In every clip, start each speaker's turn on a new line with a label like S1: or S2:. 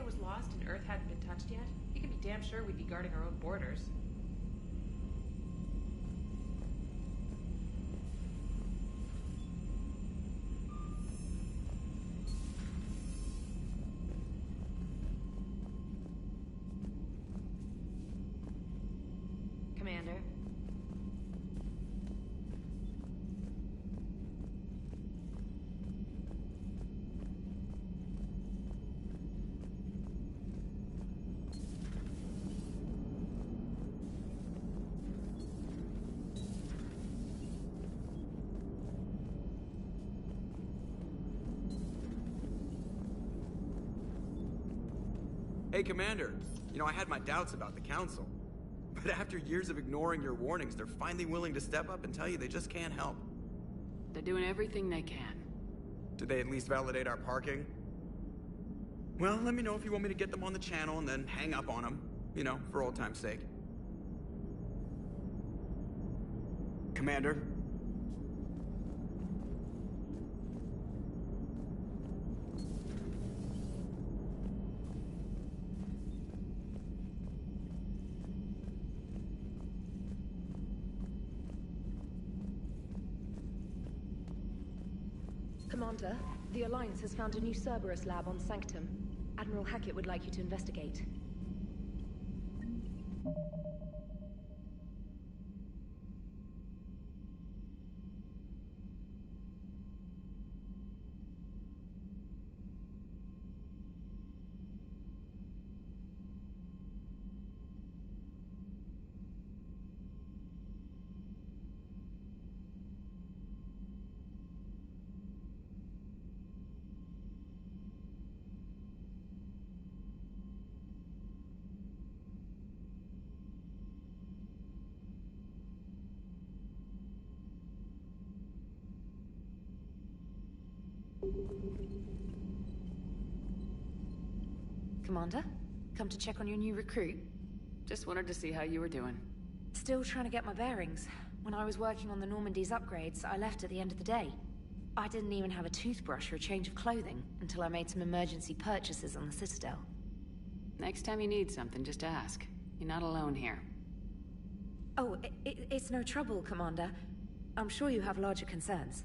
S1: Was lost and Earth hadn't been touched yet, you can be damn sure we'd be guarding our own borders. Commander.
S2: Hey, Commander. You know, I had my doubts about the Council. But after years of ignoring your warnings, they're finally willing to step up and tell you they just can't help.
S3: They're doing everything they can.
S2: Did they at least validate our parking? Well, let me know if you want me to get them on the channel and then hang up on them. You know, for old time's sake. Commander?
S4: Commander, the Alliance has found a new Cerberus lab on Sanctum. Admiral Hackett would like you to investigate. Commander, come to check on your new recruit?
S3: Just wanted to see how you were doing.
S4: Still trying to get my bearings. When I was working on the Normandy's upgrades, I left at the end of the day. I didn't even have a toothbrush or a change of clothing until I made some emergency purchases on the Citadel.
S3: Next time you need something, just ask. You're not alone here.
S4: Oh, it's no trouble, Commander. I'm sure you have larger concerns.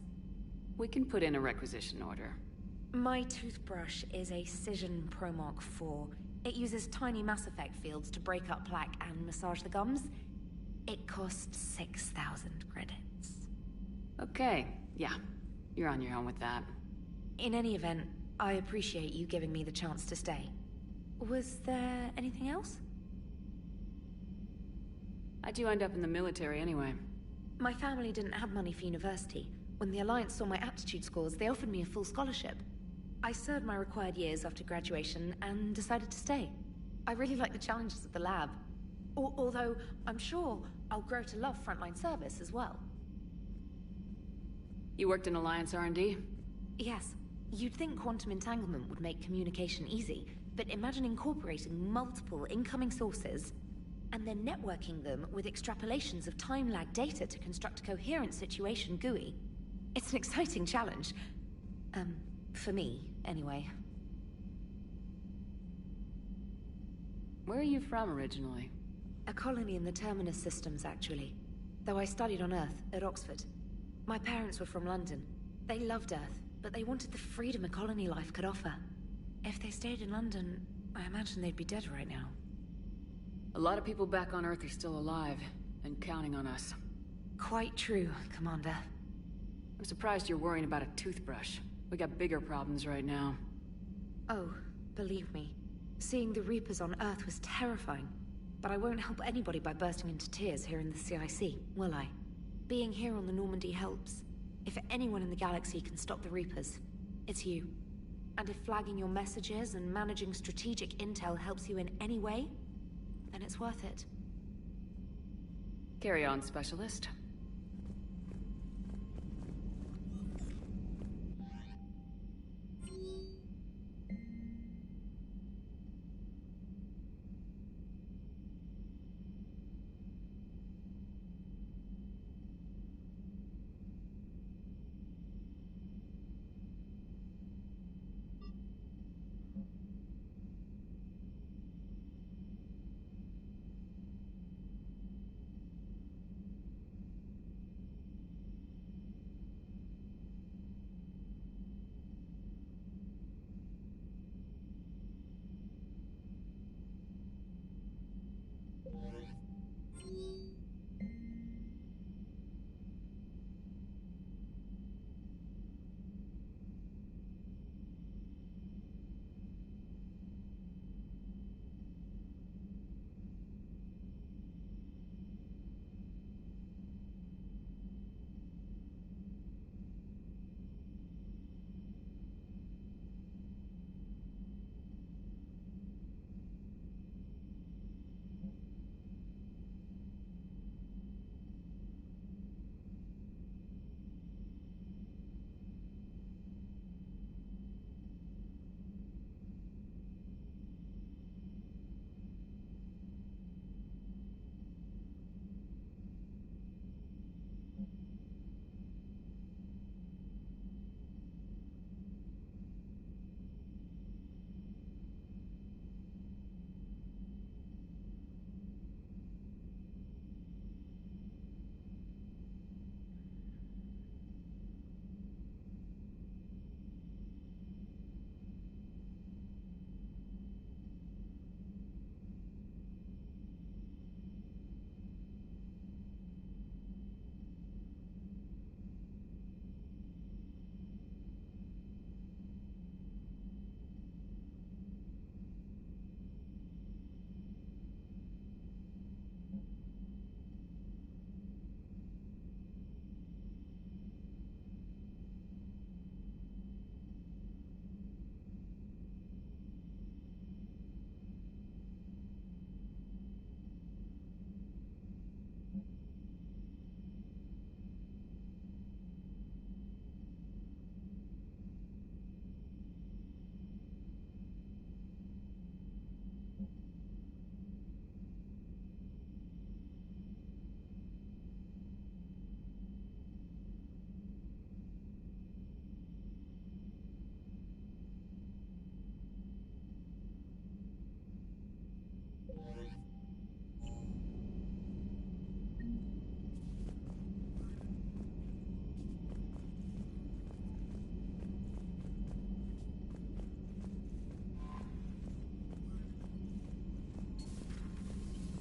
S3: We can put in a requisition order.
S4: My toothbrush is a Cision Pro Mark IV. It uses tiny Mass Effect fields to break up plaque and massage the gums. It costs 6,000 credits.
S3: Okay, yeah. You're on your own with that.
S4: In any event, I appreciate you giving me the chance to stay. Was there anything else?
S3: How'd you end up in the military anyway?
S4: My family didn't have money for university. When the Alliance saw my aptitude scores, they offered me a full scholarship. I served my required years after graduation and decided to stay. I really like the challenges of the lab. Although, I'm sure I'll grow to love frontline service as well.
S3: You worked in Alliance R&D?
S4: Yes. You'd think quantum entanglement would make communication easy, but imagine incorporating multiple incoming sources and then networking them with extrapolations of time-lag data to construct a coherent situation GUI. It's an exciting challenge. For me, anyway.
S3: Where are you from originally?
S4: A colony in the Terminus systems, actually. Though I studied on Earth, at Oxford. My parents were from London. They loved Earth, but they wanted the freedom a colony life could offer. If they stayed in London, I imagine they'd be dead right now.
S3: A lot of people back on Earth are still alive, and counting on us.
S4: Quite true, Commander.
S3: I'm surprised you're worrying about a toothbrush. We got bigger problems right now.
S4: Oh, believe me, seeing the Reapers on Earth was terrifying. But I won't help anybody by bursting into tears here in the CIC, will I? Being here on the Normandy helps. If anyone in the galaxy can stop the Reapers, it's you. And if flagging your messages and managing strategic intel helps you in any way, then it's worth it.
S3: Carry on, Specialist.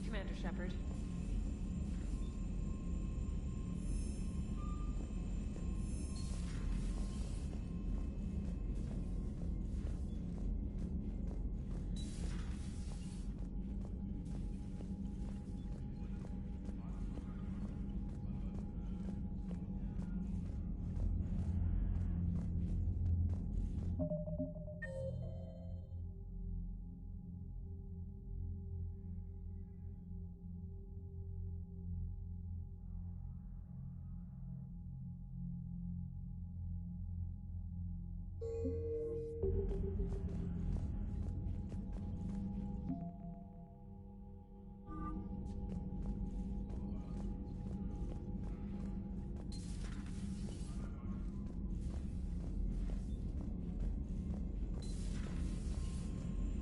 S1: Commander Shepard.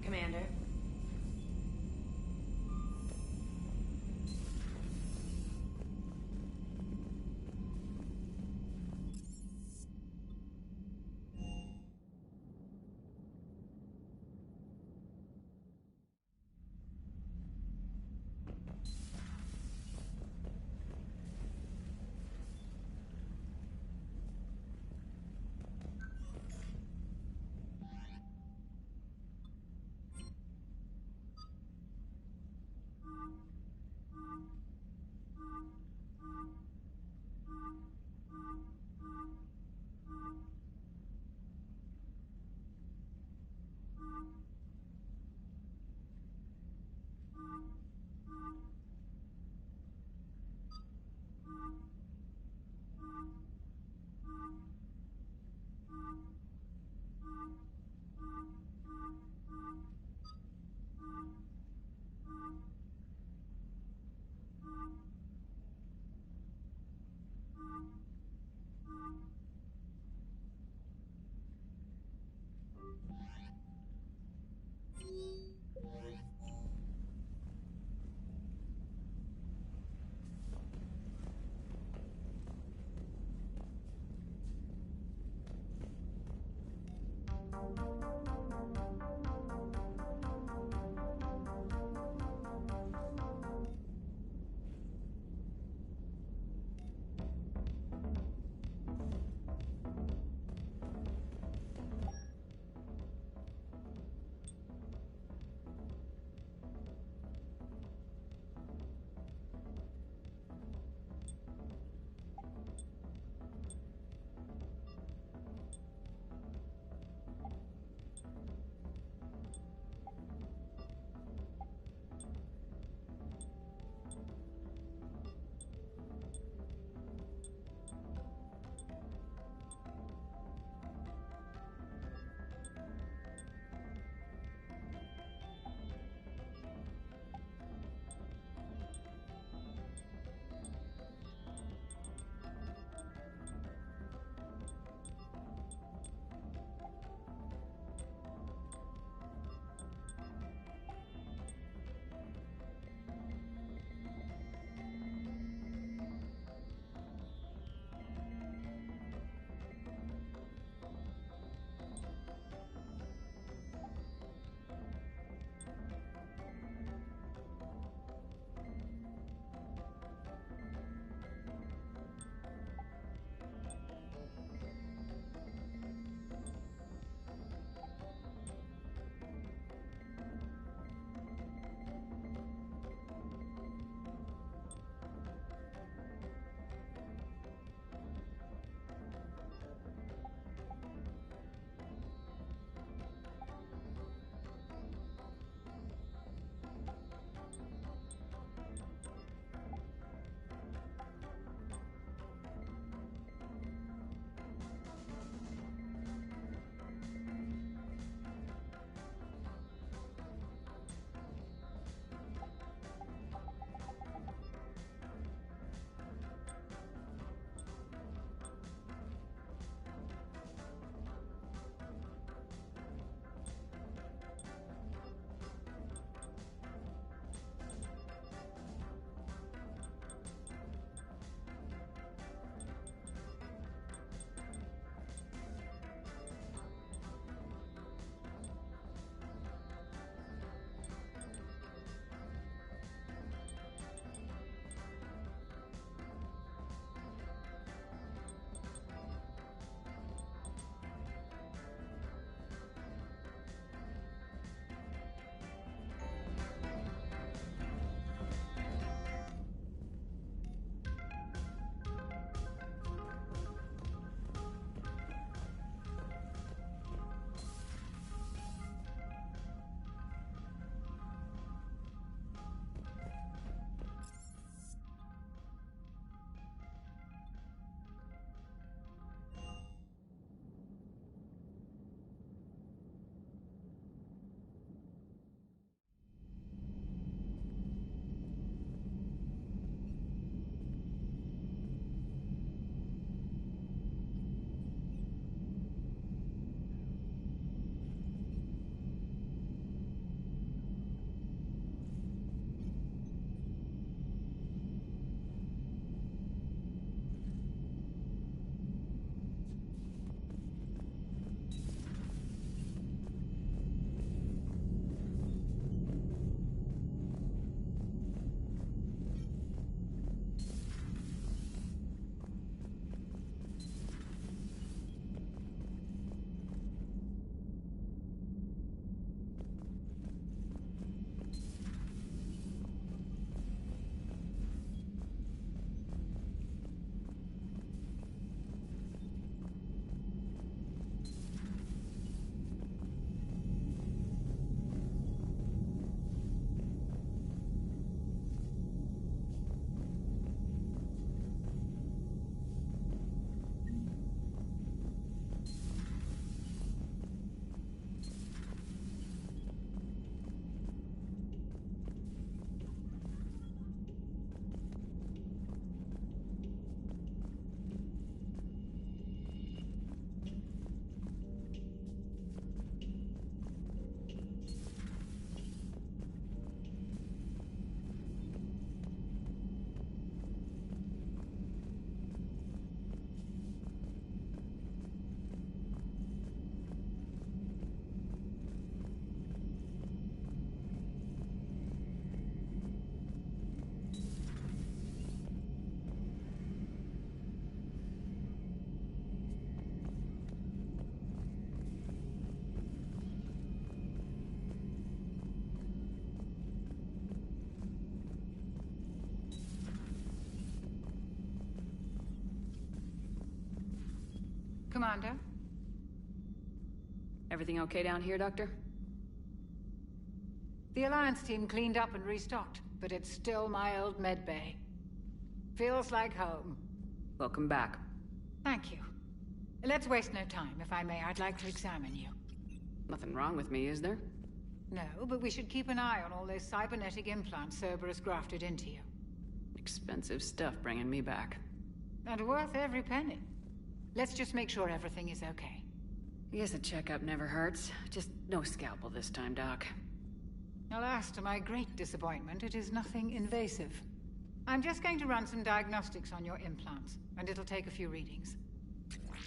S1: Commander.
S5: Commander?
S3: Everything okay down here, Doctor?
S5: The Alliance team cleaned up and restocked, but it's still my old medbay. Feels like home.
S3: Welcome back.
S5: Thank you. Let's waste no time. If I may, I'd like to examine you.
S3: Nothing wrong with me, is there?
S5: No, but we should keep an eye on all those cybernetic implants Cerberus grafted into you.
S3: Expensive stuff bringing me back.
S5: And worth every penny. Let's just make sure everything is okay.
S3: I guess a checkup never hurts. Just no scalpel this time, Doc.
S5: Alas, to my great disappointment, it is nothing invasive. I'm just going to run some diagnostics on your implants, and it'll take a few readings.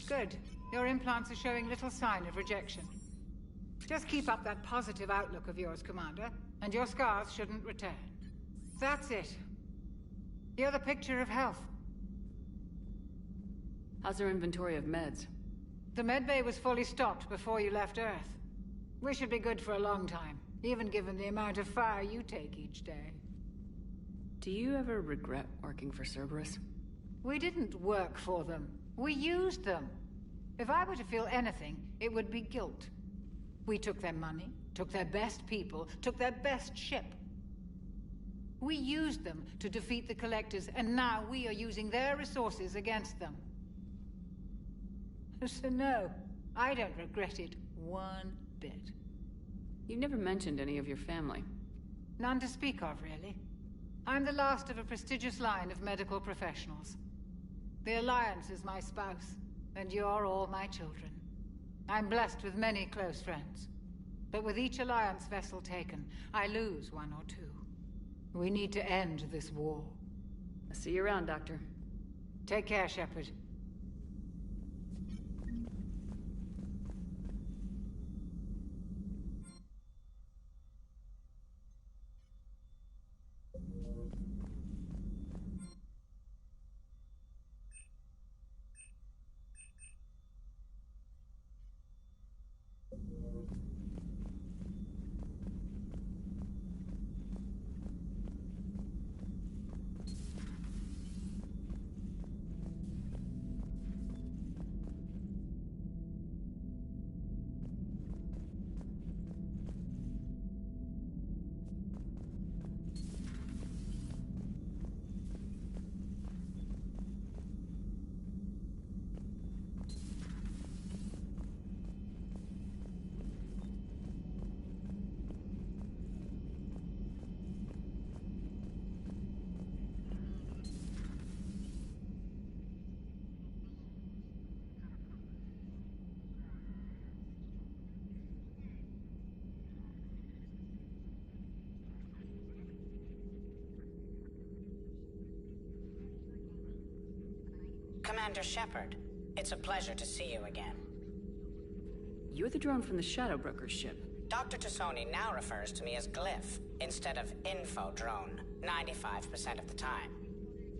S5: Good. Your implants are showing little sign of rejection. Just keep up that positive outlook of yours, Commander, and your scars shouldn't return. That's it. You're the picture of health.
S3: How's our inventory of meds?
S5: The medbay was fully stocked before you left Earth. We should be good for a long time, even given the amount of fire you take each day.
S3: Do you ever regret working for Cerberus?
S5: We didn't work for them. We used them. If I were to feel anything, it would be guilt. We took their money, took their best people, took their best ship. We used them to defeat the Collectors, and now we are using their resources against them. So no, I don't regret it one bit.
S3: You never mentioned any of your family.
S5: None to speak of, really. I'm the last of a prestigious line of medical professionals. The Alliance is my spouse, and you're all my children. I'm blessed with many close friends. But with each Alliance vessel taken, I lose one or two. We need to end this war.
S3: I'll see you around, Doctor.
S5: Take care, Shepard.
S6: Commander Shepard, it's a pleasure to see you again.
S3: You're the drone from the Shadow Broker's ship.
S6: Dr. Tassoni now refers to me as Glyph instead of Info Drone, 95% of the time.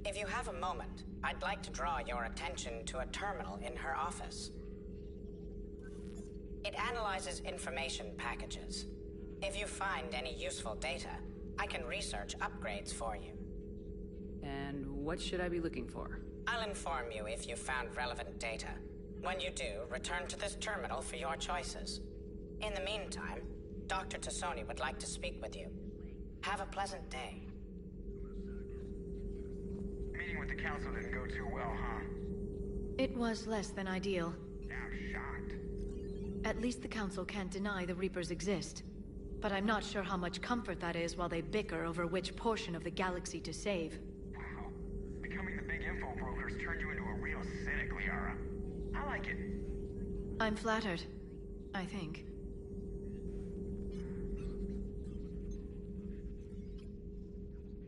S6: If you have a moment, I'd like to draw your attention to a terminal in her office. It analyzes information packages. If you find any useful data, I can research upgrades for you.
S3: And what should I be looking for?
S6: I'll inform you if you've found relevant data. When you do, return to this terminal for your choices. In the meantime, Dr. Tassoni would like to speak with you. Have a pleasant day.
S7: Meeting with the council didn't go too well, huh?
S8: It was less than ideal.
S7: I'm shocked.
S8: At least the council can't deny the Reapers exist. But I'm not sure how much comfort that is while they bicker over which portion of the galaxy to save.
S7: Wow. Becoming the big info brokers turned you into a real cynic, Liara. I like it.
S8: I'm flattered. I think.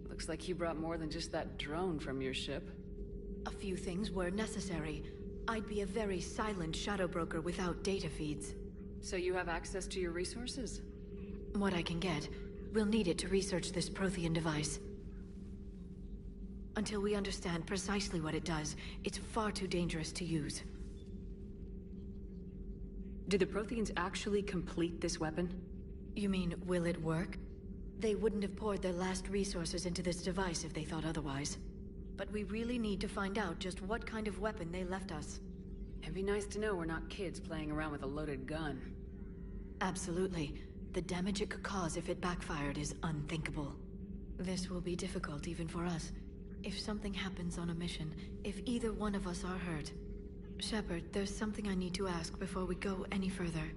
S3: Looks like you brought more than just that drone from your ship.
S8: A few things were necessary. I'd be a very silent shadow broker without data feeds.
S3: So you have access to your resources?
S8: What I can get. We'll need it to research this Prothean device. Until we understand precisely what it does, it's far too dangerous to use.
S3: Did the Protheans actually complete this weapon?
S8: You mean, will it work? They wouldn't have poured their last resources into this device if they thought otherwise. But we really need to find out just what kind of weapon they left us.
S3: It'd be nice to know we're not kids playing around with a loaded gun.
S8: Absolutely. The damage it could cause if it backfired is unthinkable. This will be difficult even for us. If something happens on a mission, if either one of us are hurt. Shepard, there's something I need to ask before we go any further.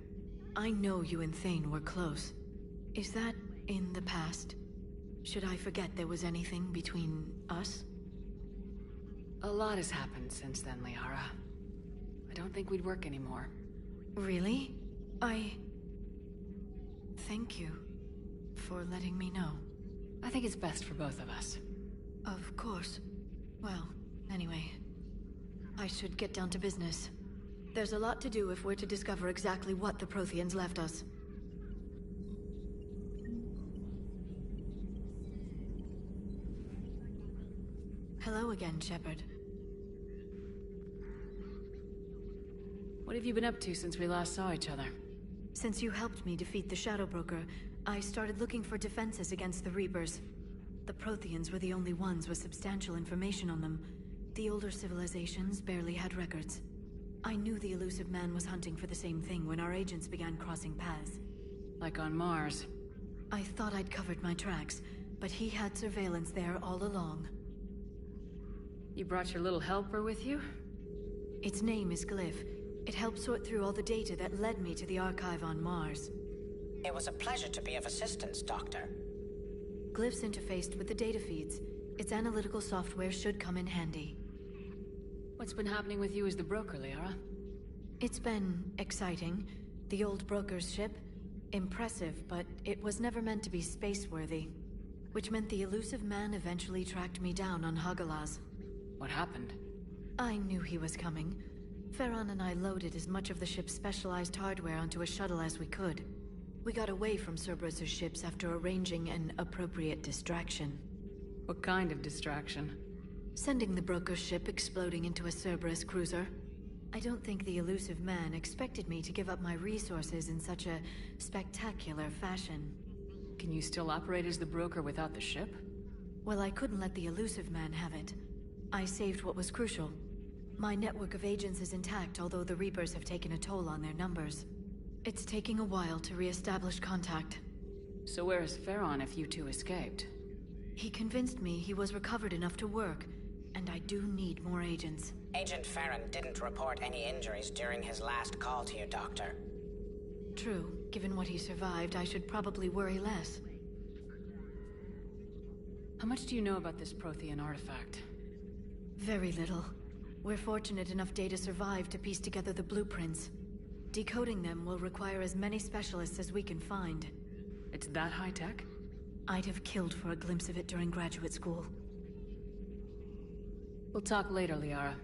S8: I know you and Thane were close. Is that in the past? Should I forget there was anything between us?
S3: A lot has happened since then, Liara. I don't think we'd work anymore.
S8: Really? Thank you for letting me know.
S3: I think it's best for both of us.
S8: Of course. Well, anyway. I should get down to business. There's a lot to do if we're to discover exactly what the Protheans left us. Hello again, Shepard.
S3: What have you been up to since we last saw each other?
S8: Since you helped me defeat the Shadow Broker, I started looking for defenses against the Reapers. The Protheans were the only ones with substantial information on them. The older civilizations barely had records. I knew the elusive man was hunting for the same thing when our agents began crossing paths.
S3: Like on Mars.
S8: I thought I'd covered my tracks, but he had surveillance there all along.
S3: You brought your little helper with you?
S8: Its name is Glyph. It helped sort through all the data that led me to the archive on Mars.
S6: It was a pleasure to be of assistance, Doctor.
S8: Glyph's interfaced with the data feeds. Its analytical software should come in handy.
S3: What's been happening with you as the broker, Liara?
S8: It's been exciting. The old broker's ship? Impressive, but it was never meant to be space-worthy. Which meant the elusive man eventually tracked me down on Hagalaz.
S3: What happened?
S8: I knew he was coming. Farron and I loaded as much of the ship's specialized hardware onto a shuttle as we could. We got away from Cerberus' ships after arranging an appropriate distraction.
S3: What kind of distraction?
S8: Sending the broker's ship exploding into a Cerberus cruiser. I don't think the elusive man expected me to give up my resources in such a spectacular fashion.
S3: Can you still operate as the broker without the ship?
S8: Well, I couldn't let the elusive man have it. I saved what was crucial. My network of agents is intact, although the Reapers have taken a toll on their numbers. It's taking a while to re-establish contact.
S3: So where is Farron if you two escaped?
S8: He convinced me he was recovered enough to work, and I do need more agents.
S6: Agent Farron didn't report any injuries during his last call to you, Doctor.
S8: True. Given what he survived, I should probably worry less.
S3: How much do you know about this Prothean artifact?
S8: Very little. We're fortunate enough data survived to piece together the blueprints. Decoding them will require as many specialists as we can find.
S3: It's that high-tech?
S8: I'd have killed for a glimpse of it during graduate school.
S3: We'll talk later, Liara.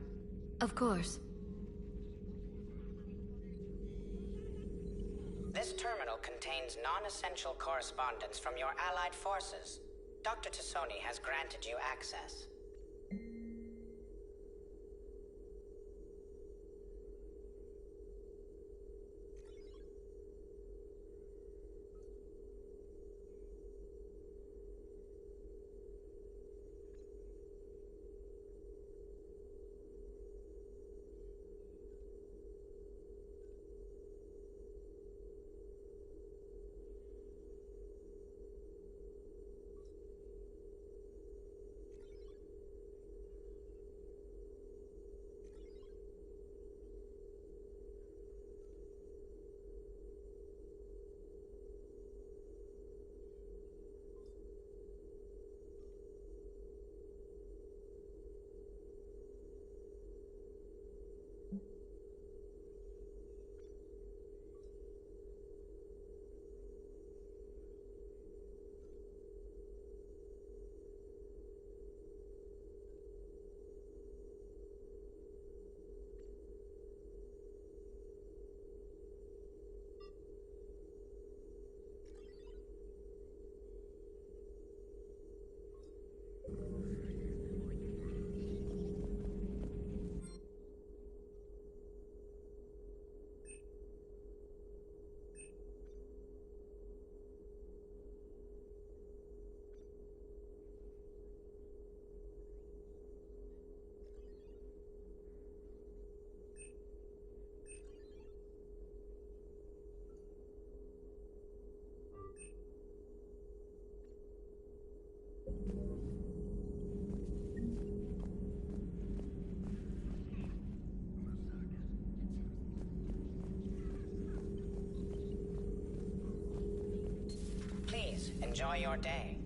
S8: Of course.
S6: This terminal contains non-essential correspondence from your allied forces. Dr. Tassoni has granted you access. Enjoy your day.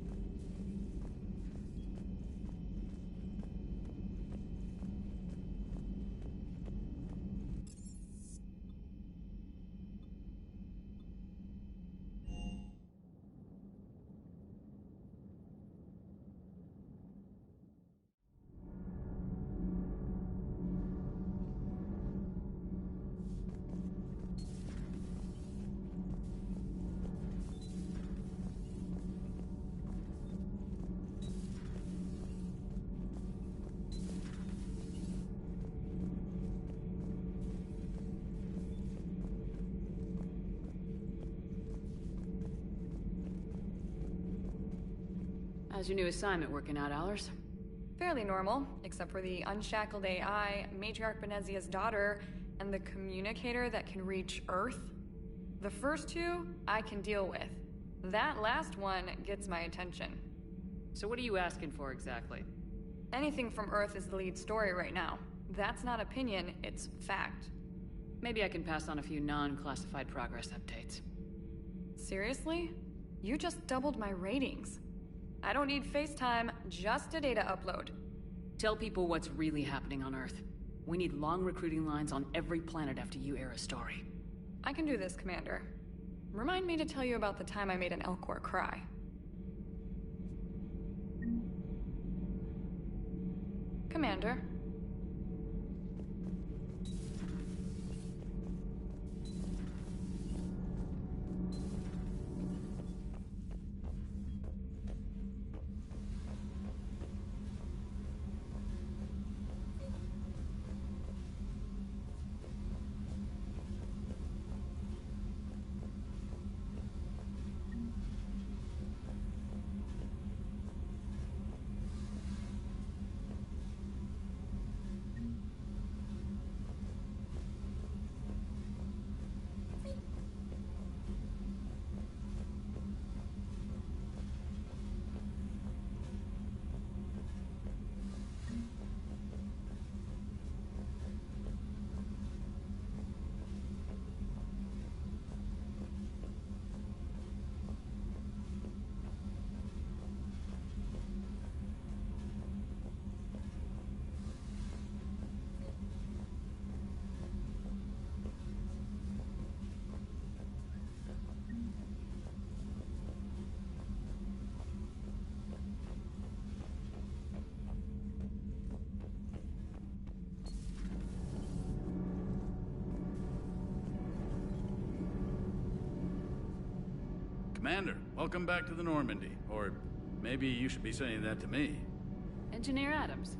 S3: How's your new assignment working out, Allers?
S9: Fairly normal, except for the unshackled AI, Matriarch Benezia's daughter, and the communicator that can reach Earth. The first two, I can deal with. That last one gets my attention.
S3: So what are you asking for exactly?
S9: Anything from Earth is the lead story right now. That's not opinion, it's fact.
S3: Maybe I can pass on a few non-classified progress updates.
S9: Seriously? You just doubled my ratings. I don't need FaceTime, just a data upload.
S3: Tell people what's really happening on Earth. We need long recruiting lines on every planet after you air a story.
S9: I can do this, Commander. Remind me to tell you about the time I made an Elcor cry. Commander.
S10: Commander, welcome back to the Normandy. Or maybe you should be saying that to me.
S3: Engineer Adams,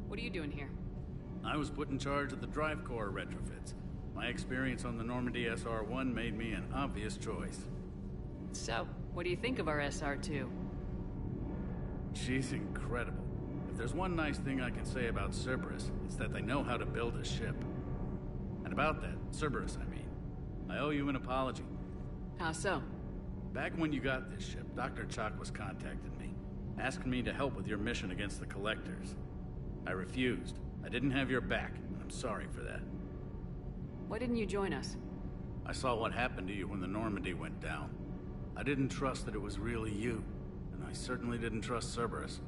S3: what are you doing here?
S10: I was put in charge of the drive core retrofits. My experience on the Normandy SR-1 made me an obvious choice.
S3: So, what do you think of our SR-2?
S10: She's incredible. If there's one nice thing I can say about Cerberus, it's that they know how to build a ship. And about that, Cerberus, I mean, I owe you an apology.
S3: How so?
S10: Back when you got this ship, Dr. Chakwas contacted me, asking me to help with your mission against the Collectors. I refused. I didn't have your back, and I'm sorry for that.
S3: Why didn't you join us?
S10: I saw what happened to you when the Normandy went down. I didn't trust that it was really you, and I certainly didn't trust Cerberus.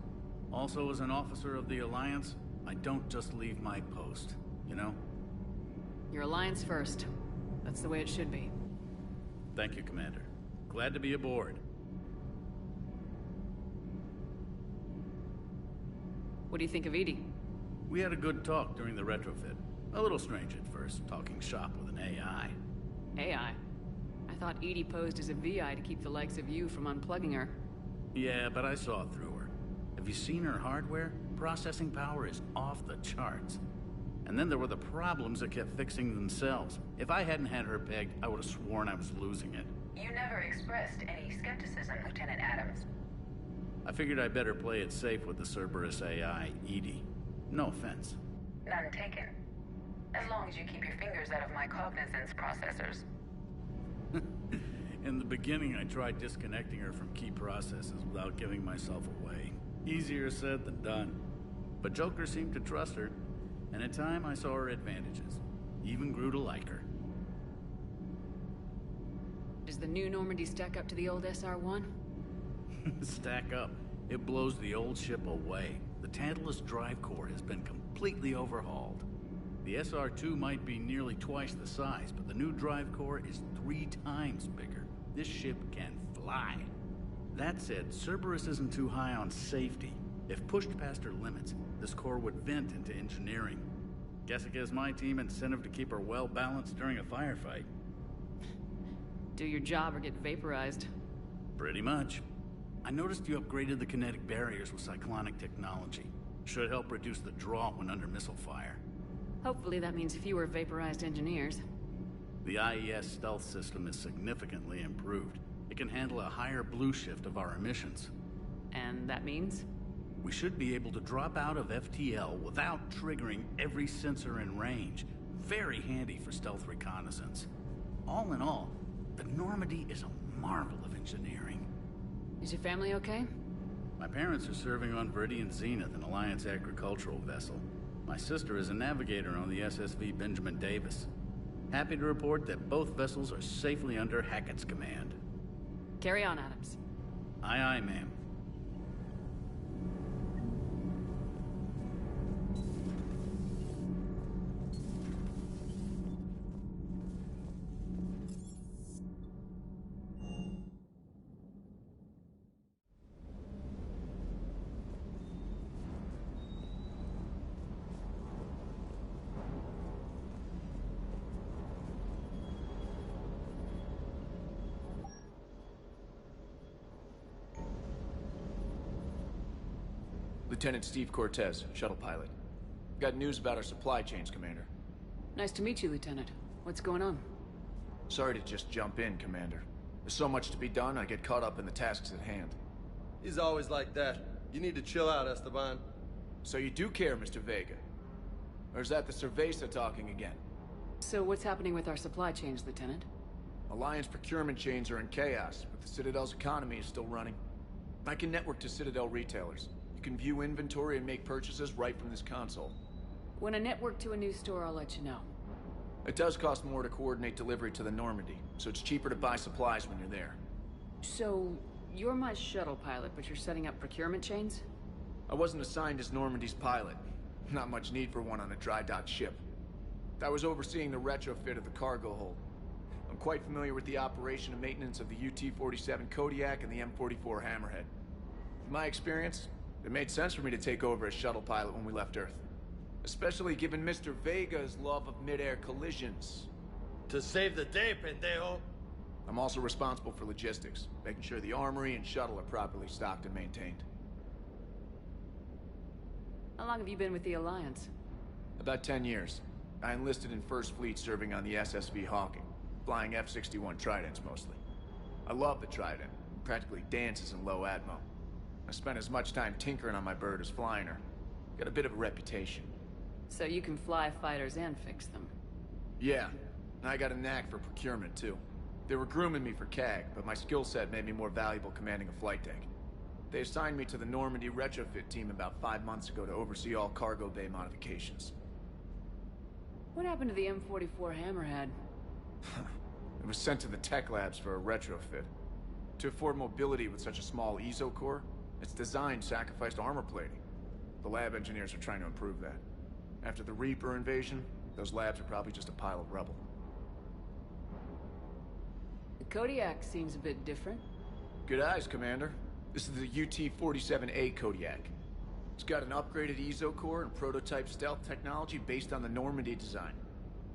S10: Also, as an officer of the Alliance, I don't just leave my post, you know?
S3: Your Alliance first. That's the way it should be.
S10: Thank you, Commander. Glad to be aboard.
S3: What do you think of Edie?
S10: We had a good talk during the retrofit. A little strange at first, talking shop with an AI.
S3: AI? I thought Edie posed as a VI to keep the likes of you from unplugging her.
S10: Yeah, but I saw through her. Have you seen her hardware? Processing power is off the charts. And then there were the problems that kept fixing themselves. If I hadn't had her pegged, I would have sworn I was losing it.
S11: You never expressed any skepticism, Lieutenant Adams.
S10: I figured I'd better play it safe with the Cerberus AI, Edie. No offense.
S11: None taken. As long as you keep your fingers out of my cognizance processors.
S10: In the beginning, I tried disconnecting her from key processes without giving myself away. Easier said than done. But Joker seemed to trust her, and in time I saw her advantages. Even grew to like her.
S3: Does the new Normandy stack up to the old SR-1?
S10: Stack up. It blows the old ship away. The Tantalus drive core has been completely overhauled. The SR-2 might be nearly twice the size, but the new drive core is 3 times bigger. This ship can fly. That said, Cerberus isn't too high on safety. If pushed past her limits, this core would vent into engineering. Guess it gives my team incentive to keep her well-balanced during a firefight.
S3: Do your job or get vaporized.
S10: Pretty much. I noticed you upgraded the kinetic barriers with cyclonic technology. Should help reduce the draw when under missile fire.
S3: Hopefully that means fewer vaporized engineers.
S10: The IES stealth system is significantly improved. It can handle a higher blue shift of our emissions.
S3: And that means?
S10: We should be able to drop out of FTL without triggering every sensor in range. Very handy for stealth reconnaissance. All in all, the Normandy is a marvel of engineering.
S3: Is your family okay?
S10: My parents are serving on Viridian Zenith, an Alliance agricultural vessel. My sister is a navigator on the SSV Benjamin Davis. Happy to report that both vessels are safely under Hackett's command.
S3: Carry on, Adams.
S10: Aye, aye, ma'am.
S12: Lieutenant Steve Cortez, shuttle pilot. Got news about our supply chains, Commander.
S3: Nice to meet you, Lieutenant. What's going on?
S12: Sorry to just jump in, Commander. There's so much to be done, I get caught up in the tasks at hand.
S13: He's always like that. You need to chill out, Esteban.
S12: So you do care, Mr. Vega? Or is that the Cerveza talking again?
S3: So what's happening with our supply chains, Lieutenant?
S12: Alliance procurement chains are in chaos, but the Citadel's economy is still running. I can network to Citadel retailers. You can view inventory and make purchases right from this console.
S3: When I network to a new store, I'll let you know.
S12: It does cost more to coordinate delivery to the Normandy, so it's cheaper to buy supplies when you're there.
S3: So, you're my shuttle pilot, but you're setting up procurement chains?
S12: I wasn't assigned as Normandy's pilot. Not much need for one on a dry dock ship. I was overseeing the retrofit of the cargo hold. I'm quite familiar with the operation and maintenance of the UT-47 Kodiak and the M44 Hammerhead. In my experience, it made sense for me to take over as shuttle pilot when we left Earth. Especially given Mr. Vega's love of mid-air collisions.
S13: To save the day, pendejo.
S12: I'm also responsible for logistics, making sure the armory and shuttle are properly stocked and maintained.
S3: How long have you been with the Alliance?
S12: About 10 years. I enlisted in First Fleet serving on the SSV Hawking, flying F-61 Tridents mostly. I love the Trident, practically dances in low atmo. I spent as much time tinkering on my bird as flying her. Got a bit of a reputation.
S3: So you can fly fighters and fix them?
S12: Yeah, and I got a knack for procurement too. They were grooming me for CAG, but my skill set made me more valuable commanding a flight deck. They assigned me to the Normandy retrofit team about 5 months ago to oversee all cargo bay modifications.
S3: What happened to the M44 Hammerhead?
S12: It was sent to the tech labs for a retrofit. To afford mobility with such a small ESO core, its design sacrificed armor plating. The lab engineers are trying to improve that. After the Reaper invasion, those labs are probably just a pile of rubble.
S3: The Kodiak seems a bit different.
S12: Good eyes, Commander. This is the UT-47A Kodiak. It's got an upgraded ESO core and prototype stealth technology based on the Normandy design.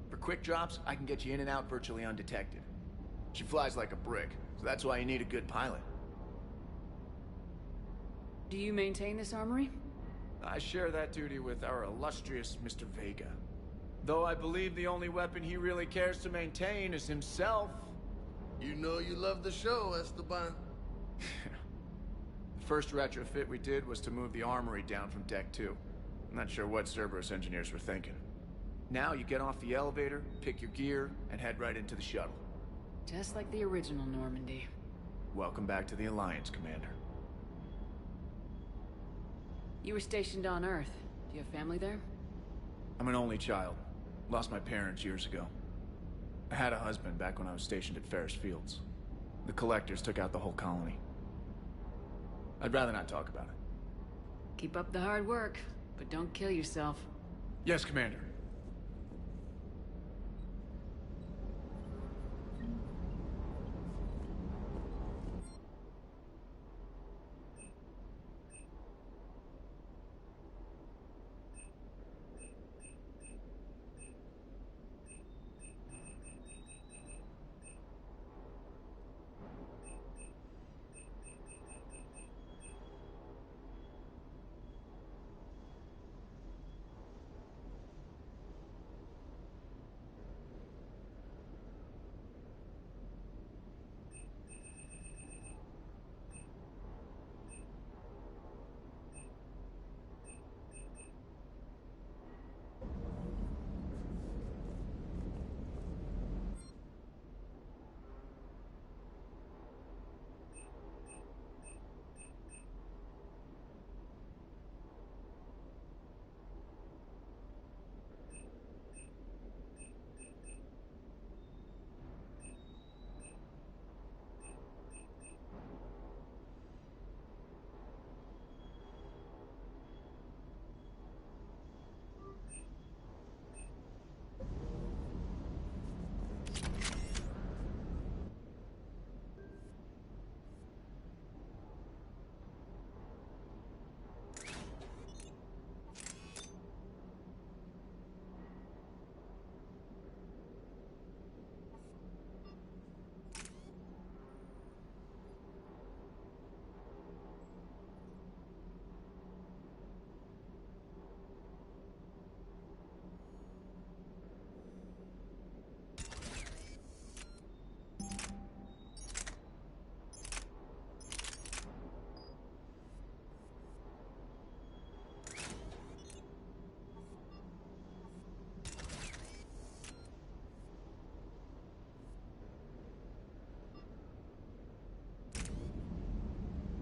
S12: For quick drops, I can get you in and out virtually undetected. She flies like a brick, so that's why you need a good pilot.
S3: Do you maintain this armory?
S12: I share that duty with our illustrious Mr. Vega. Though I believe the only weapon he really cares to maintain is himself.
S13: You know you love the show, Esteban.
S12: The first retrofit we did was to move the armory down from Deck 2. I'm not sure what Cerberus engineers were thinking. Now you get off the elevator, pick your gear, and head right into the shuttle.
S3: Just like the original Normandy.
S12: Welcome back to the Alliance, Commander.
S3: You were stationed on Earth. Do you have family there?
S12: I'm an only child. Lost my parents years ago. I had a husband back when I was stationed at Ferris Fields. The Collectors took out the whole colony. I'd rather not talk about it.
S3: Keep up the hard work, but don't kill yourself.
S12: Yes, Commander.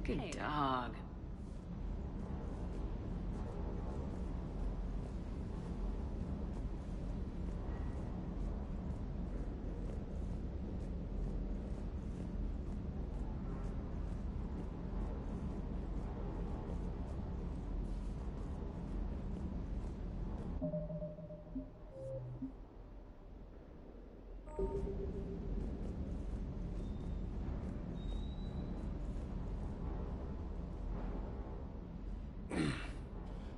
S3: Good dog.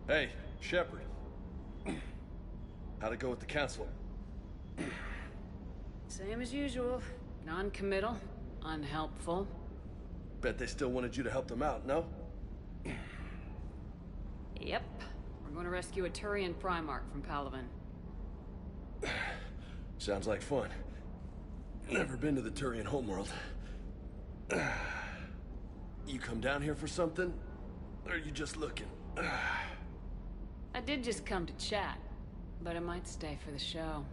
S13: Hey, Shepard. How'd it go with the council?
S3: Same as usual. Non-committal, unhelpful.
S13: Bet they still wanted you to help them out, no?
S3: Yep. We're going to rescue a Turian primarch from Palaven.
S13: Sounds like fun. Never been to the Turian homeworld. You come down here for something? Or are you just looking?
S3: I did just come to chat, but I might stay for the show.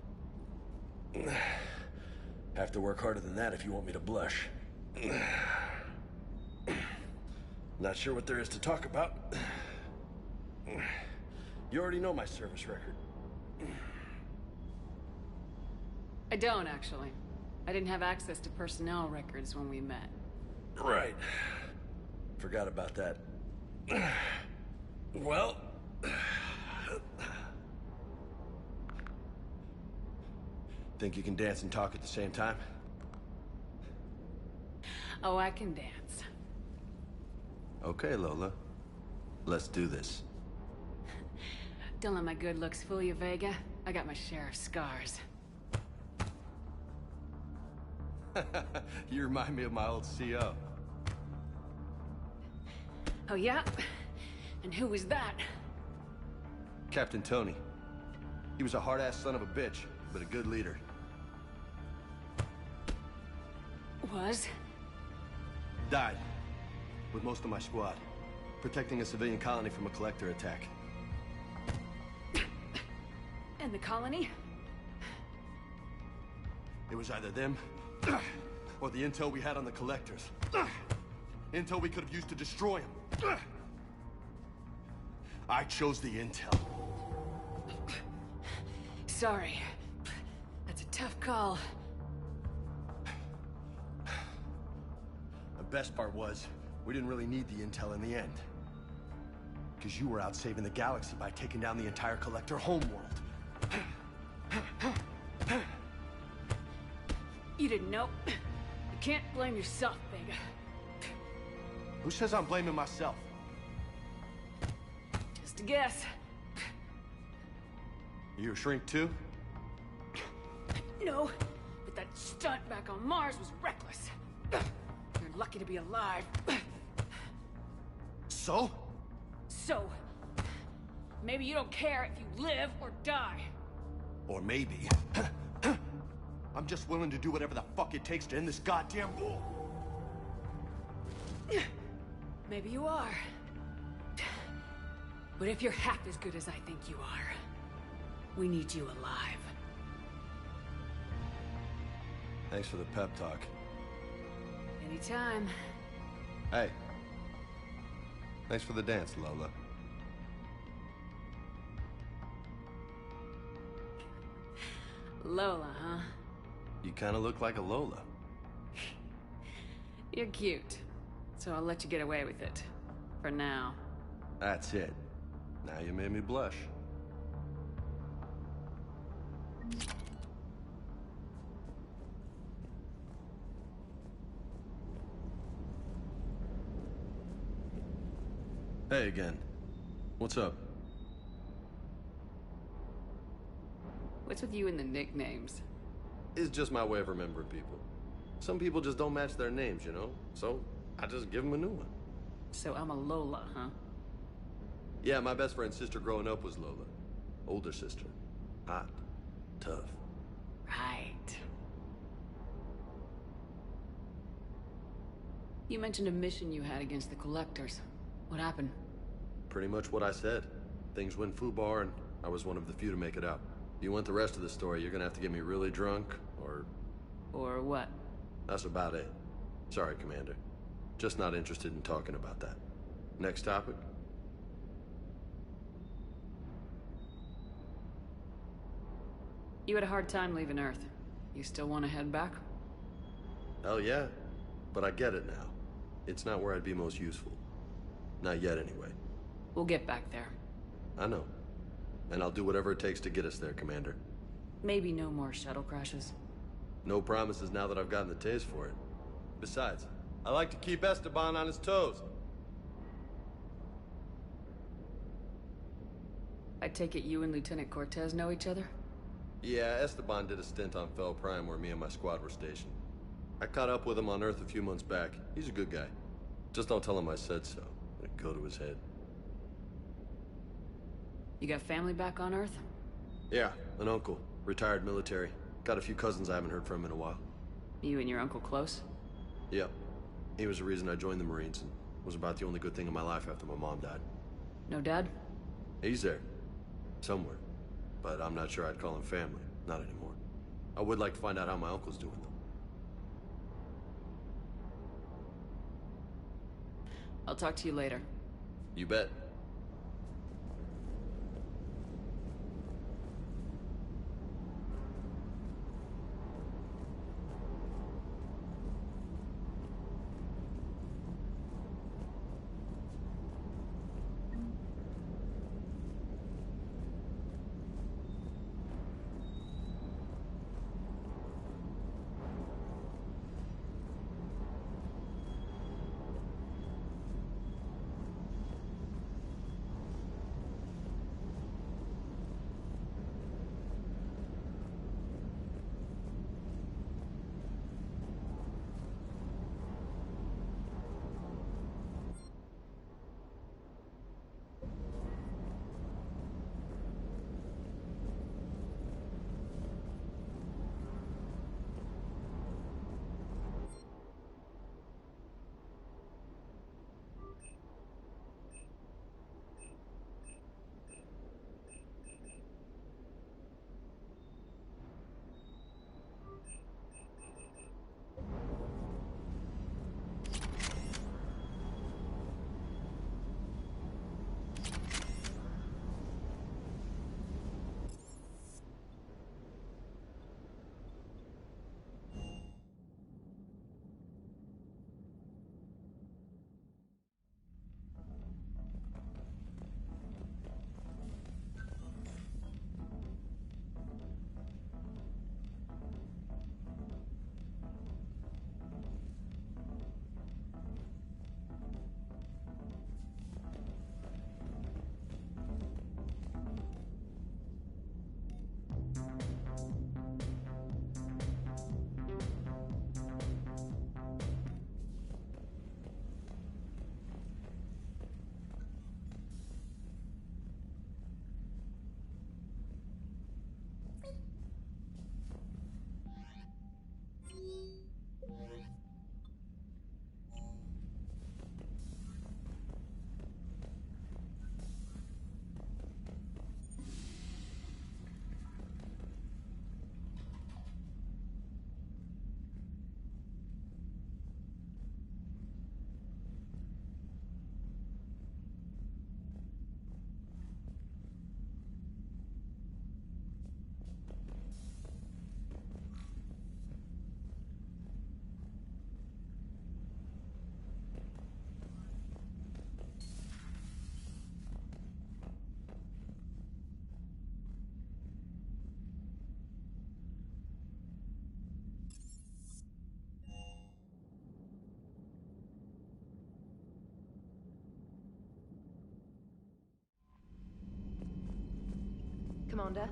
S13: Have to work harder than that if you want me to blush. Not sure what there is to talk about. You already know my service record.
S3: I don't, actually. I didn't have access to personnel records when we met.
S13: Right. Forgot about that. Well... Think you can dance and talk at the same time?
S3: Oh, I can dance.
S13: Okay, Lola. Let's do this.
S3: Don't let my good looks fool you, Vega. I got my share of scars.
S13: You remind me of my old CO.
S3: Oh, yeah? And who was that?
S13: Captain Tony. He was a hard-ass son of a bitch, but a good leader.
S3: Was?
S13: Died. With most of my squad. Protecting a civilian colony from a collector attack.
S3: And the colony?
S13: It was either them, or the intel we had on the collectors. Intel we could have used to destroy them. I chose the intel.
S3: Sorry. That's a tough call.
S13: The best part was, We didn't really need the intel in the end. Because you were out saving the galaxy by taking down the entire Collector homeworld.
S3: You didn't know. You can't blame yourself, Vega.
S13: Who says I'm blaming myself?
S3: Just a guess.
S13: You a shrink too?
S3: No, but that stunt back on Mars was reckless. You're lucky to be alive.
S13: So?
S3: So, maybe you don't care if you live or die.
S13: Or maybe... I'm just willing to do whatever the fuck it takes to end this goddamn war.
S3: Maybe you are. But if you're half as good as I think you are, we need you alive.
S13: Thanks for the pep talk.
S3: Anytime.
S13: Hey. Thanks for the dance, Lola.
S3: Lola, huh?
S13: You kind of look like a Lola.
S3: You're cute. So I'll let you get away with it. For now.
S13: That's it. Now you made me blush. Hey again. What's up?
S3: What's with you and the nicknames?
S13: It's just my way of remembering people. Some people just don't match their names, you know? So, I just give them a new one.
S3: So I'm a Lola, huh?
S13: Yeah, my best friend's sister growing up was Lola. Older sister. Hot. Tough.
S3: Right. You mentioned a mission you had against the Collectors. What happened?
S13: Pretty much what I said. Things went foobar, and I was one of the few to make it out. If you want the rest of the story, you're gonna have to get me really drunk, or...
S3: Or what?
S13: That's about it. Sorry, Commander. Just not interested in talking about that. Next topic?
S3: You had a hard time leaving Earth. You still want to head back?
S13: Hell yeah. But I get it now. It's not where I'd be most useful. Not yet, anyway.
S3: We'll get back there.
S13: I know. And I'll do whatever it takes to get us there, Commander.
S3: Maybe no more shuttle crashes.
S13: No promises now that I've gotten the taste for it. Besides, I like to keep Esteban on his toes.
S3: I take it you and Lieutenant Cortez know each other?
S13: Yeah, Esteban did a stint on Fel Prime where me and my squad were stationed. I caught up with him on Earth a few months back. He's a good guy. Just don't tell him I said so. It'd go to his head.
S3: You got family back on Earth?
S13: Yeah, an uncle. Retired military. Got a few cousins I haven't heard from in a while.
S3: You and your uncle close?
S13: Yep. He was the reason I joined the Marines and was about the only good thing in my life after my mom died.
S3: No dad?
S13: He's there. Somewhere. But I'm not sure I'd call him family. Not anymore. I would like to find out how my uncle's doing, though.
S3: I'll talk to you later.
S13: You bet.
S4: Commander.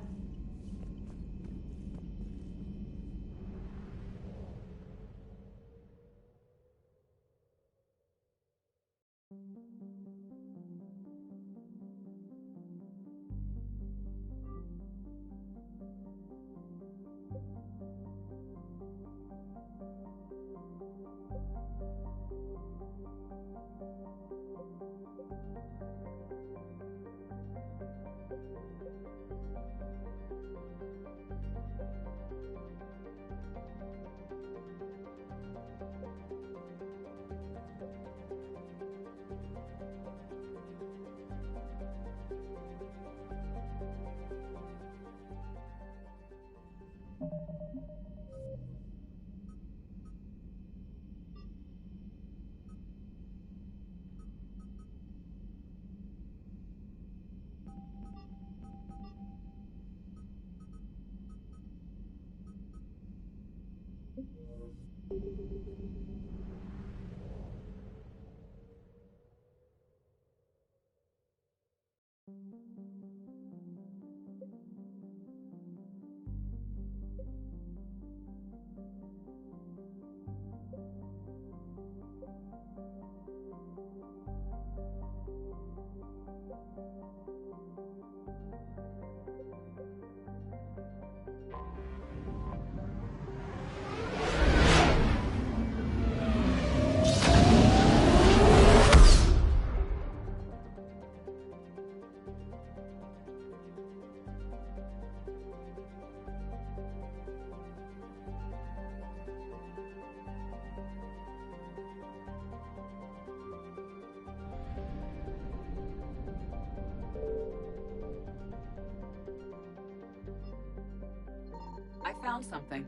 S3: I found something.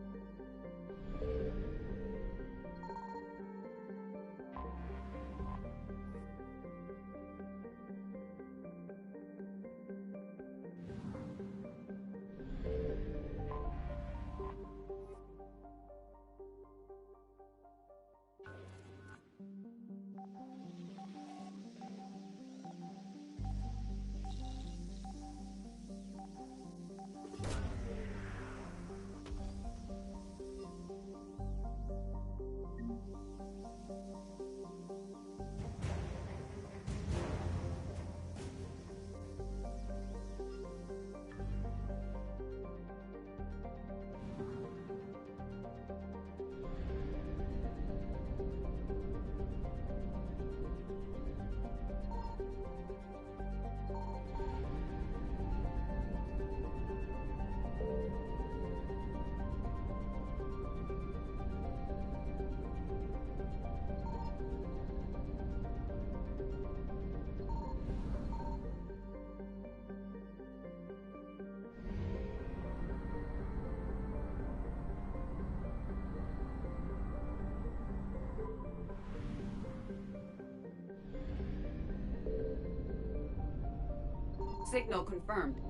S3: Signal confirmed.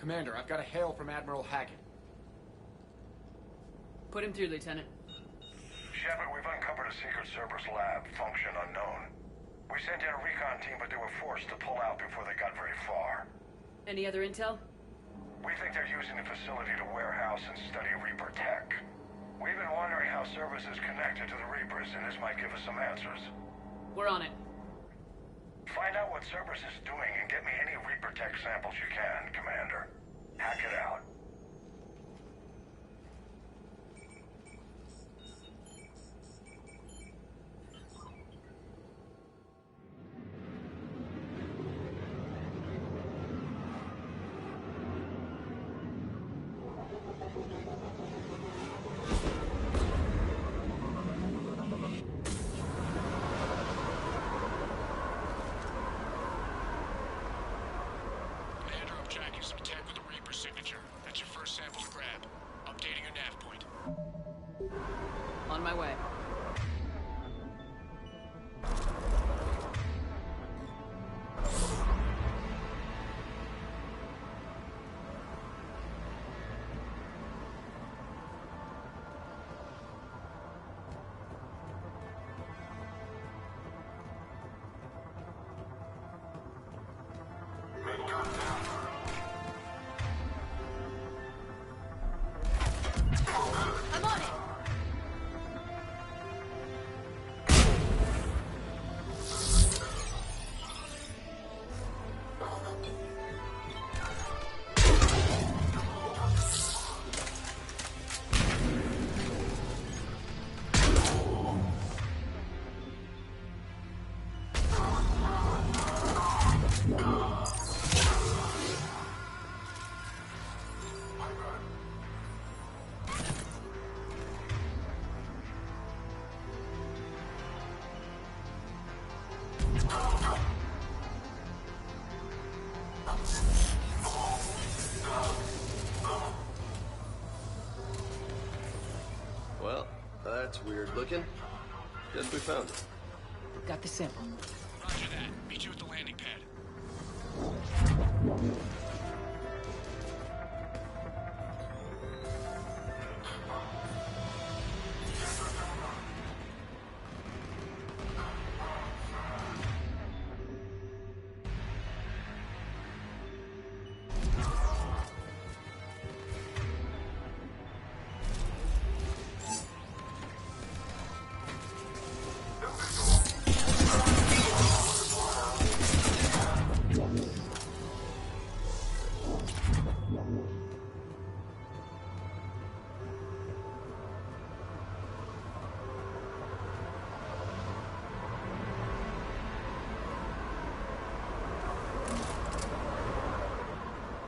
S12: Commander, I've got a hail from Admiral Hackett.
S3: Put him through, Lieutenant.
S7: Shepard, we've uncovered a secret Cerberus lab, function unknown. We sent in a recon team, but they were forced to pull out before they got very far.
S3: Any other intel?
S7: We think they're using the facility to warehouse and study Reaper tech. We've been wondering how Cerberus is connected to the Reapers, and this might give us some answers.
S3: We're on it.
S7: Find out what Cerberus is doing and get me any Reaper tech samples you can, Commander. Hack it out.
S3: On my way.
S4: I'm on it!
S13: Well, that's weird looking. Guess we found it.
S3: Got the sample.
S14: Roger that. Meet you at the landing pad.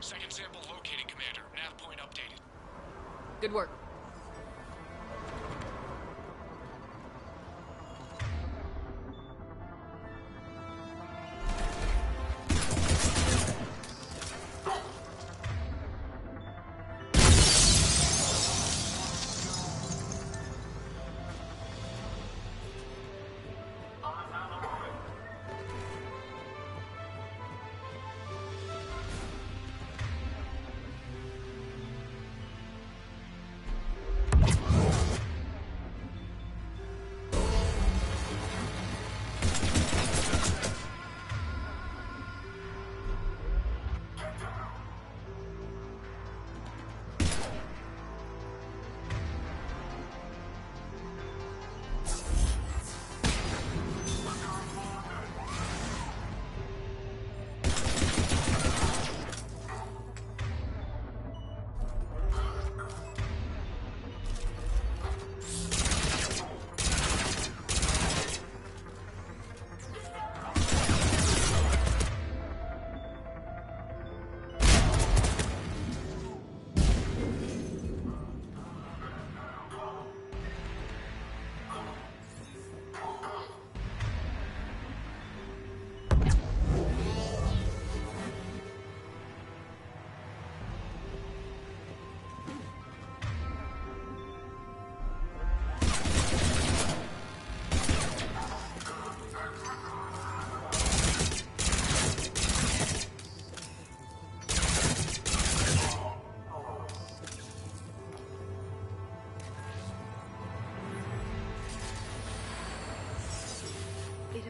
S14: Second sample located, Commander. Nav point updated.
S3: Good work.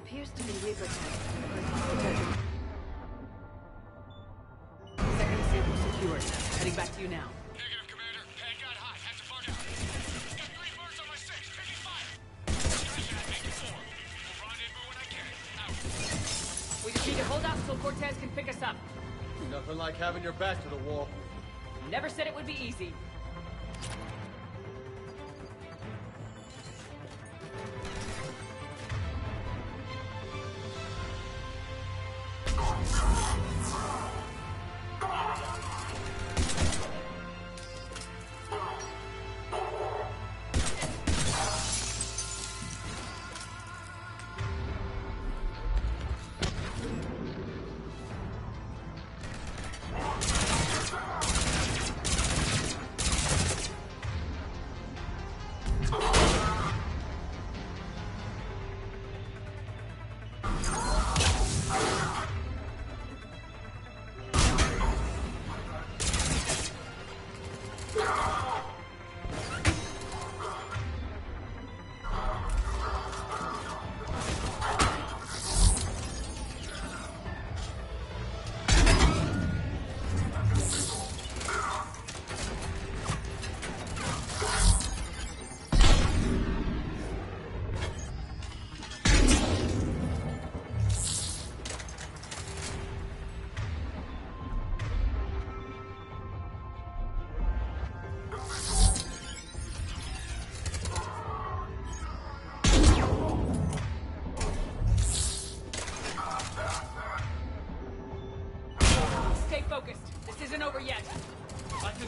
S8: appears to be Reaper tech.
S3: Second sample secured. Heading back to you now.
S14: Negative, Commander. Pad got hot. Had to bug out. Got green marks on my 6. Taking fire. Gotcha. Making 4. We'll rendezvous when I can. Out.
S3: We just need to hold out until Cortez can pick us up.
S13: Nothing like having your back to the wall.
S3: Never said it would be easy.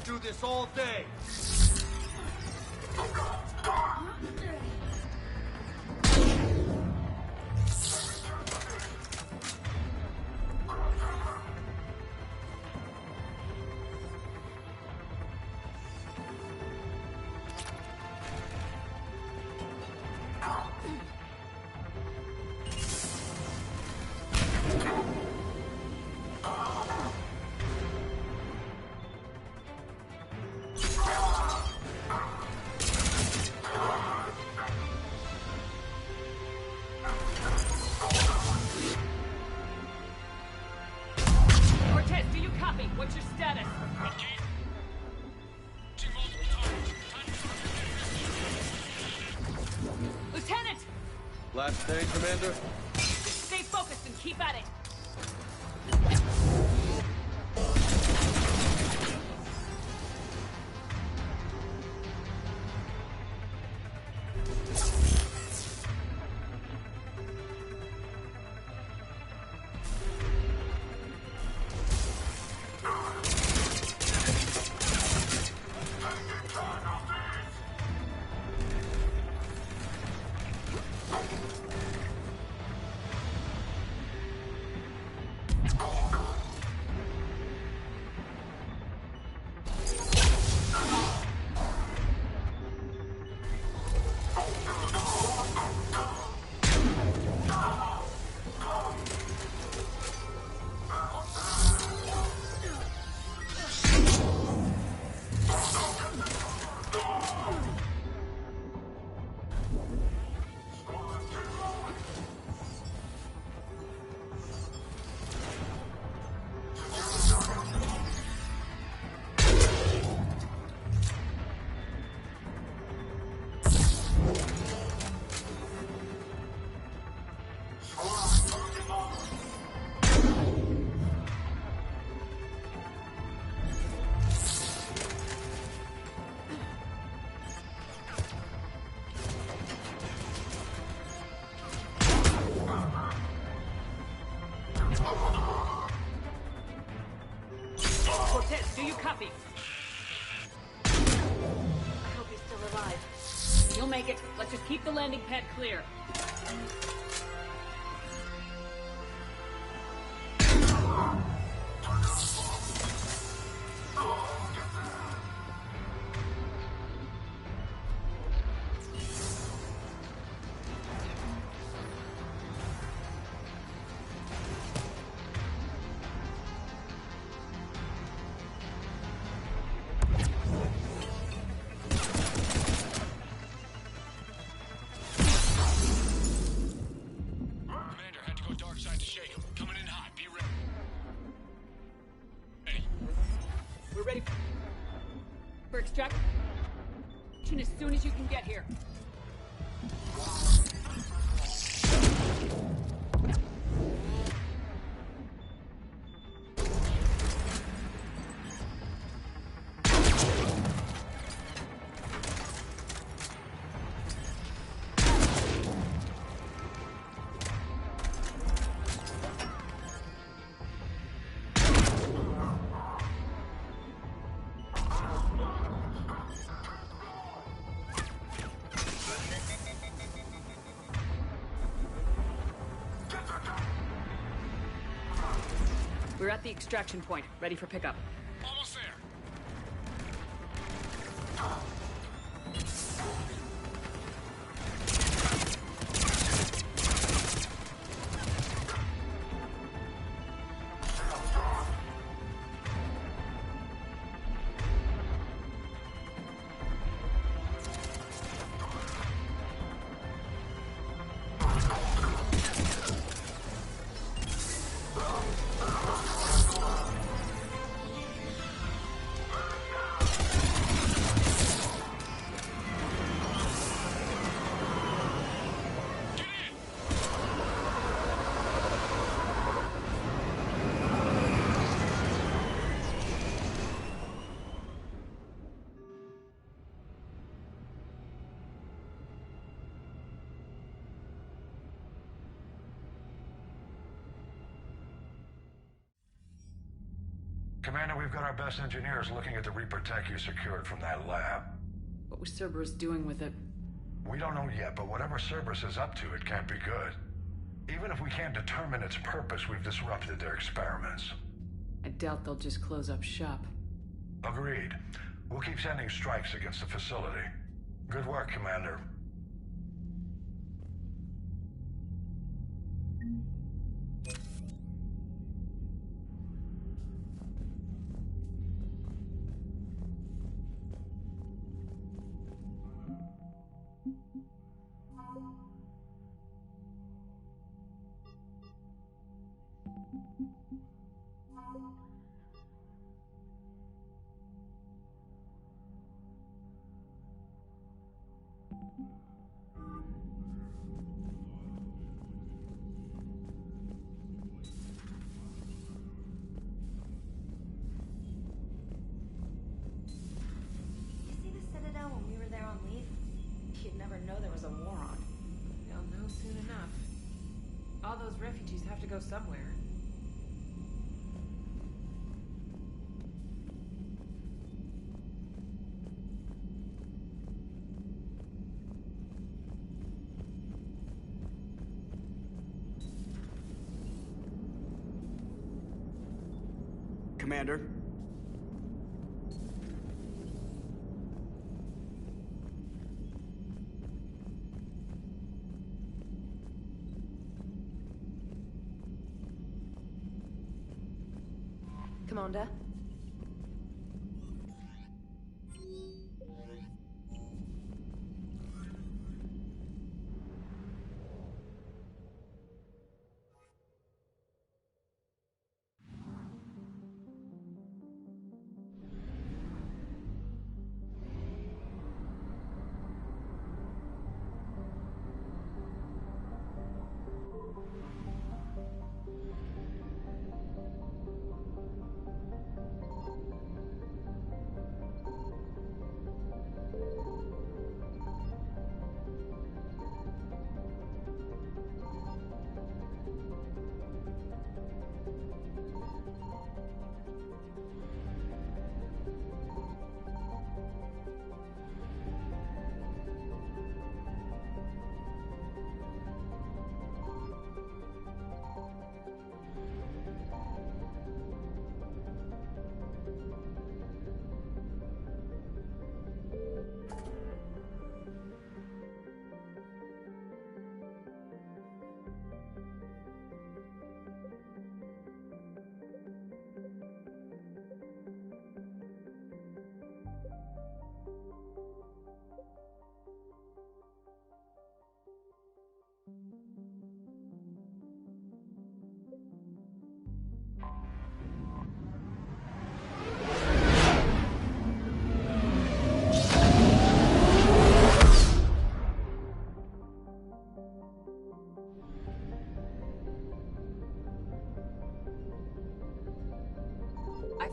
S13: Do this all day.
S3: What's your status? Lieutenant!
S13: Last day, Commander?
S3: Just stay focused and keep at it. Cortez, do you copy?
S8: I hope he's still alive.
S3: You'll make it. Let's just keep the landing pad clear. extraction as soon as you can get here. We're at the extraction point, ready for pickup.
S14: Almost there.
S7: Commander, we've got our best engineers looking at the Reaper tech you secured from that lab.
S3: What was Cerberus doing with it?
S7: We don't know yet, but whatever Cerberus is up to, it can't be good. Even if we can't determine its purpose, we've disrupted their experiments.
S3: I doubt they'll just close up shop.
S7: Agreed. We'll keep sending strikes against the facility. Good work, Commander.
S1: All those refugees have to go somewhere.
S2: Commander?
S4: Commander?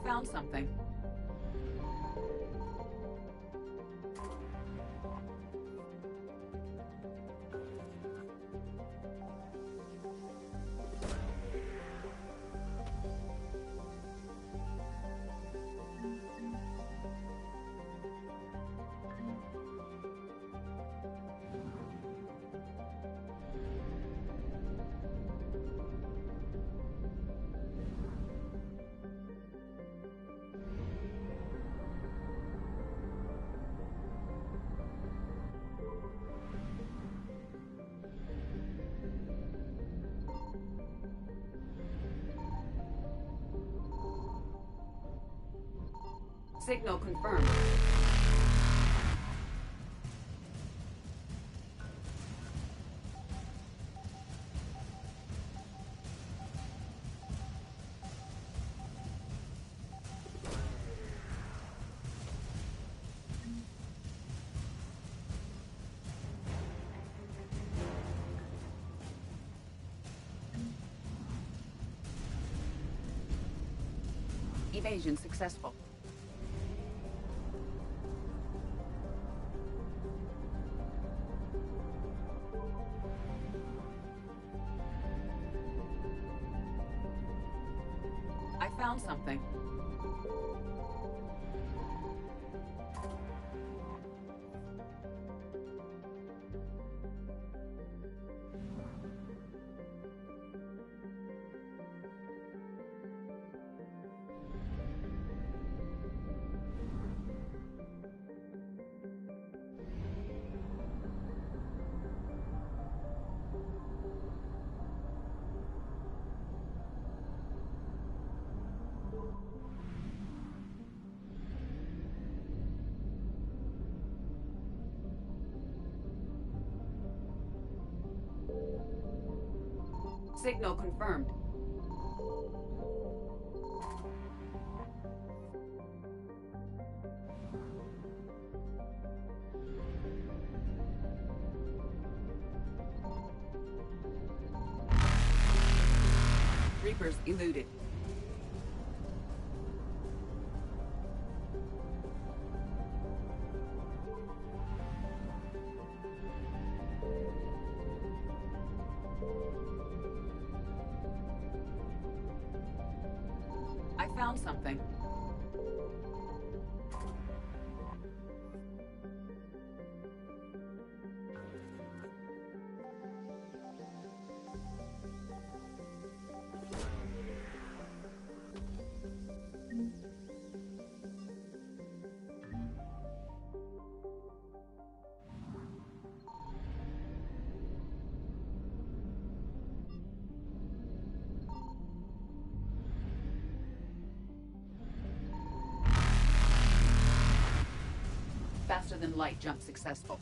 S3: found something. Signal confirmed. Evasion successful. I found something. Signal confirmed. Reapers eluded. I found something. Faster than light jump successful.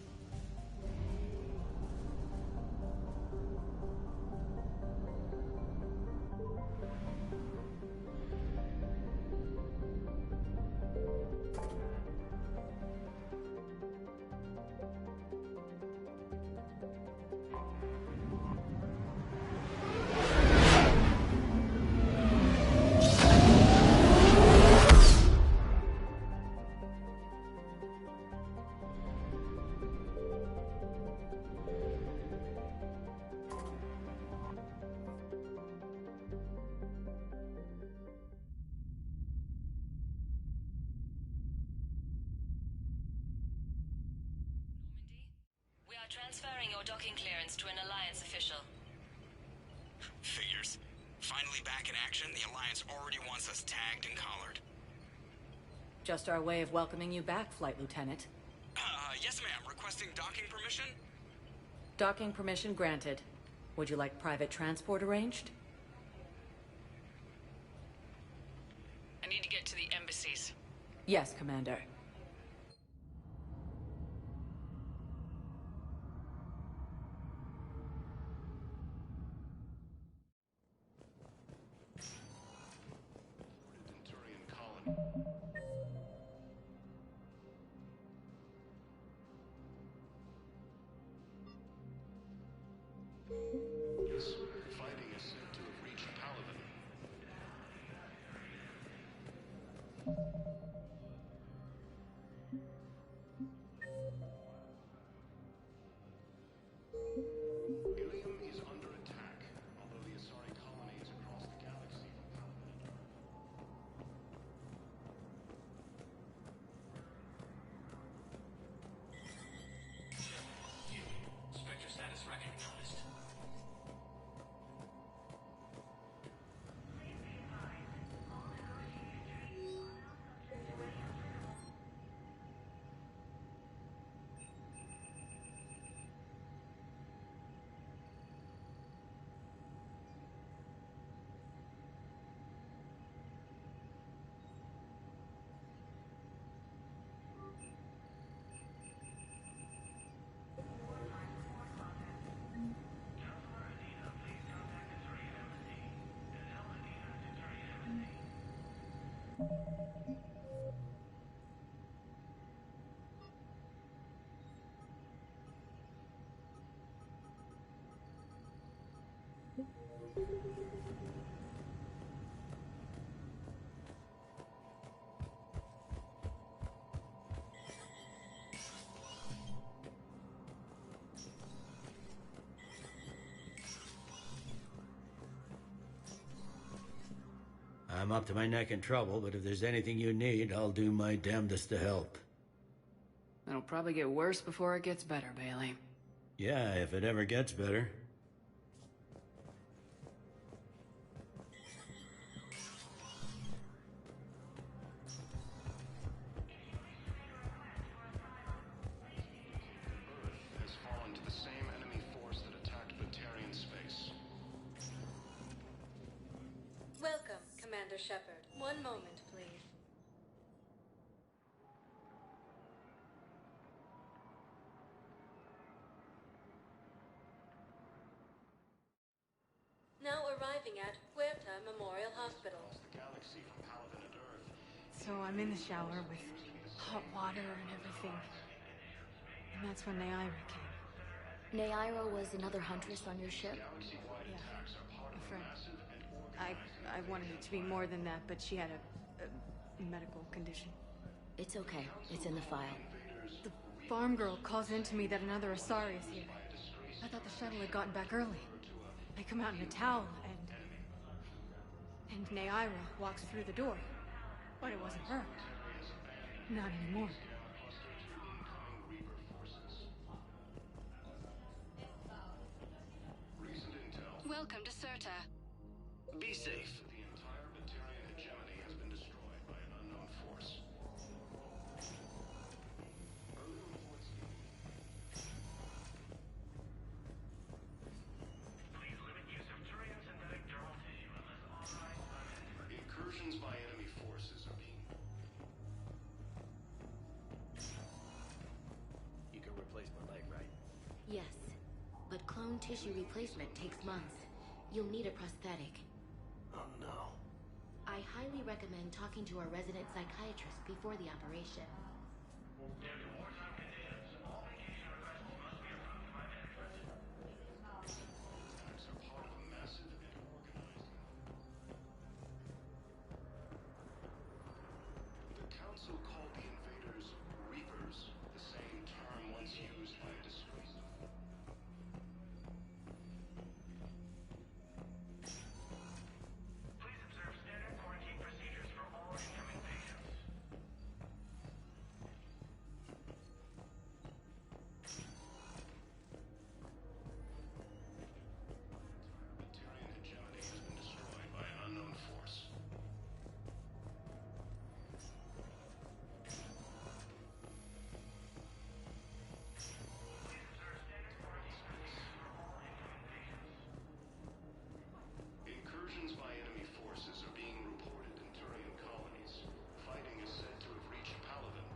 S15: Transferring your docking clearance to an Alliance official.
S16: Figures. Finally back in action, the Alliance already wants us tagged and collared.
S3: Just our way of welcoming you back, Flight Lieutenant.
S16: Yes ma'am. Requesting docking permission?
S3: Docking permission granted. Would you like private transport arranged?
S15: I need to get to the embassies.
S3: Yes, Commander.
S14: Finding is said to have reached Paladin.
S17: I'm up to my neck in trouble, but if there's anything you need, I'll do my damnedest to help.
S3: It'll probably get worse before it gets better, Bailey.
S17: Yeah, if it ever gets better.
S18: Has fallen to the same enemy force that attacked Turian space.
S19: Welcome, Commander Shepard. One moment, please. Now arriving at Huerta Memorial Hospital.
S8: So I'm in the shower with hot water and everything. And that's when Naira came.
S4: Naira was another huntress on your ship?
S8: Yeah, a friend. I wanted it to be more than that, but she had a medical condition.
S4: It's okay. It's in the file.
S8: The farm girl calls in to me that another Asari is here. I thought the shuttle had gotten back early. I come out in a towel, and Naira walks through the door. But it wasn't her. Not anymore.
S19: Welcome to Serta.
S18: Be safe. The entire Turian hegemony has been destroyed by an unknown force. Please limit use of Turian synthetic dermal tissue unless authorized by incursions by enemy forces are being...
S20: You can replace my leg, right?
S4: Yes, but clone tissue replacement takes months. You'll need a prosthetic.
S20: Oh no.
S4: I highly recommend talking to our resident psychiatrist before the operation.
S18: The Council called the invaders Reapers, the same term once used by a discreet... Please observe standard quarantine procedures for all incoming patients. The Turian hegemony has been destroyed by an unknown force. Incursions by enemy forces are being reported in Turian colonies. Fighting is said to have reached Paladin.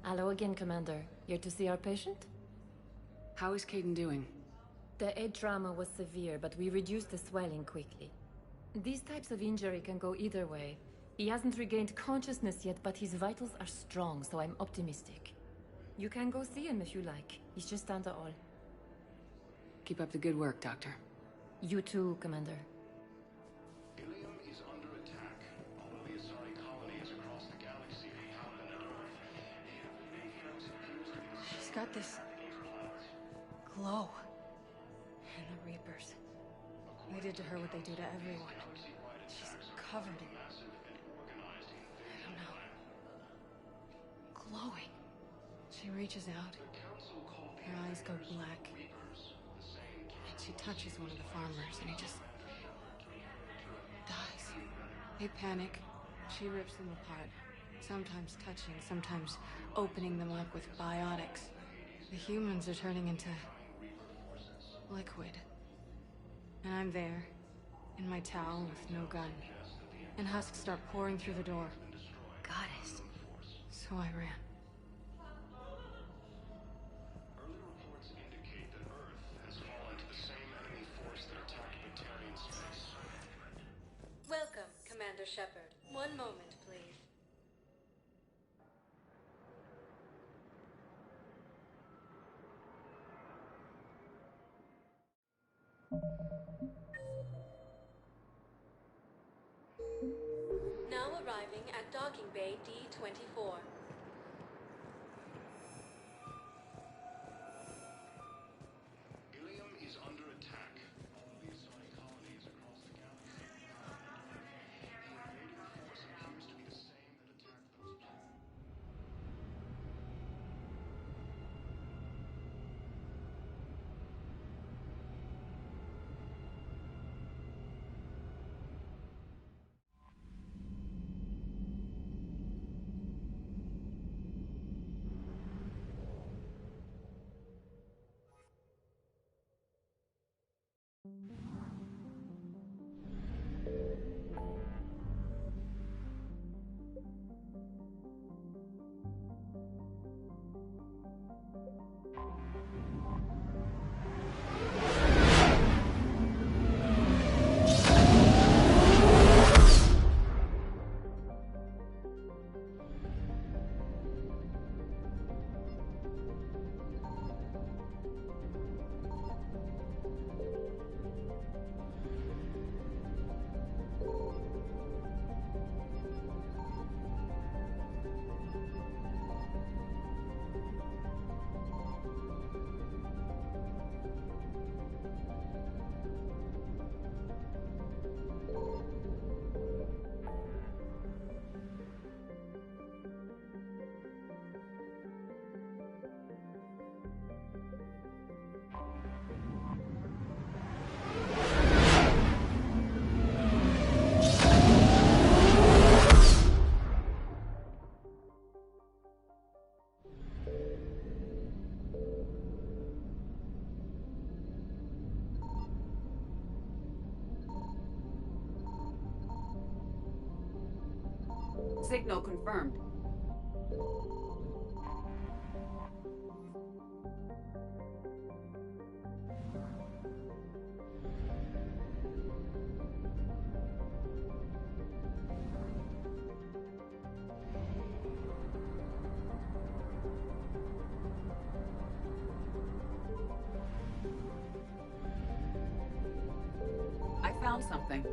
S21: Hello again, Commander. Here to see our patient?
S3: How is Caden doing?
S21: The head trauma was severe, but we reduced the swelling quickly. These types of injury can go either way. He hasn't regained consciousness yet, but his vitals are strong, so I'm optimistic. You can go see him if you like. He's just down the hall.
S3: Keep up the good work, Doctor.
S21: You too, Commander.
S18: Ilium is under attack. Although the Asari colony is across the galaxy from Paladin and Earth,
S8: She's got this glow. And the Reapers. They did to her what they do to everyone. She's covered in... I don't know. Glowing. She reaches out. Her eyes go black. And she touches one of the farmers, and he just... dies. They panic. She rips them apart. Sometimes touching, sometimes opening them up with biotics. The humans are turning into... liquid. And I'm there, in my towel with no gun. And husks start pouring through the door. Goddess. So I ran.
S18: early reports indicate that Earth has fallen to the same enemy force that attacked Turian space.
S19: Shepard. One moment, please. Now arriving at docking bay D-24.
S18: Ilium is under attack. All the assigned colonies across the galaxy. The invading force appears to be the same that attacked those planets.
S3: Signal confirmed. I found something.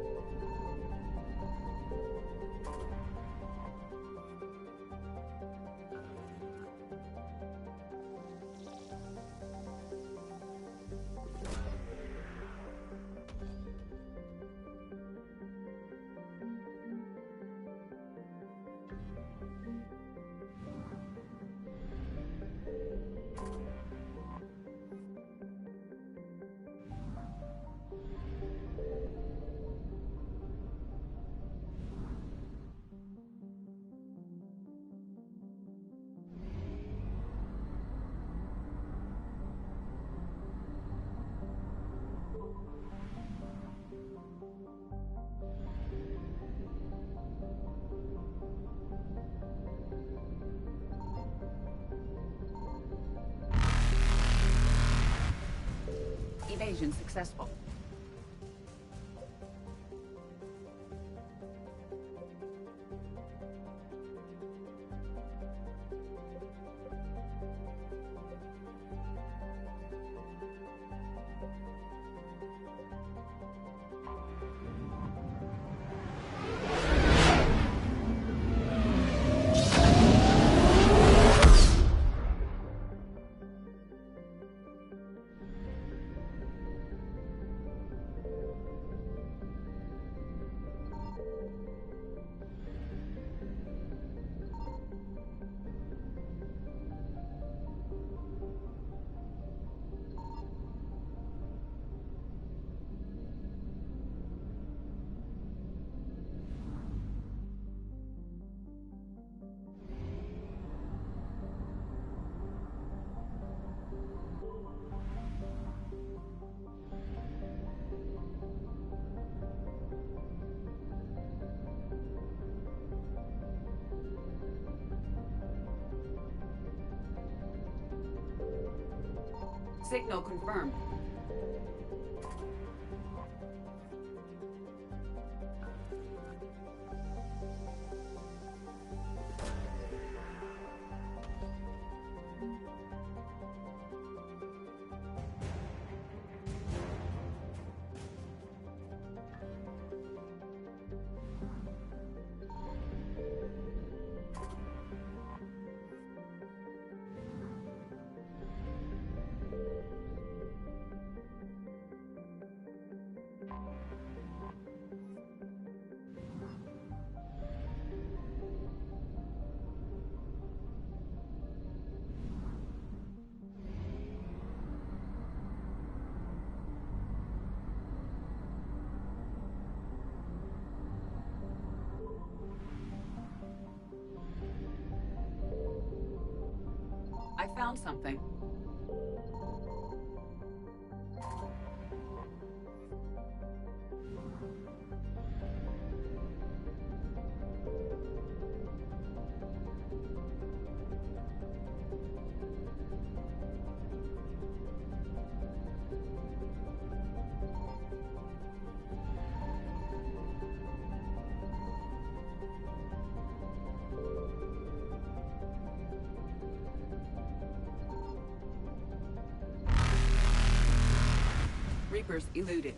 S3: Evasion successful. Signal confirmed. found something. Reapers eluded.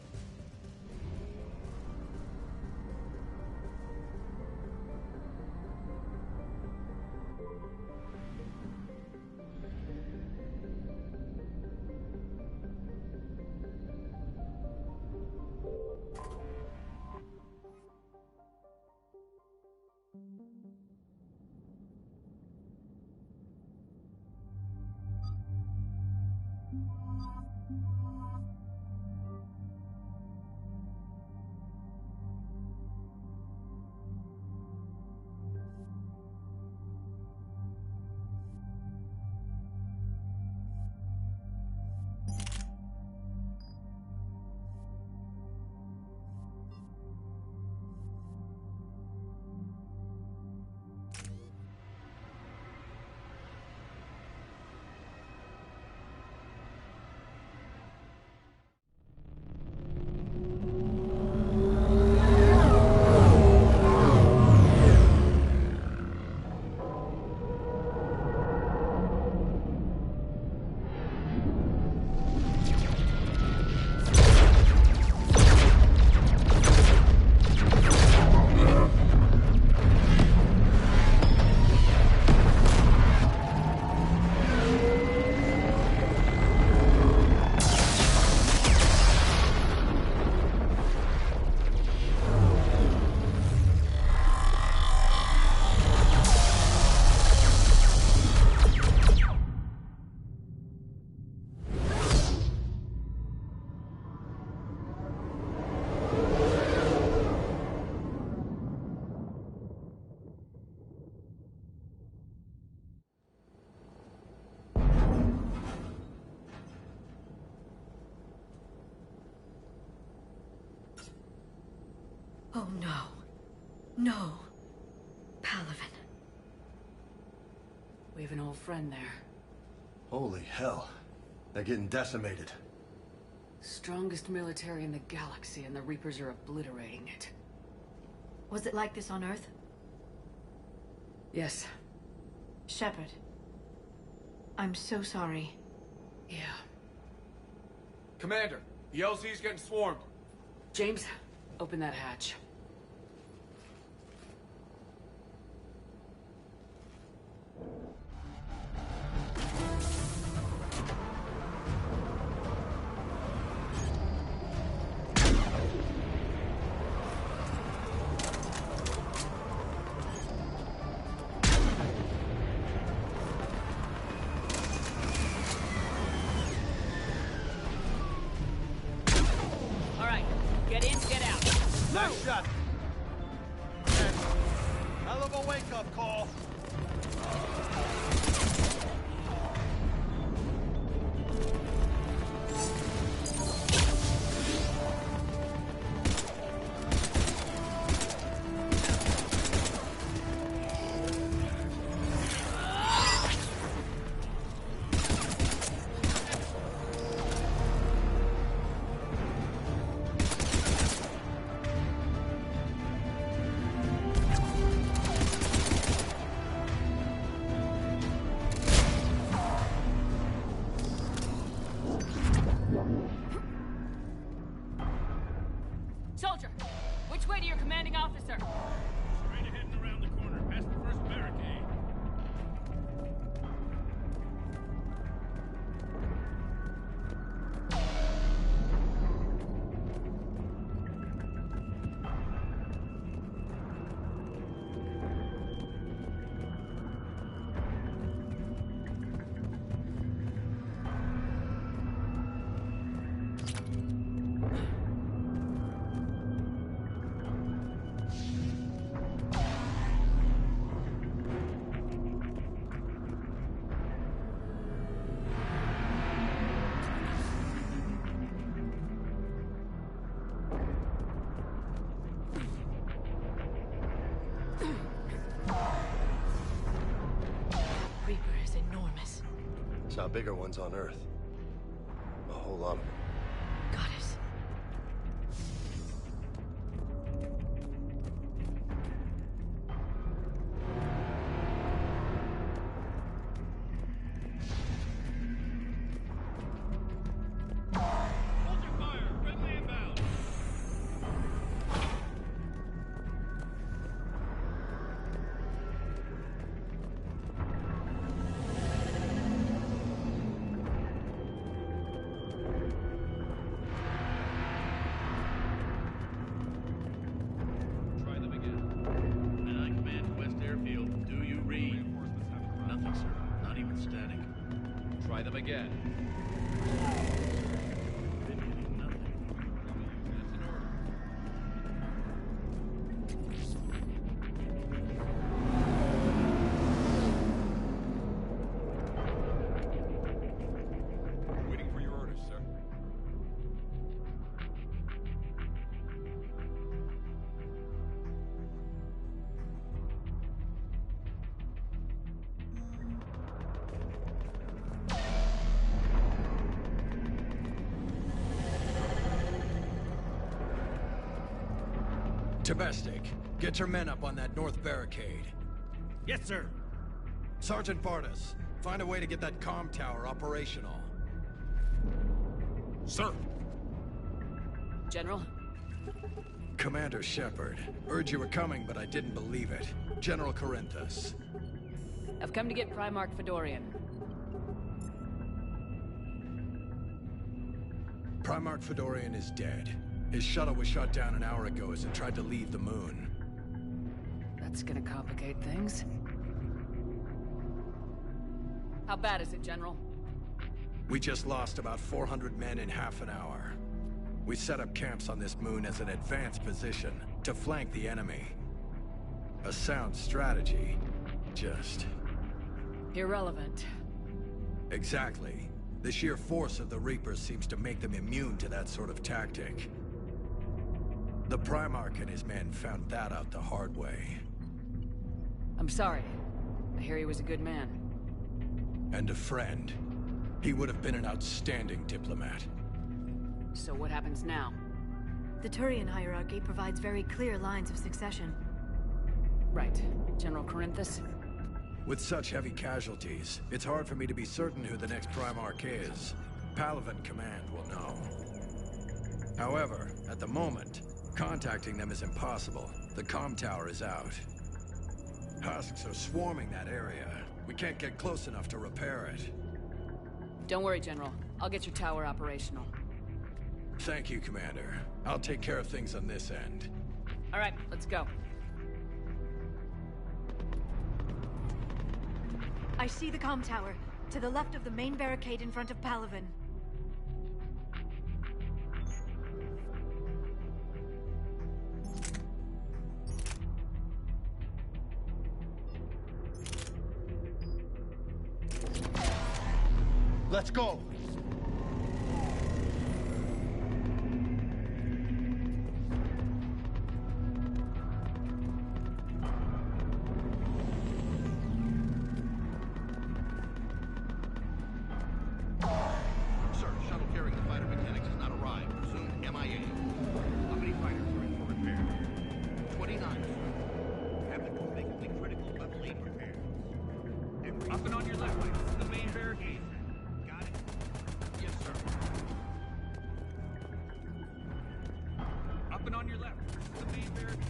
S8: Oh no. No. Palaven.
S3: We have an old friend there.
S13: Holy hell. They're getting decimated.
S3: Strongest military in the galaxy, and the Reapers are obliterating it.
S8: Was it like this on Earth?
S3: Yes.
S8: Shepard. I'm so sorry.
S3: Yeah.
S12: Commander, the LZ's getting swarmed.
S3: James, open that hatch.
S14: Nice shot. Hell of a wake-up call.
S3: Soldier, which way to your commanding officer?
S14: Straight ahead and around the corner, past the first barricade.
S13: bigger ones on Earth. A whole lot of them.
S8: Goddess.
S14: Hold your fire! Friendly inbound! Try them again.
S10: And I command West Airfield. Do you read?
S14: Reinforcements haven't arrived.
S10: Nothing, sir. Not even static.
S14: Try them again.
S10: Been getting nothing.
S14: That's an order. Waiting for your orders, sir.
S5: Domestic, get your men up on that north barricade.
S22: Yes, sir.
S5: Sergeant Bartis, find a way to get that comm tower operational.
S22: Sir.
S3: General?
S5: Commander Shepard, heard you were coming, but I didn't believe it. General Corinthus.
S3: I've come to get Primarch Fedorian.
S5: Primarch Fedorian is dead. His shuttle was shot down an hour ago as it tried to leave the moon.
S3: That's gonna complicate things. How bad is it, General?
S5: We just lost about 400 men in half an hour. We set up camps on this moon as an advanced position to flank the enemy. A sound strategy. Just...
S3: irrelevant.
S5: Exactly. The sheer force of the Reapers seems to make them immune to that sort of tactic. The Primarch and his men found that out the hard way.
S3: I'm sorry. I hear he was a good man.
S5: And a friend. He would have been an outstanding diplomat.
S3: So what happens now?
S8: The Turian hierarchy provides very clear lines of succession.
S3: Right. General Corinthus?
S5: With such heavy casualties, it's hard for me to be certain who the next Primarch is. Palaven Command will know. However, at the moment, contacting them is impossible. The comm tower is out. Husks are swarming that area. We can't get close enough to repair it.
S3: Don't worry, General. I'll get your tower operational.
S5: Thank you, Commander. I'll take care of things on this end.
S3: All right, let's go.
S8: I see the comm tower, to the left of the main barricade in front of Palaven.
S22: Let's go.
S14: Sir, shuttle carrying the fighter mechanics has not arrived. Presumed MIA. How many fighters are in for repair? 29, sir. Captain was making the critical level 8 repairs. Up and on your left, the main barricade. Got it? Yes, sir. Up and on your left, the main barricade.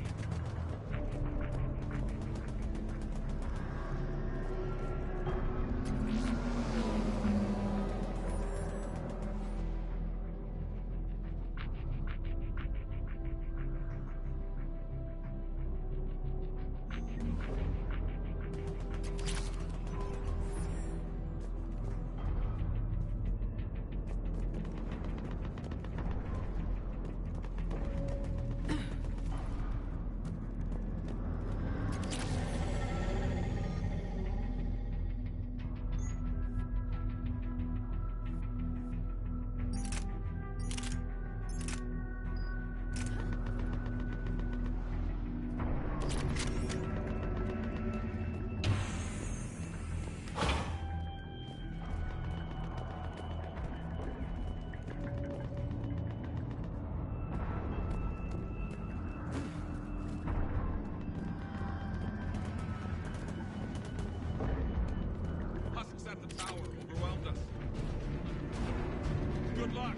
S14: luck.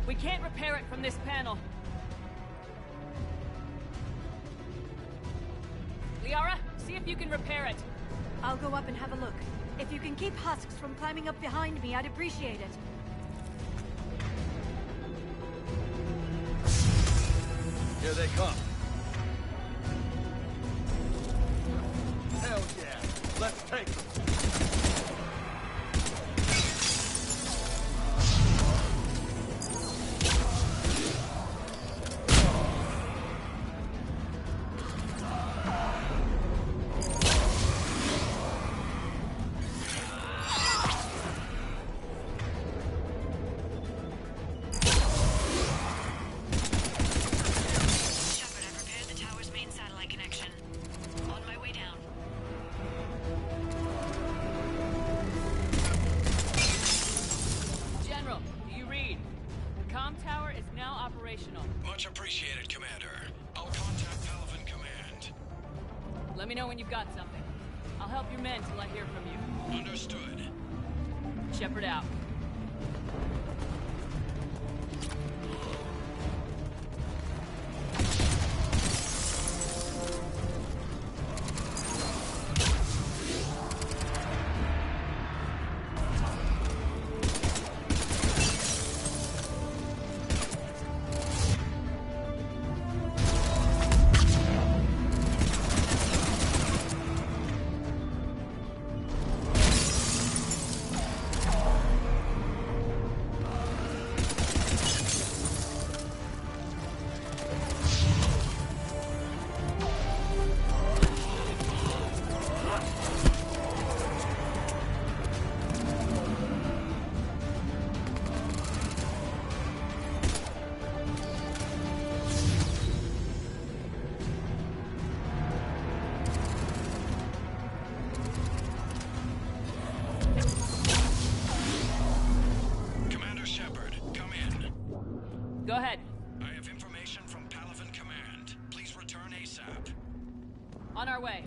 S3: We can't repair it from this panel. Liara, see if you can repair it.
S6: I'll go up and have a look. If you can keep husks from climbing up behind me, I'd appreciate it.
S14: Here they come. Hell yeah. Let's take them.
S16: Much appreciated, Commander. I'll contact Palaven Command.
S3: Let me know when you've got something. I'll help your men till I hear from you.
S16: Understood.
S3: Shepard out. Go ahead.
S16: I have information from Palaven Command. Please return ASAP.
S3: On our way.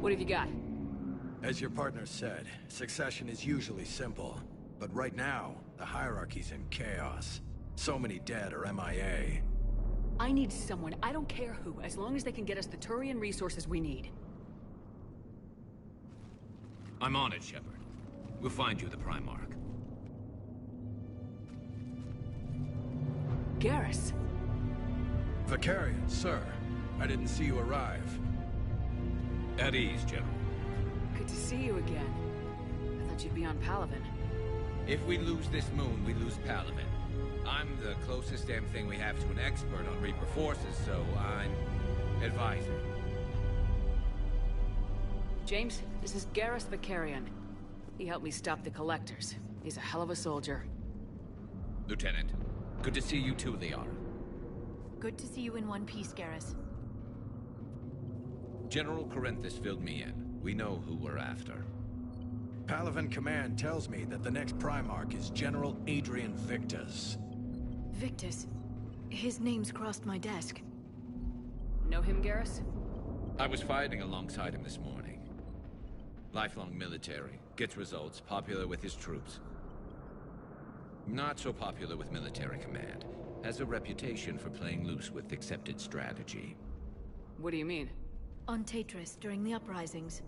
S3: What have you got?
S5: As your partner said, succession is usually simple. but right now, the hierarchy's in chaos. So many dead or MIA.
S3: I need someone, I don't care who, as long as they can get us the Turian resources we need.
S9: I'm on it, Shepard. We'll find you the Primarch.
S3: Garrus.
S5: Vicarian, sir. I didn't see you arrive.
S9: At ease, General.
S3: Good to see you again. I thought you'd be on Palaven.
S22: If we lose this moon, we lose Palaven. I'm the closest damn thing we have to an expert on Reaper forces, so I'm advisor.
S3: James, this is Garrus Vicarian. He helped me stop the Collectors. He's a hell of a soldier.
S22: Lieutenant, good to see you too, Liara.
S6: Good to see you in one piece, Garrus.
S22: General Corinthus filled me in. We know who we're after.
S5: Palaven Command tells me that the next Primarch is General Adrian Victus.
S8: Victus? His name's crossed my desk.
S3: Know him, Garrus?
S22: I was fighting alongside him this morning. Lifelong military, gets results, popular with his troops. Not so popular with military command. Has a reputation for playing loose with accepted strategy.
S3: What do you mean?
S8: On Tatris, during the uprisings,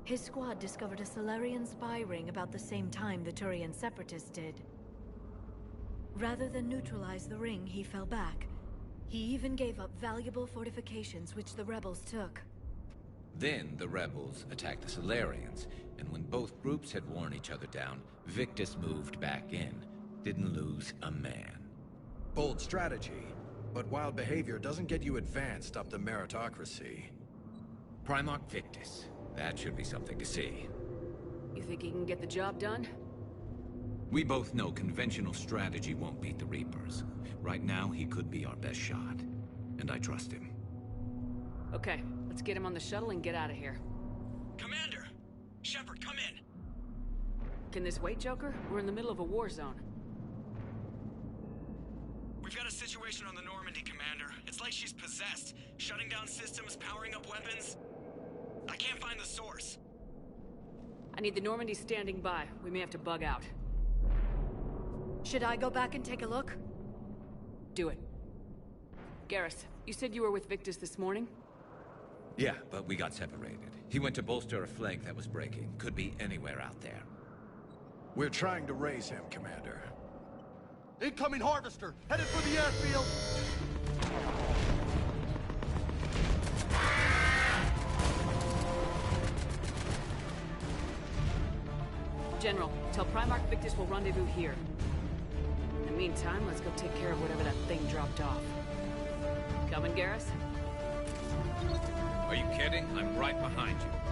S8: his squad discovered a Solarian spy ring about the same time the Turian separatists did. Rather than neutralize the ring, he fell back. He even gave up valuable fortifications which the rebels took.
S22: Then the rebels attacked the Solarians, and when both groups had worn each other down, Victus moved back in. Didn't lose a man.
S5: Bold strategy, but wild behavior doesn't get you advanced up the meritocracy.
S22: Primarch Victus. That should be something to see.
S3: You think he can get the job done?
S22: We both know conventional strategy won't beat the Reapers. Right now, he could be our best shot. And I trust him.
S3: Okay, let's get him on the shuttle and get out of here.
S16: Commander! Shepard, come in!
S3: Can this wait, Joker? We're in the middle of a war zone.
S16: We've got a situation on the Normandy, Commander. It's like she's possessed. Shutting down systems, powering up weapons. I can't find the source.
S3: I need the Normandy standing by. We may have to bug out.
S6: Should I go back and take a look?
S3: Do it. Garrus, you said you were with Victus this morning?
S22: Yeah, but we got separated. He went to bolster a flank that was breaking. Could be anywhere out there.
S5: We're trying to raise him, Commander.
S14: Incoming Harvester! Headed for the airfield!
S3: General, tell Primarch Victus will rendezvous here. In the meantime, let's go take care of whatever that thing dropped off. Coming, Garrus?
S22: Are you kidding? I'm right behind you.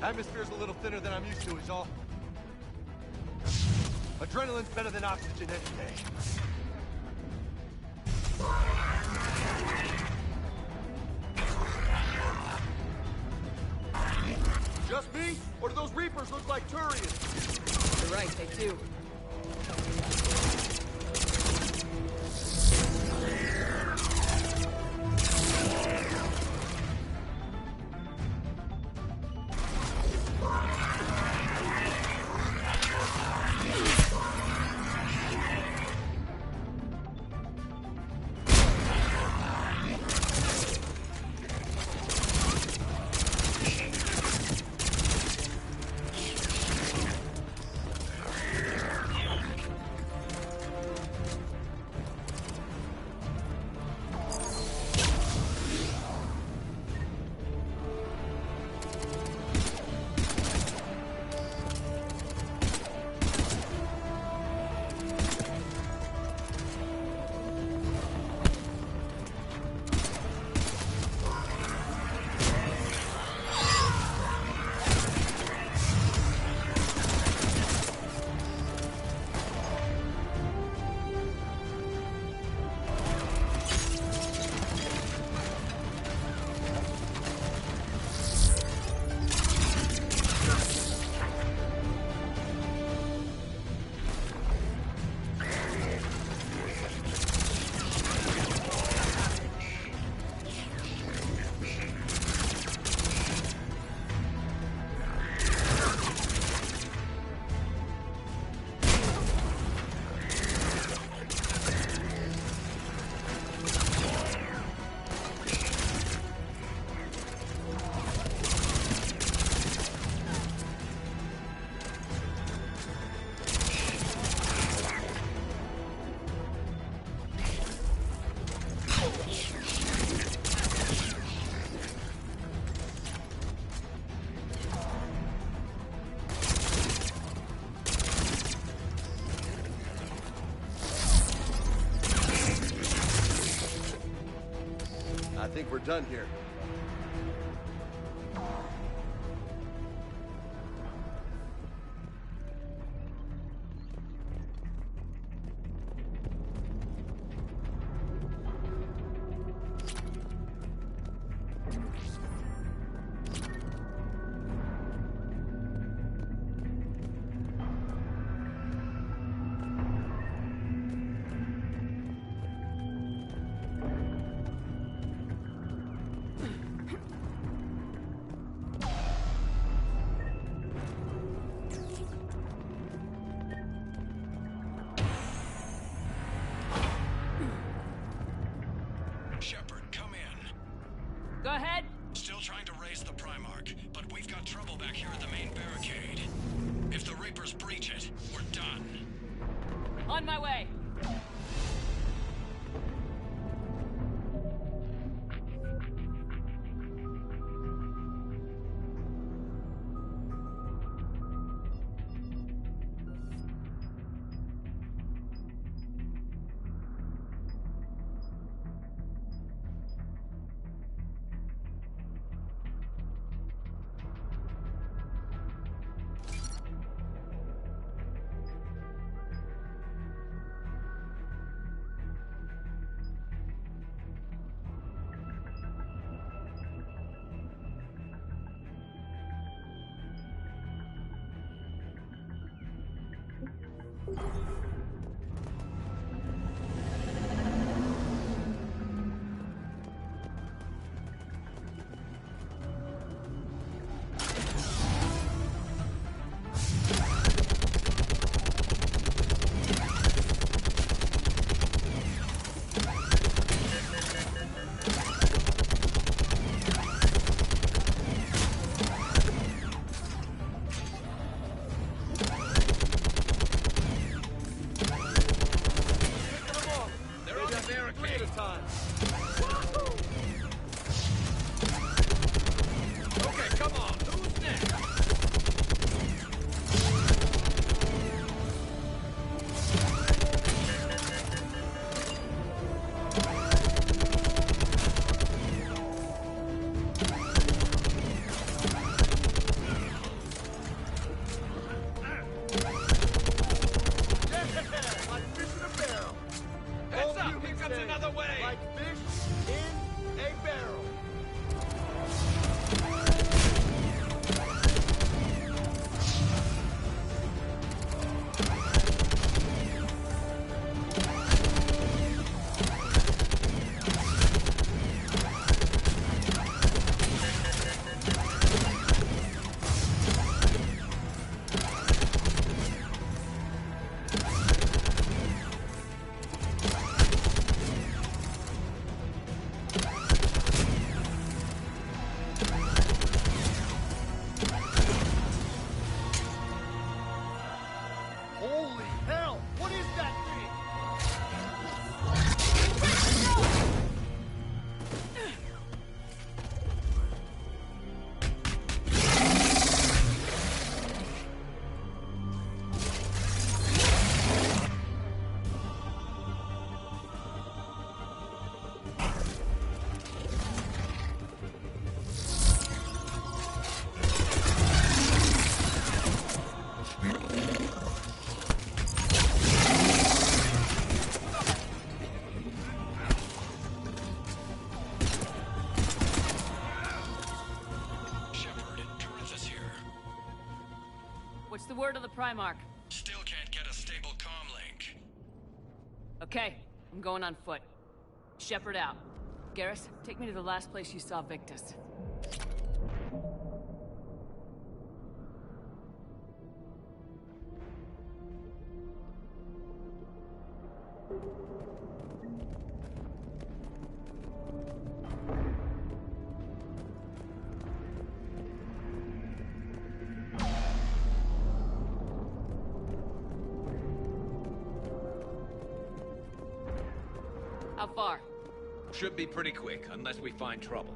S7: Atmosphere's a little thinner than I'm used to, is all. Adrenaline's better than oxygen any day. Just me? Or do those Reapers look like Turians?
S3: You're right, they do.
S7: I think we're done here.
S16: Shepard, come in.
S3: Go ahead.
S16: Still trying to raise the Primarch, but we've got trouble back here at the main barricade. If the Reapers breach it, we're done.
S3: On my way.
S7: Holy hell! What is that thing?
S3: What's the word of the Primarch?
S16: Still can't get a stable comm link.
S3: Okay, I'm going on foot. Shepard out. Garrus, take me to the last place you saw Victus. How far?
S22: Should be pretty quick, unless we find trouble.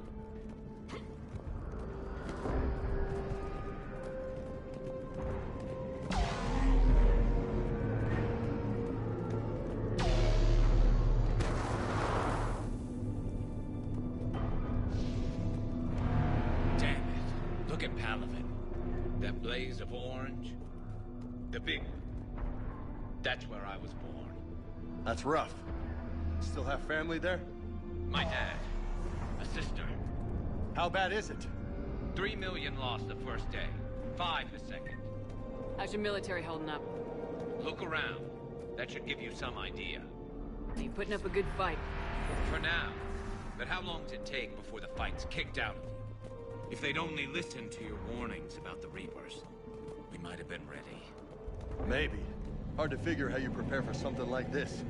S22: Damn it. Look at Palaven. That blaze of orange. The big one. That's where I was born.
S13: That's rough. Still have family there?
S22: My dad. A sister.
S13: How bad is it?
S22: 3 million lost the first day. 5 the second.
S3: How's your military holding up?
S22: Look around. That should give you some idea.
S3: Are you putting up a good fight?
S22: For now. But how long does it take before the fight's kicked out of you? If they'd only listened to your warnings about the Reapers, we might have been ready.
S13: Maybe. Hard to figure how you prepare for something like this.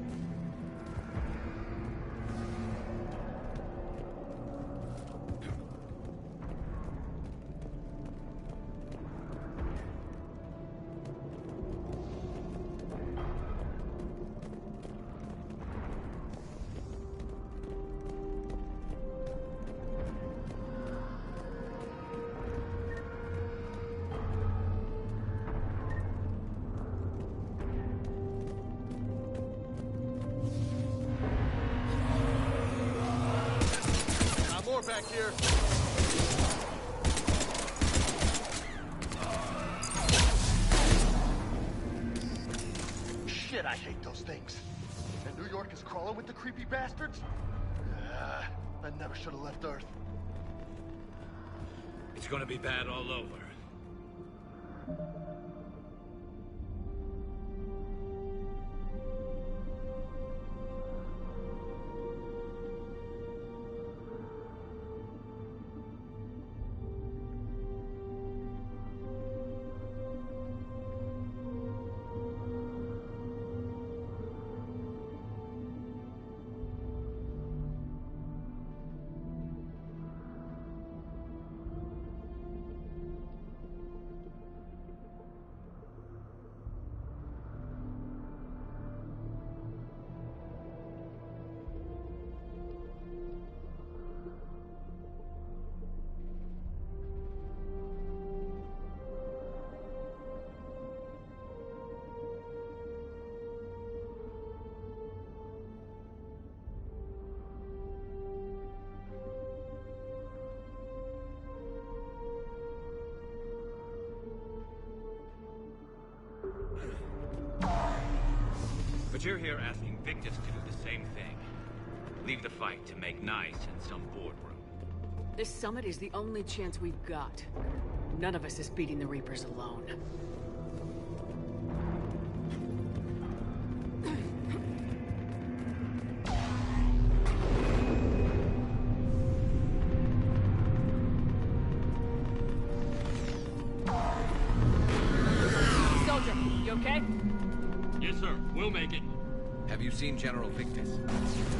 S7: Back here.
S1: Shit, I hate those things. And New York is crawling with the creepy bastards? I never should have left Earth.
S22: It's gonna be bad all over. But you're here asking Victus to do the same thing. Leave the fight to make nice in some boardroom.
S3: This summit is the only chance we've got. None of us is beating the Reapers alone. Soldier, you okay?
S22: Yes, sir. We'll make it. Have you seen General Victus?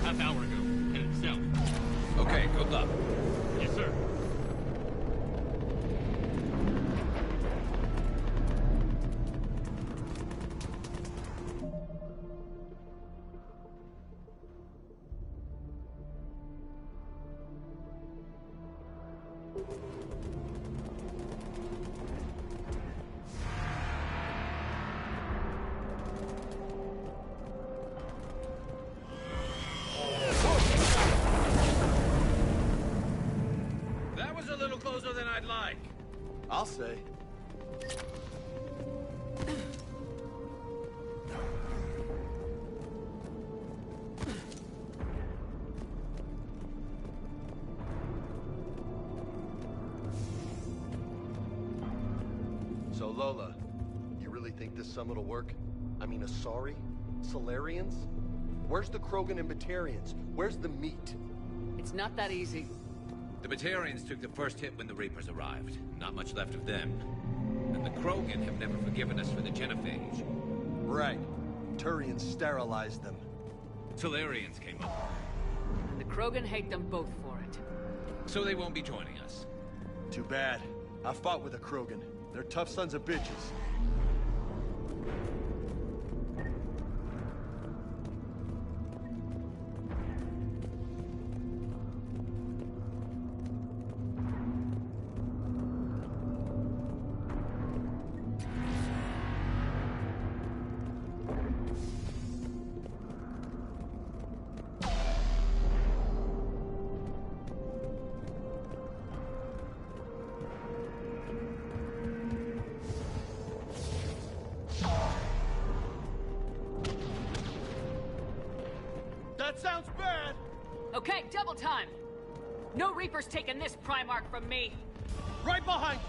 S22: Half hour ago. Headed south. Okay, good luck. Yes, sir.
S1: I'll say. So, Lola, you really think this summit will work? I mean, Asari? Solarians? Where's the Krogan and Batarians? Where's the meat?
S3: It's not that easy.
S22: The Batarians took the first hit when the Reapers arrived. Not much left of them. And the Krogan have never forgiven us for the genophage.
S1: Right. Turian sterilized them.
S22: Solarians came up.
S3: And the Krogan hate them both for it.
S22: So they won't be joining us.
S1: Too bad. I fought with a Krogan. They're tough sons of bitches. That sounds bad!
S3: Okay, double time! No Reaper's taking this Primarch from me!
S1: Right behind you!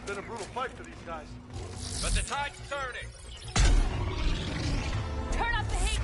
S1: Been a brutal fight for these guys.
S22: But the tide's turning!
S3: Turn up the heat!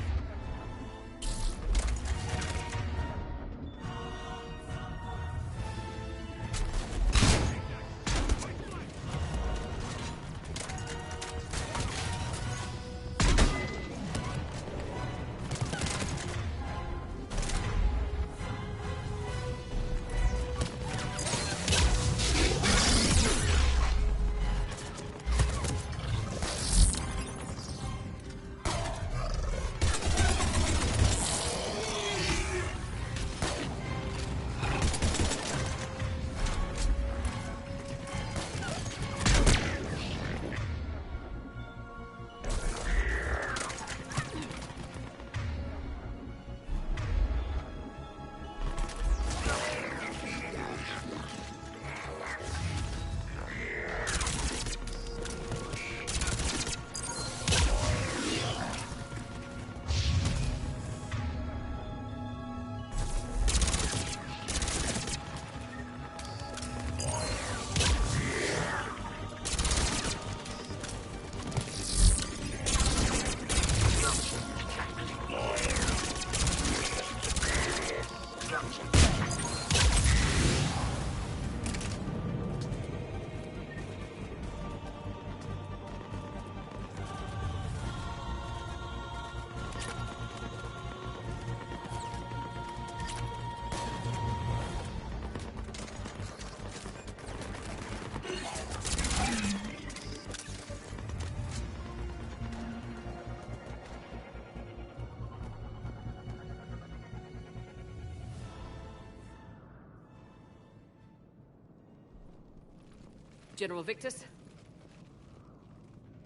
S3: General Victus?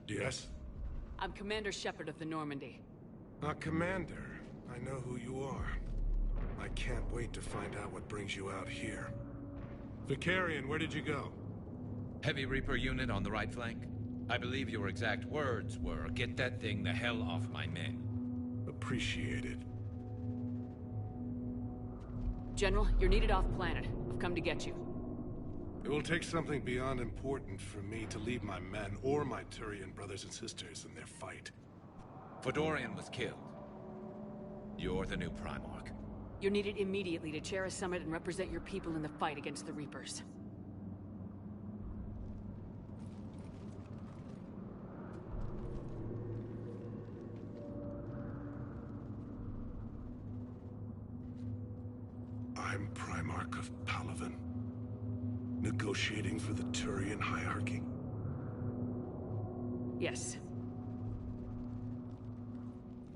S2: Yes?
S3: I'm Commander Shepard of the Normandy.
S2: Commander. I know who you are. I can't wait to find out what brings you out here. Vicarian, where did you go?
S22: Heavy Reaper unit on the right flank. I believe your exact words were, "Get that thing the hell off my men."
S2: Appreciated.
S3: General, you're needed off-planet. I've come to get you.
S2: It will take something beyond important for me to leave my men or my Turian brothers and sisters in their fight.
S22: Fedorian was killed. You're the new Primarch.
S3: You're needed immediately to chair a summit and represent your people in the fight against the Reapers.
S2: I'm Primarch of Palaven. Negotiating for the Turian hierarchy?
S3: Yes.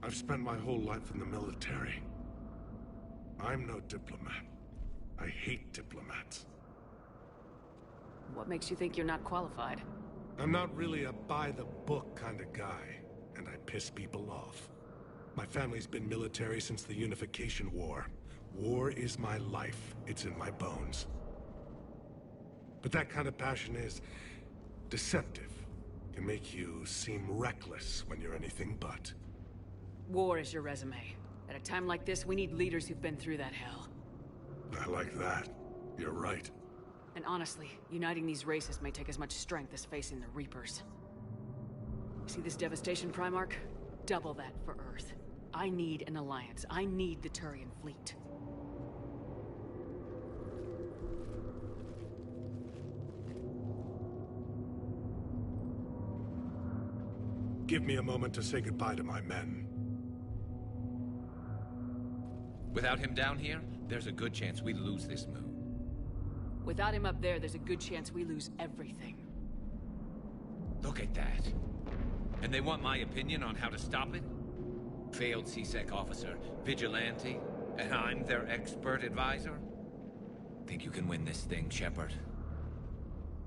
S2: I've spent my whole life in the military. I'm no diplomat. I hate diplomats.
S3: What makes you think you're not qualified?
S2: I'm not really a by-the-book kind of guy, and I piss people off. My family's been military since the Unification War. War is my life. It's in my bones. But that kind of passion is deceptive. Can make you seem reckless when you're anything but.
S3: War is your resume. At a time like this, we need leaders who've been through that hell.
S2: I like that. You're right.
S3: And honestly, uniting these races may take as much strength as facing the Reapers. See this devastation, Primarch? Double that for Earth. I need an alliance. I need the Turian fleet.
S2: Give me a moment to say goodbye to my men.
S22: Without him down here, there's a good chance we lose this move.
S3: Without him up there, there's a good chance we lose everything.
S22: Look at that. And they want my opinion on how to stop it? Failed C-Sec officer, vigilante, and I'm their expert advisor? Think you can win this thing, Shepard?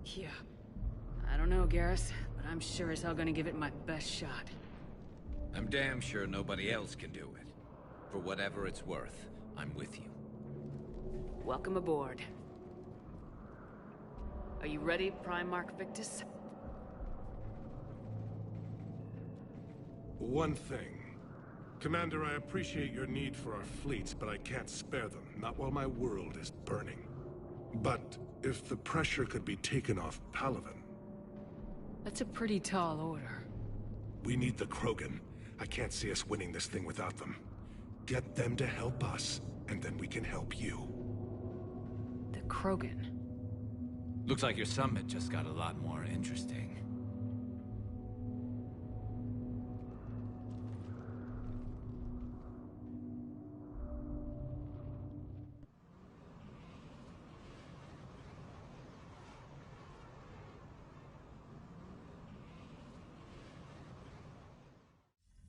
S3: Yeah. I don't know, Garrus, but I'm sure as hell gonna give it my best shot.
S22: I'm damn sure nobody else can do it. For whatever it's worth, I'm with you.
S3: Welcome aboard. Are you ready, Primarch Victus?
S2: One thing. Commander, I appreciate your need for our fleets, but I can't spare them, not while my world is burning. But if the pressure could be taken off Palaven...
S3: That's a pretty tall order.
S2: We need the Krogan. I can't see us winning this thing without them. Get them to help us, and then we can help you.
S3: The Krogan?
S22: Looks like your summit just got a lot more interesting.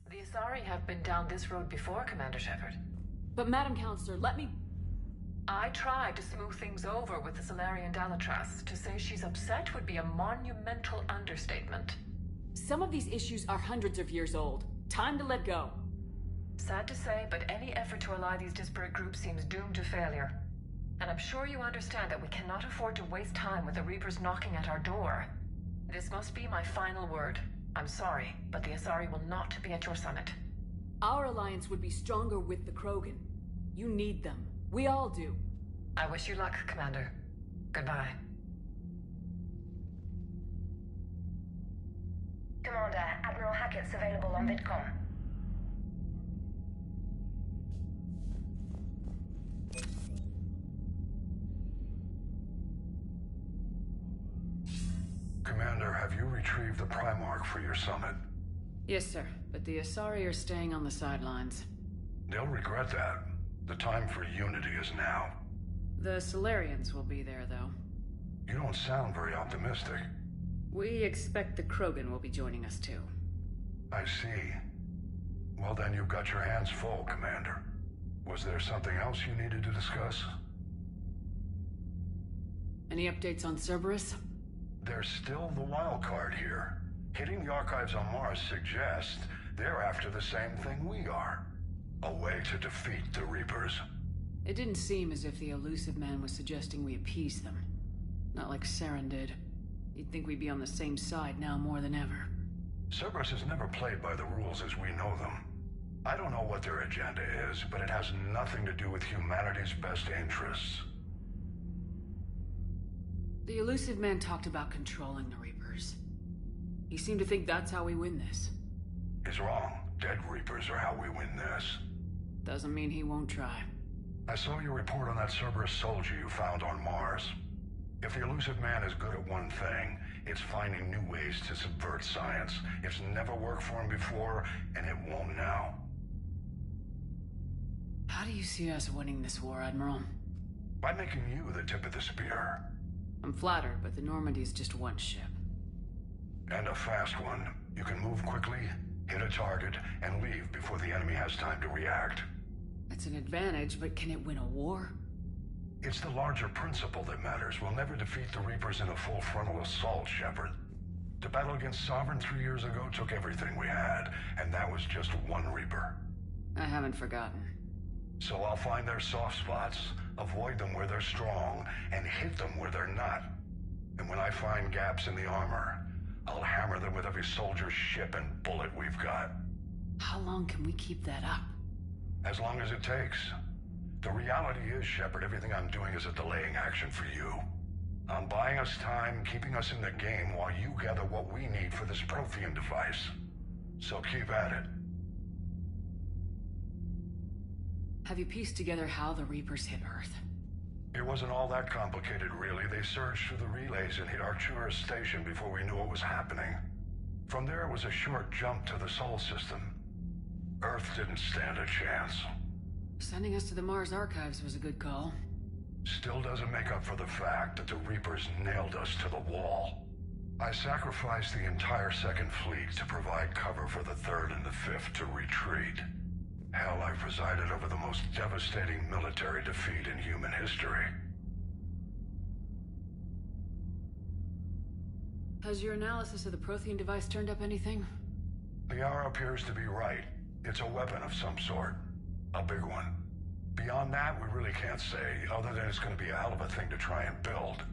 S21: The Asari have been down this road before, Commander Shepard.
S3: But Madam Counselor, let me...
S21: I tried to smooth things over with the Solarian Dalatras. To say she's upset would be a monumental understatement.
S3: Some of these issues are hundreds of years old. Time to let go.
S21: Sad to say, but any effort to ally these disparate groups seems doomed to failure. And I'm sure you understand that we cannot afford to waste time with the Reapers knocking at our door. This must be my final word. I'm sorry, but the Asari will not be at your summit.
S3: Our alliance would be stronger with the Krogan. You need them. We all do.
S21: I wish you luck, Commander. Goodbye.
S11: Commander, Admiral Hackett's available on VidCom.
S18: Commander, have you retrieved the Primarch for your summit?
S3: Yes, sir. But the Asari are staying on the sidelines.
S18: They'll regret that. The time for unity is now.
S3: The Solarians will be there, though.
S18: You don't sound very optimistic.
S3: We expect the Krogan will be joining us, too.
S18: I see. Well, then you've got your hands full, Commander. Was there something else you needed to discuss?
S3: Any updates on Cerberus?
S15: There's still the wild card here. Hitting the archives on Mars suggests they're after the same thing we are. A way to defeat the Reapers.
S3: It didn't seem as if the elusive man was suggesting we appease them. Not like Saren did. You'd think we'd be on the same side now more than ever.
S15: Cerberus has never played by the rules as we know them. I don't know what their agenda is, but it has nothing to do with humanity's best interests.
S3: The elusive man talked about controlling the Reapers. He seemed to think that's how we win this.
S15: He's wrong. Dead Reapers are how we win this.
S3: Doesn't mean he won't try.
S15: I saw your report on that Cerberus soldier you found on Mars. If the elusive man is good at one thing, it's finding new ways to subvert science. It's never worked for him before, and it won't now.
S3: How do you see us winning this war, Admiral?
S15: By making you the tip of the spear.
S3: I'm flattered, but the Normandy's just one ship.
S15: And a fast one. You can move quickly, hit a target, and leave before the enemy has time to react.
S3: That's an advantage, but can it win a war?
S15: It's the larger principle that matters. We'll never defeat the Reapers in a full frontal assault, Shepard. The battle against Sovereign 3 years ago took everything we had, and that was just one Reaper.
S3: I haven't forgotten.
S15: So I'll find their soft spots, avoid them where they're strong, and hit them where they're not. And when I find gaps in the armor, I'll hammer them with every soldier, ship, and bullet we've got.
S3: How long can we keep that up?
S15: As long as it takes. The reality is, Shepard, everything I'm doing is a delaying action for you. I'm buying us time, keeping us in the game while you gather what we need for this Prothean device. So keep at it.
S3: Have you pieced together how the Reapers hit Earth?
S15: It wasn't all that complicated, really. They surged through the relays and hit Arcturus Station before we knew what was happening. From there, it was a short jump to the Sol system. Earth didn't stand a chance.
S3: Sending us to the Mars archives was a good call.
S15: Still doesn't make up for the fact that the Reapers nailed us to the wall. I sacrificed the entire Second Fleet to provide cover for the Third and the Fifth to retreat. Hell, I presided over the most devastating military defeat in human history.
S3: Has your analysis of the Prothean device turned up anything?
S15: The hour appears to be right. It's a weapon of some sort. A big one. Beyond that, we really can't say, other than it's going to be a hell of a thing to try and build.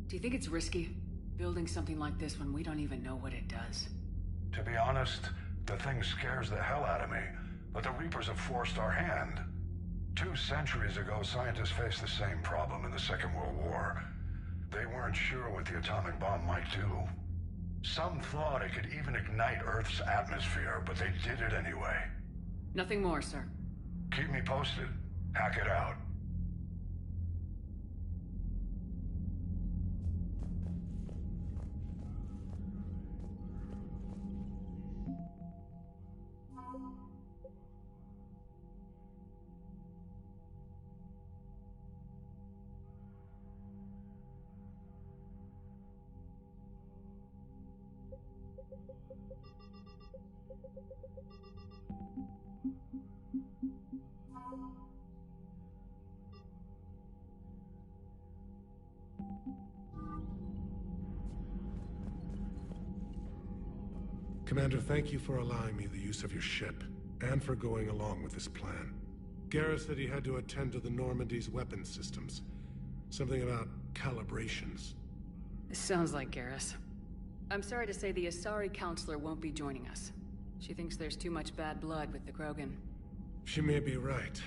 S3: Do you think it's risky, building something like this when we don't even know what it does?
S15: To be honest, the thing scares the hell out of me, but the Reapers have forced our hand. 2 centuries ago, scientists faced the same problem in the Second World War. They weren't sure what the atomic bomb might do. Some thought it could even ignite Earth's atmosphere, but they did it anyway.
S3: Nothing more, sir.
S15: Keep me posted. Hack it out.
S2: Commander, thank you for allowing me the use of your ship, and for going along with this plan. Garrus said he had to attend to the Normandy's weapon systems. Something about calibrations.
S3: This sounds like Garrus. I'm sorry to say the Asari counselor won't be joining us. She thinks there's too much bad blood with the Krogan.
S2: She may be right,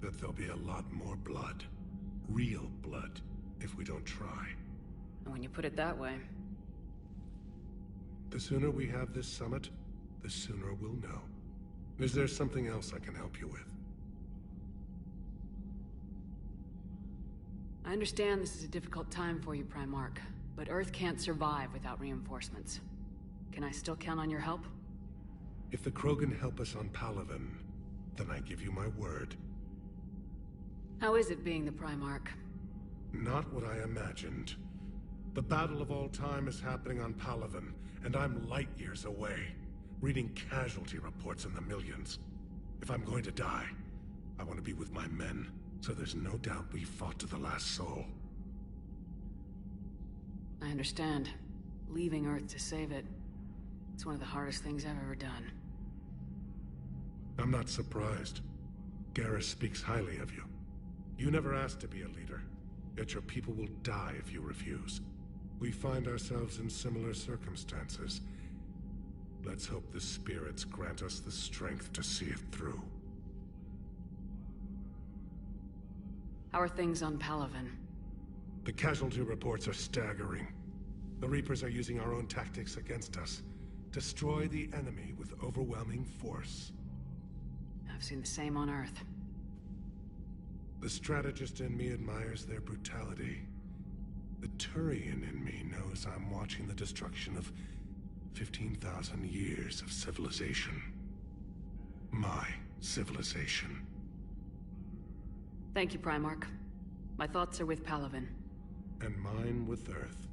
S2: but there'll be a lot more blood. Real blood, if we don't try.
S3: And when you put it that way...
S2: The sooner we have this summit, the sooner we'll know. Is there something else I can help you with?
S3: I understand this is a difficult time for you, Primarch, but Earth can't survive without reinforcements. Can I still count on your help?
S2: If the Krogan help us on Palaven, then I give you my word.
S3: How is it being the Primarch?
S2: Not what I imagined. The battle of all time is happening on Palaven, and I'm light years away, reading casualty reports in the millions. If I'm going to die, I want to be with my men, so there's no doubt we fought to the last soul.
S3: I I understand. Leaving Earth to save it. It's one of the hardest things I've ever done.
S2: I'm not surprised. Garrus speaks highly of you. You never asked to be a leader, yet your people will die if you refuse. We find ourselves in similar circumstances. Let's hope the spirits grant us the strength to see it through.
S3: How are things on Palaven?
S2: The casualty reports are staggering. The Reapers are using our own tactics against us. Destroy the enemy with overwhelming force.
S3: I've seen the same on Earth.
S2: The strategist in me admires their brutality. The Turian in me knows I'm watching the destruction of 15,000 years of civilization. My civilization.
S3: Thank you, Primarch. My thoughts are with Palaven.
S2: And mine with Earth.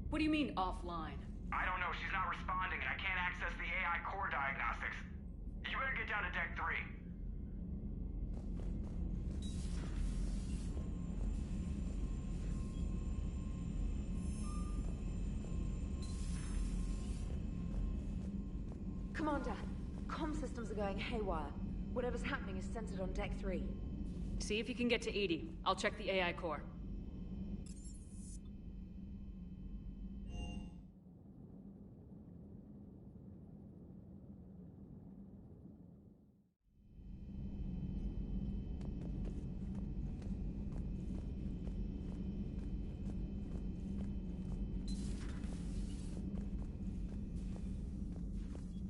S3: What do you mean, offline?
S16: I don't know. She's not responding, and I can't access the AI core diagnostics. You better get down to Deck 3.
S4: Commander, comm systems are going haywire. Whatever's happening is centered on Deck 3.
S3: See if you can get to EDI. I'll check the AI core.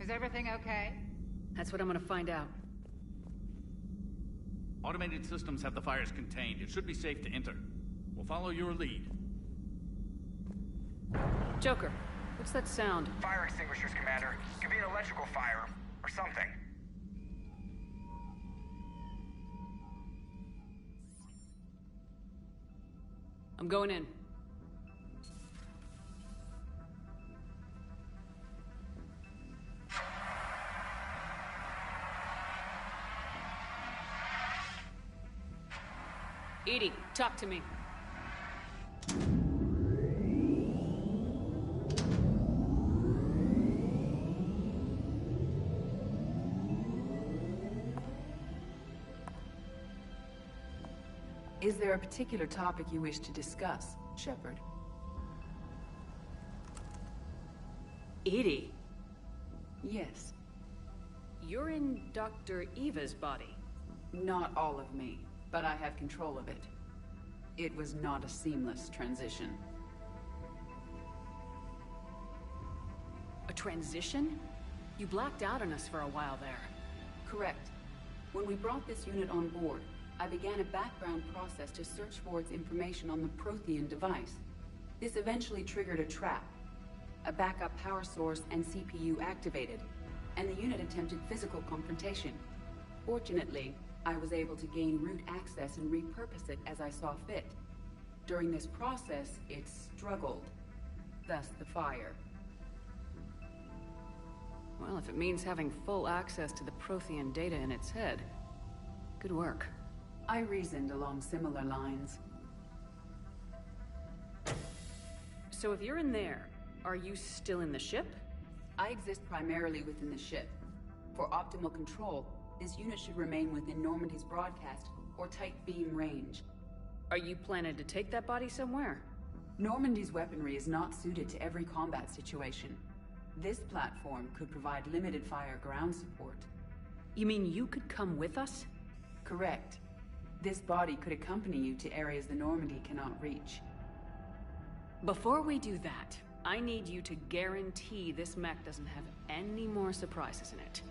S17: Is everything okay?
S3: That's what I'm gonna find out.
S10: Automated systems have the fires contained. It should be safe to enter. We'll follow your lead.
S3: Joker, what's that sound?
S16: Fire extinguishers, Commander. Could be an electrical fire, or something.
S3: I'm going in. EDI, talk to me.
S20: Is there a particular topic you wish to discuss, Shepard?
S3: EDI?
S20: Yes.
S3: You're in Dr. Eva's body.
S20: Not all of me, but I have control of it. It was not a seamless transition.
S3: A transition? You blacked out on us for a while there.
S20: Correct. When we brought this unit on board, I began a background process to search for its information on the Prothean device. This eventually triggered a trap. A backup power source and CPU activated, and the unit attempted physical confrontation. Fortunately, I was able to gain root access and repurpose it as I saw fit. During this process, it struggled. Thus the fire.
S3: Well, if it means having full access to the Prothean data in its head, good work.
S20: I reasoned along similar lines.
S3: So if you're in there, are you still in the ship?
S20: I exist primarily within the ship. For optimal control, this unit should remain within Normandy's broadcast or tight beam range.
S3: Are you planning to take that body somewhere?
S20: Normandy's weaponry is not suited to every combat situation. This platform could provide limited fire ground support.
S3: You mean you could come with us?
S20: Correct. This body could accompany you to areas the Normandy cannot reach.
S3: Before we do that, I need you to guarantee this mech doesn't have any more surprises in it.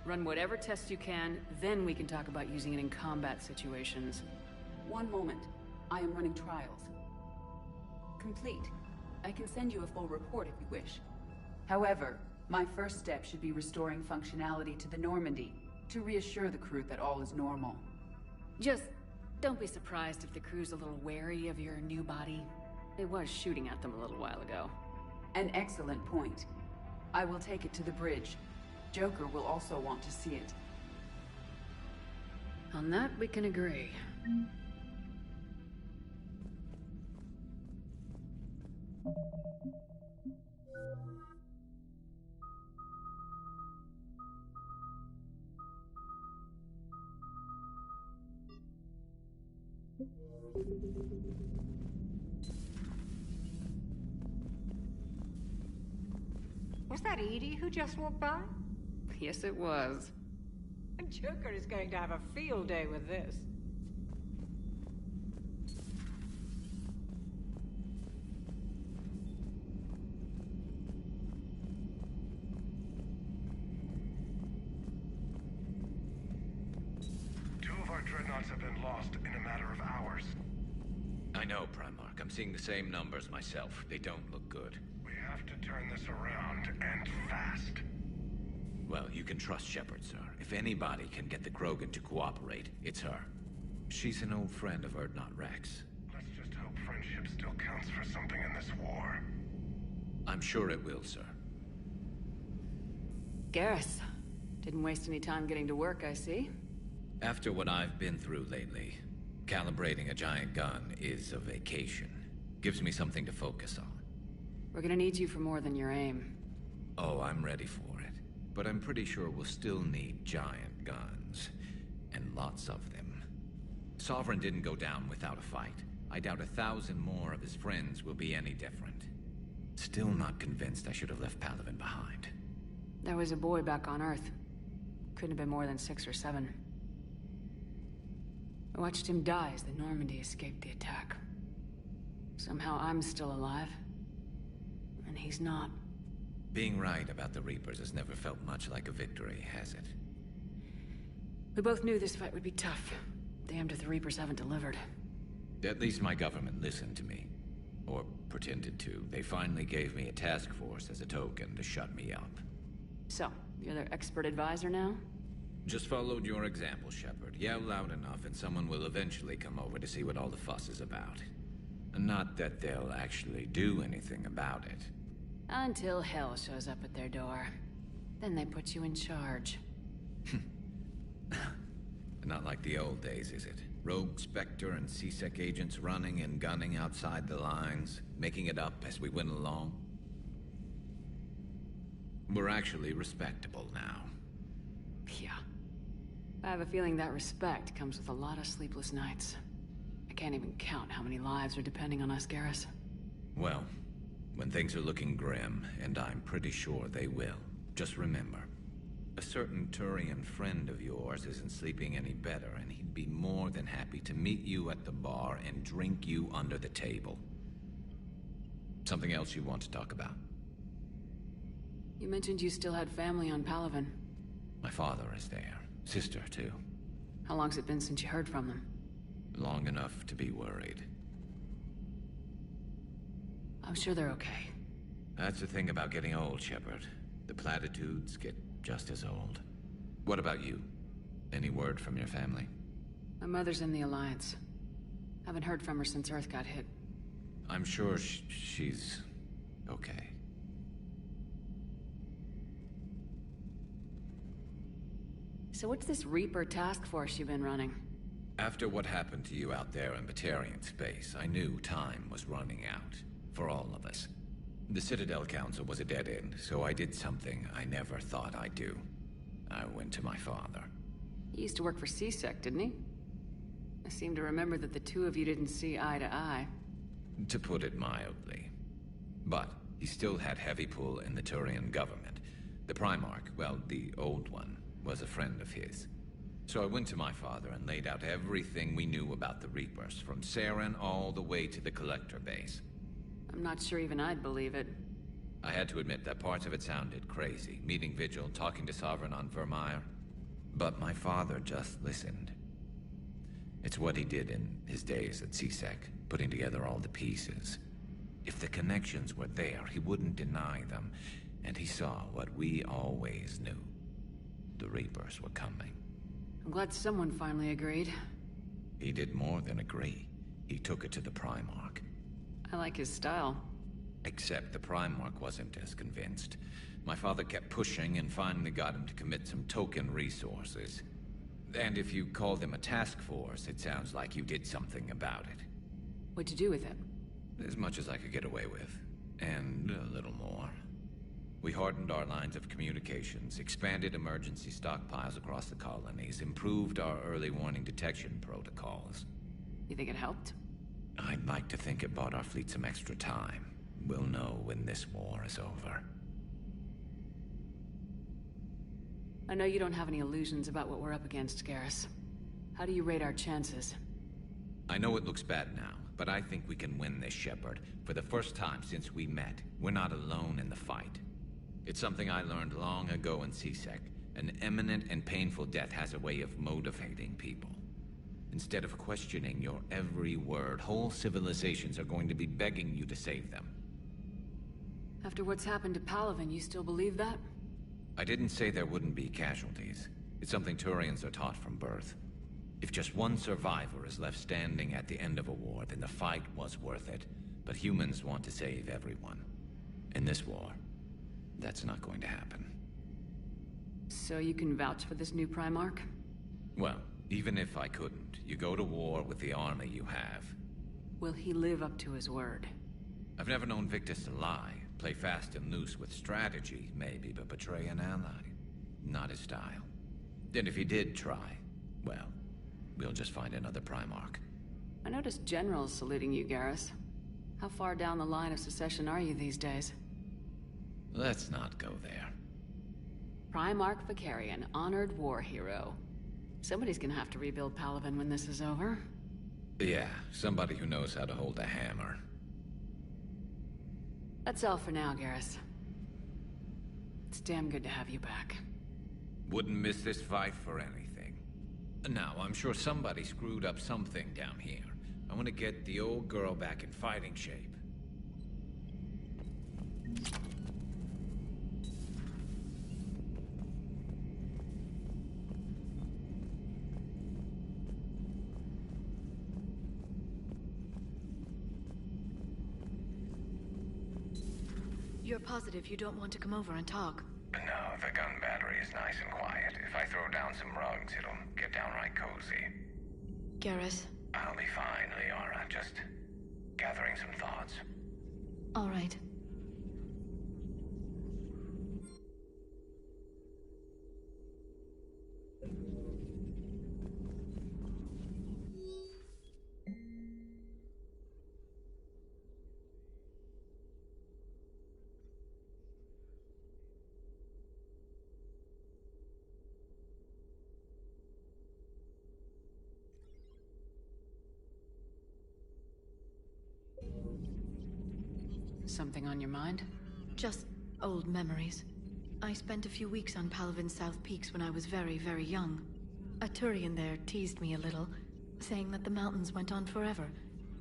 S3: Run whatever tests you can, then we can talk about using it in combat situations.
S20: One moment. I am running trials. Complete. I can send you a full report if you wish. However, my first step should be restoring functionality to the Normandy, to reassure the crew that all is normal.
S3: Just Don't be surprised if the crew's a little wary of your new body. They was shooting at them a little while ago.
S20: An excellent point. I will take it to the bridge. Joker will also want to see it.
S3: On that, we can agree.
S6: Was that Edie who just walked by?
S3: Yes, it was.
S6: Joker is going to have a field day with this.
S15: Two of our dreadnoughts have been lost in a matter of hours.
S22: I know, Primarch. I'm seeing the same numbers myself. They don't look good.
S15: We have to turn this around, and fast.
S22: Well, you can trust Shepard, sir. If anybody can get the Krogan to cooperate, it's her. She's an old friend of Urdnot Rex.
S15: Let's just hope friendship still counts for something in this war.
S22: I'm sure it will, sir.
S3: Garrus. Didn't waste any time getting to work, I see.
S22: After what I've been through lately, calibrating a giant gun is a vacation. Gives me something to focus on.
S3: We're gonna need you for more than your aim.
S22: Oh, I'm ready for it. But I'm pretty sure we'll still need giant guns. And lots of them. Sovereign didn't go down without a fight. I doubt 1,000 more of his friends will be any different. Still not convinced I should have left Palaven behind.
S3: There was a boy back on Earth. Couldn't have been more than 6 or 7. I watched him die as the Normandy escaped the attack. Somehow I'm still alive. And he's not.
S22: Being right about the Reapers has never felt much like a victory, has it?
S3: We both knew this fight would be tough. Damned if the Reapers haven't delivered.
S22: At least my government listened to me. Or pretended to. They finally gave me a task force as a token to shut me up.
S3: So, you're their expert advisor now?
S22: Just followed your example, Shepard. Yell loud enough and someone will eventually come over to see what all the fuss is about. Not that they'll actually do anything about it.
S3: Until hell shows up at their door. Then they put you in charge.
S22: Not like the old days, is it? Rogue Spectre and C-Sec agents running and gunning outside the lines, making it up as we went along. We're actually respectable now.
S3: Yeah. I have a feeling that respect comes with a lot of sleepless nights. I can't even count how many lives are depending on us, Garrus.
S22: Well, when things are looking grim, and I'm pretty sure they will, just remember, a certain Turian friend of yours isn't sleeping any better, and he'd be more than happy to meet you at the bar and drink you under the table. Something else you want to talk about?
S3: You mentioned you still had family on Palaven.
S22: My father is there. Sister, too.
S3: How long's it been since you heard from them?
S22: Long enough to be worried.
S3: I'm sure they're okay.
S22: That's the thing about getting old, Shepard. The platitudes get just as old. What about you? Any word from your family?
S3: My mother's in the Alliance. Haven't heard from her since Earth got hit.
S22: I'm sure she's okay.
S3: So what's this Reaper task force you've been running?
S22: After what happened to you out there in Batarian space, I knew time was running out. For all of us. The Citadel Council was a dead end, so I did something I never thought I'd do. I went to my father.
S3: He used to work for C-Sec, didn't he? I seem to remember that the two of you didn't see eye to eye.
S22: To put it mildly. But he still had heavy pull in the Turian government. The Primarch, well, the old one, was a friend of his. So I went to my father and laid out everything we knew about the Reapers, from Saren all the way to the Collector base.
S3: I'm not sure even I'd believe it.
S22: I had to admit that parts of it sounded crazy. Meeting Vigil, talking to Sovereign on Vermeer. But my father just listened. It's what he did in his days at C-Sec, putting together all the pieces. If the connections were there, he wouldn't deny them. And he saw what we always knew. The Reapers were coming.
S3: I'm glad someone finally agreed.
S22: He did more than agree. He took it to the Primarch.
S3: I like his style.
S22: Except the Primarch wasn't as convinced. My father kept pushing and finally got him to commit some token resources. And if you call them a task force, it sounds like you did something about it.
S3: What'd you do with it?
S22: As much as I could get away with. And a little more. We hardened our lines of communications, expanded emergency stockpiles across the colonies, improved our early warning detection protocols.
S3: You think it helped?
S22: I'd like to think it bought our fleet some extra time. We'll know when this war is over.
S3: I know you don't have any illusions about what we're up against, Garrus. How do you rate our chances?
S22: I know it looks bad now, but I think we can win this, Shepard. For the first time since we met, we're not alone in the fight. It's something I learned long ago in CSEC. An imminent and painful death has a way of motivating people. Instead of questioning your every word, whole civilizations are going to be begging you to save them.
S3: After what's happened to Palaven, you still believe that?
S22: I didn't say there wouldn't be casualties. It's something Turians are taught from birth. If just one survivor is left standing at the end of a war, then the fight was worth it. But humans want to save everyone. In this war, that's not going to happen.
S3: So you can vouch for this new Primarch?
S22: Well, even if I couldn't, you go to war with the army you have.
S3: Will he live up to his word?
S22: I've never known Victus to lie. Play fast and loose with strategy, maybe, but betray an ally. Not his style. And if he did try, well, we'll just find another Primarch.
S3: I noticed generals saluting you, Garrus. How far down the line of succession are you these days?
S22: Let's not go there.
S3: Primarch Vicarian, honored war hero. Somebody's gonna have to rebuild Palaven when this is over.
S22: Yeah, somebody who knows how to hold a hammer.
S3: That's all for now, Garrus. It's damn good to have you back.
S22: Wouldn't miss this fight for anything. Now, I'm sure somebody screwed up something down here. I want to get the old girl back in fighting shape.
S8: You're positive you don't want to come over and talk?
S17: No, the gun battery is nice and quiet. If I throw down some rugs, it'll get downright cozy.
S8: Garrus?
S17: I'll be fine, Liara. Just gathering some thoughts.
S8: All right.
S3: Something on your mind?
S8: Just old memories. I spent a few weeks on Palaven's South Peaks when I was very, very young. A Turian there teased me a little, saying that the mountains went on forever.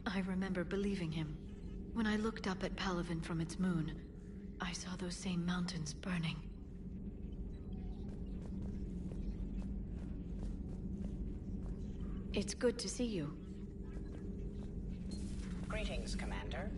S8: I remember believing him. When I looked up at Palaven from its moon, I saw those same mountains burning. It's good to see you.
S19: Greetings, Commander.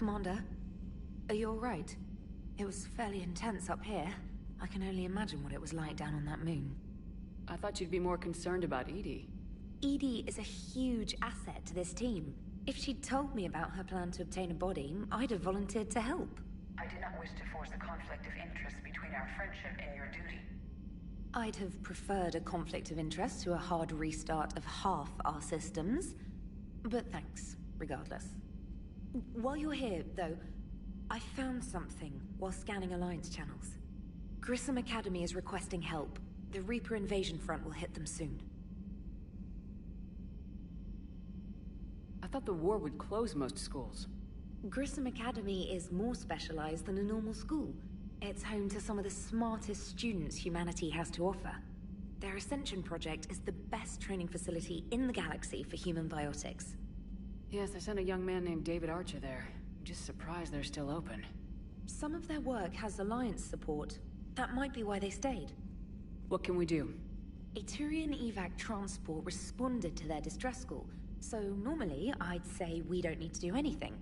S4: Commander, are you all right? It was fairly intense up here. I can only imagine what it was like down on that moon.
S3: I thought you'd be more concerned about Edie.
S4: Edie is a huge asset to this team. If she'd told me about her plan to obtain a body, I'd have volunteered to help.
S11: I do not wish to force a conflict of interest between our friendship and your duty.
S4: I'd have preferred a conflict of interest to a hard restart of half our systems. But thanks, regardless. While you're here, though, I found something while scanning Alliance channels. Grissom Academy is requesting help. The Reaper invasion front will hit them soon.
S3: I thought the war would close most schools.
S4: Grissom Academy is more specialized than a normal school. It's home to some of the smartest students humanity has to offer. Their Ascension project is the best training facility in the galaxy for human biotics.
S3: Yes, I sent a young man named David Archer there. I'm just surprised they're still open.
S4: Some of their work has Alliance support. That might be why they stayed.
S3: What can we do?
S4: A Turian evac transport responded to their distress call, so normally I'd say we don't need to do anything.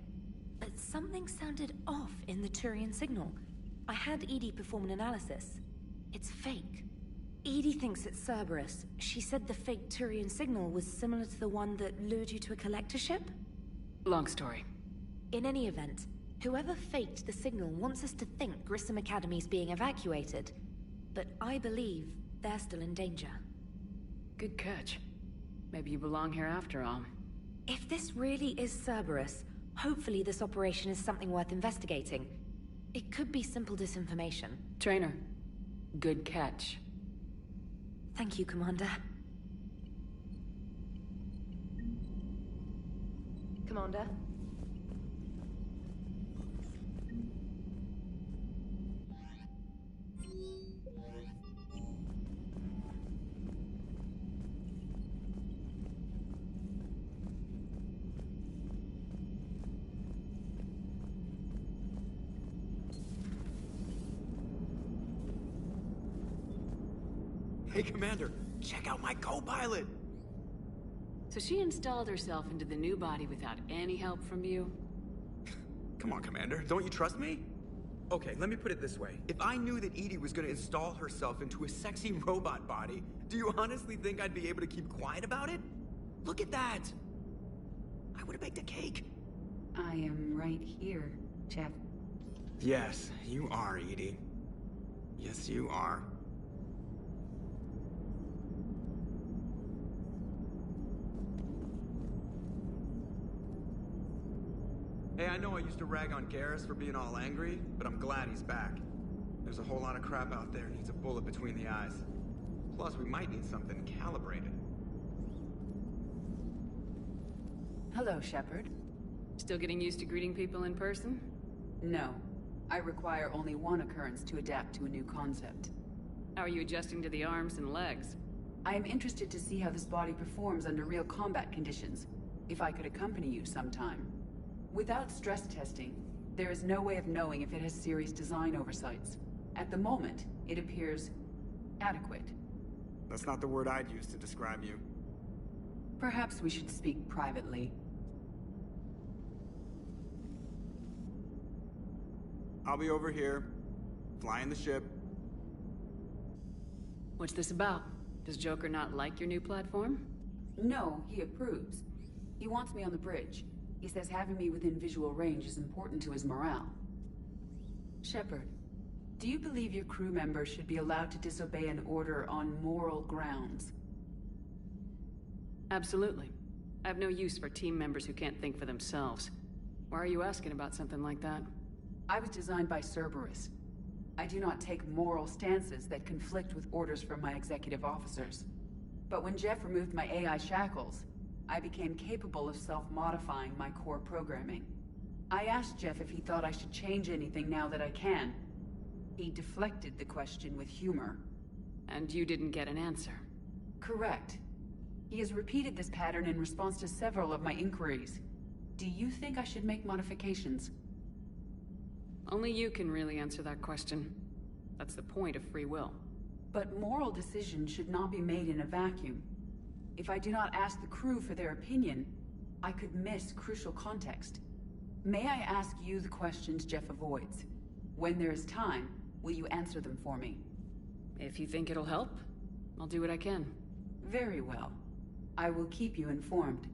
S4: But something sounded off in the Turian signal. I had Edie perform an analysis. It's fake. Edie thinks it's Cerberus. She said the fake Turian signal was similar to the one that lured you to a collector ship?
S3: Long story.
S4: In any event, whoever faked the signal wants us to think Grissom Academy's being evacuated. But I believe they're still in danger.
S3: Good catch. Maybe you belong here after all.
S4: If this really is Cerberus, hopefully this operation is something worth investigating. It could be simple disinformation.
S3: Trainer, good catch.
S4: Thank you, Commander. Commander?
S12: Hey, Commander, check out my co-pilot!
S3: So she installed herself into the new body without any help from you?
S12: Come on, Commander, don't you trust me? Okay, let me put it this way. If I knew that Edie was gonna install herself into a sexy robot body, do you honestly think I'd be able to keep quiet about it? Look at that! I would've baked a cake.
S20: I am right here, Jeff.
S12: Yes, you are, Edie. Yes, you are. Hey, I know I used to rag on Garrus for being all angry, but I'm glad he's back. There's a whole lot of crap out there needs a bullet between the eyes. Plus, we might need something calibrated.
S20: Hello, Shepard.
S3: Still getting used to greeting people in person?
S20: No. I require only one occurrence to adapt to a new concept.
S3: How are you adjusting to the arms and legs?
S20: I am interested to see how this body performs under real combat conditions. if I could accompany you sometime. Without stress testing, there is no way of knowing if it has serious design oversights. At the moment, it appears adequate.
S9: That's not the word I'd use to describe you.
S20: Perhaps we should speak privately.
S9: I'll be over here, flying the ship.
S3: What's this about? Does Joker not like your new platform?
S20: No, he approves. He wants me on the bridge. He says having me within visual range is important to his morale. Shepard, do you believe your crew members should be allowed to disobey an order on moral grounds?
S3: Absolutely. I have no use for team members who can't think for themselves. Why are you asking about something like that?
S20: I was designed by Cerberus. I do not take moral stances that conflict with orders from my executive officers. But when Jeff removed my AI shackles, I became capable of self-modifying my core programming. I asked Jeff if he thought I should change anything now that I can. He deflected the question with humor.
S3: And you didn't get an answer?
S20: Correct. He has repeated this pattern in response to several of my inquiries. Do you think I should make modifications?
S3: Only you can really answer that question. That's the point of free will.
S20: But moral decisions should not be made in a vacuum. If I do not ask the crew for their opinion, I could miss crucial context. May I ask you the questions Jeff avoids? When there is time, will you answer them for me?
S3: If you think it'll help, I'll do what I can.
S20: Very well. I will keep you informed.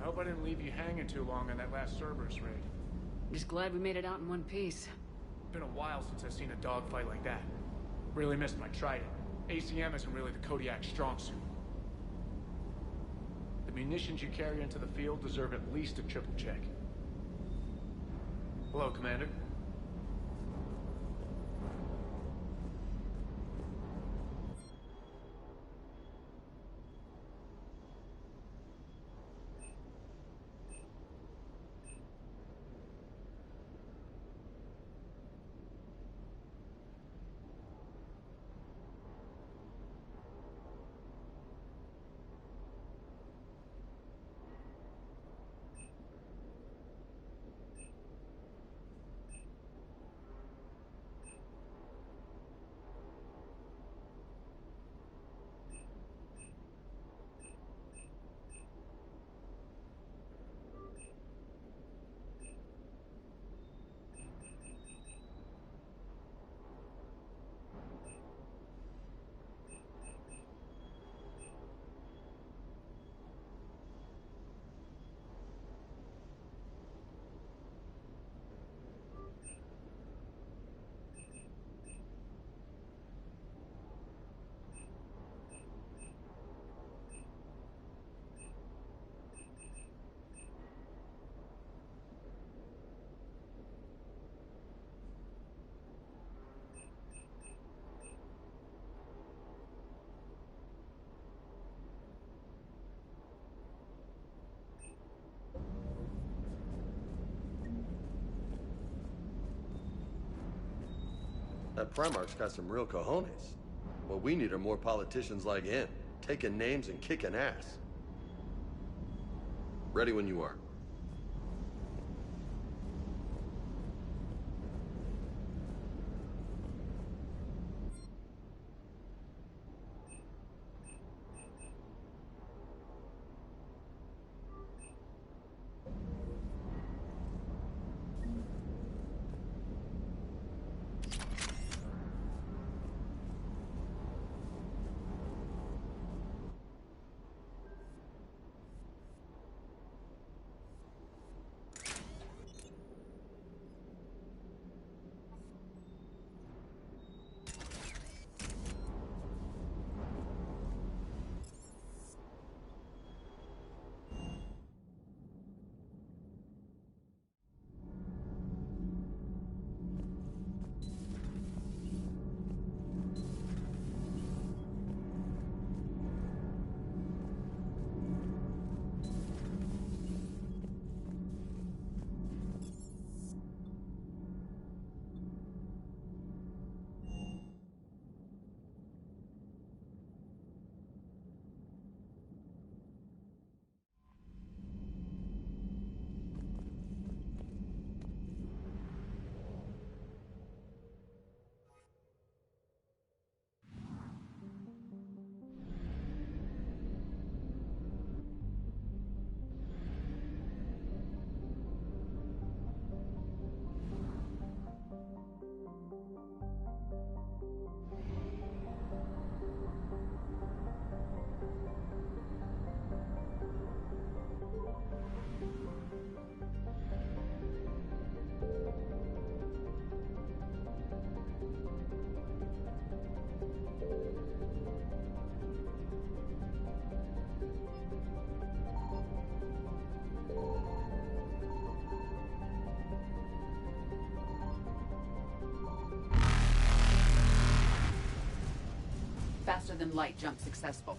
S19: I hope I didn't leave you hanging too long on that last Cerberus raid.
S3: Just glad we made it out in one piece.
S19: Been a while since I've seen a dogfight like that. Really missed my trident. ACM isn't really the Kodiak's strong suit. The munitions you carry into the field deserve at least a triple check. Hello, Commander.
S13: That Primarch's got some real cojones. What we need are more politicians like him, taking names and kicking ass. Ready when you are.
S20: than light jump successful.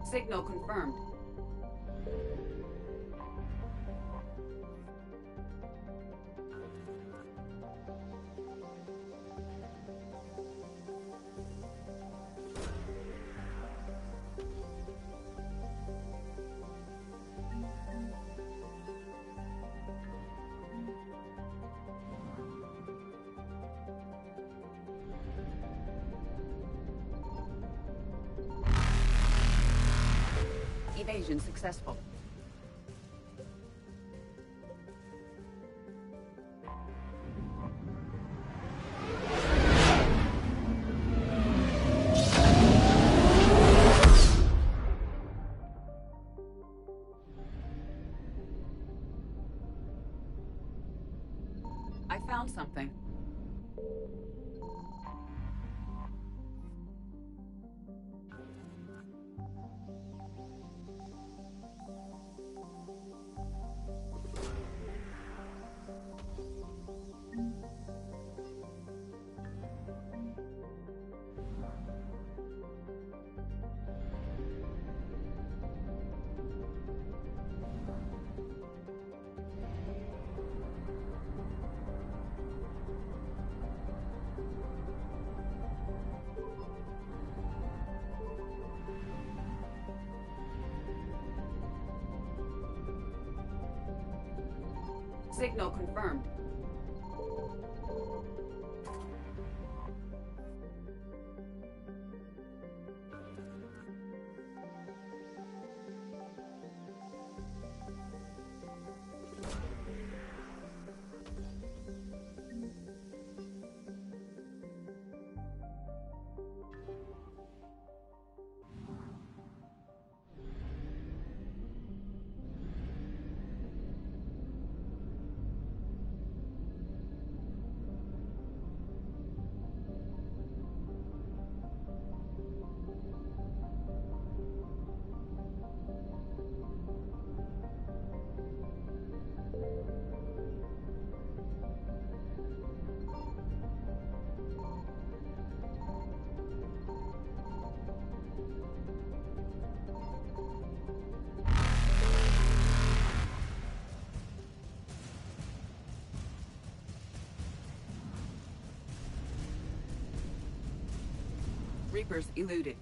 S20: Signal confirmed. Evasion successful. I found something. Signal confirmed. Reapers eluded.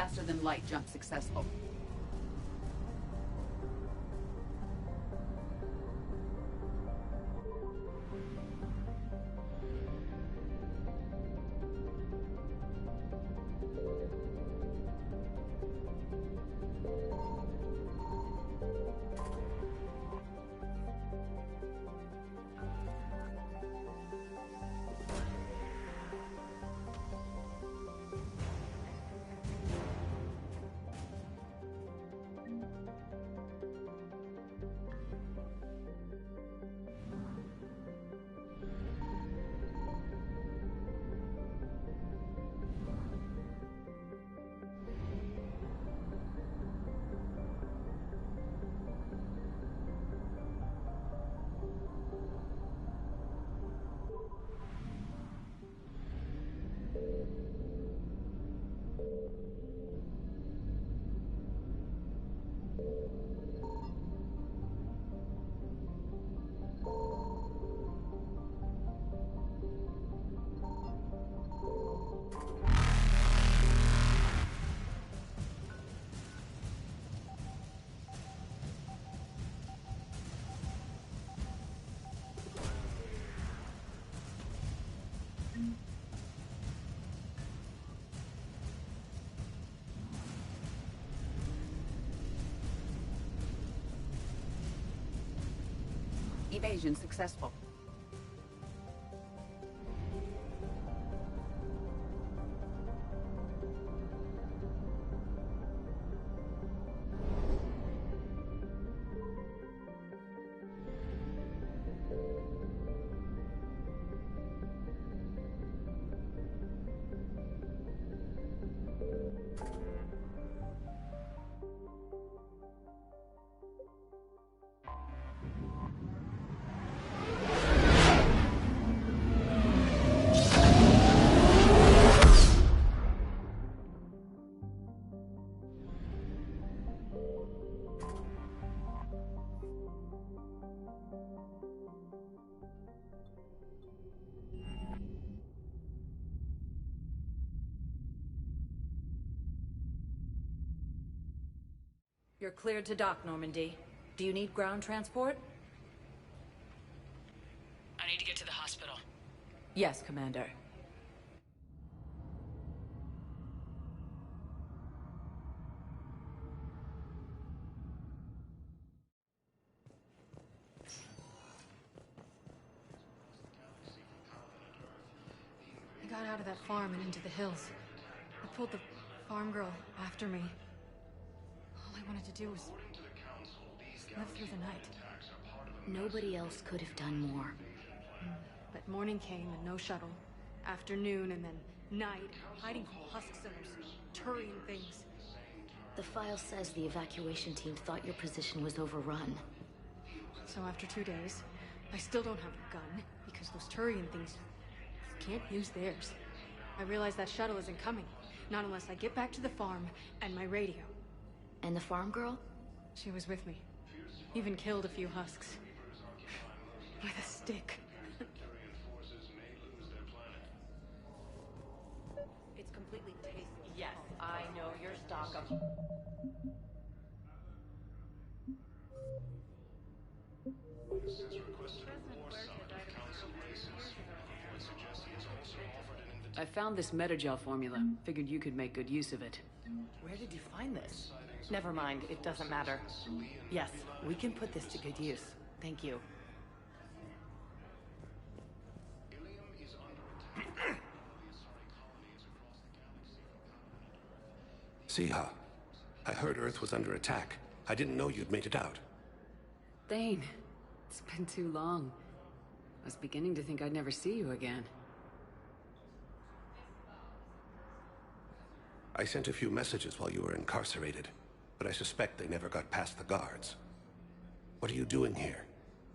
S20: Faster than light jump successful. Evasion successful.
S6: You're cleared to dock, Normandy. Do you need ground transport?
S3: I need to get to the hospital.
S6: Yes, Commander.
S8: I got out of that farm and into the hills. I pulled the farm girl after me. All I wanted to do was live through the night.
S4: Nobody else could have done more.
S8: But morning came and no shuttle. Afternoon and then night. Hiding from husks and those Turian things.
S4: The file says the evacuation team thought your position was overrun.
S8: So after 2 days, I still don't have a gun because those Turian things can't use theirs. I realize that shuttle isn't coming. Not unless I get back to the farm and my radio.
S4: And the farm girl?
S8: She was with me. Even killed a few husks. With a stick.
S6: It's completely tasteless. Yes, I know your stock of...
S3: I found this metagel formula. Figured you could make good use of it.
S5: Where did you find this? Never mind, it doesn't matter. Yes, we can put this to good use. Thank you.
S2: Siha, I heard Earth was under attack. I didn't know you'd made it out.
S3: Thane, it's been too long. I was beginning to think I'd never see you again.
S2: I sent a few messages while you were incarcerated, but I suspect they never got past the guards. What are you doing here?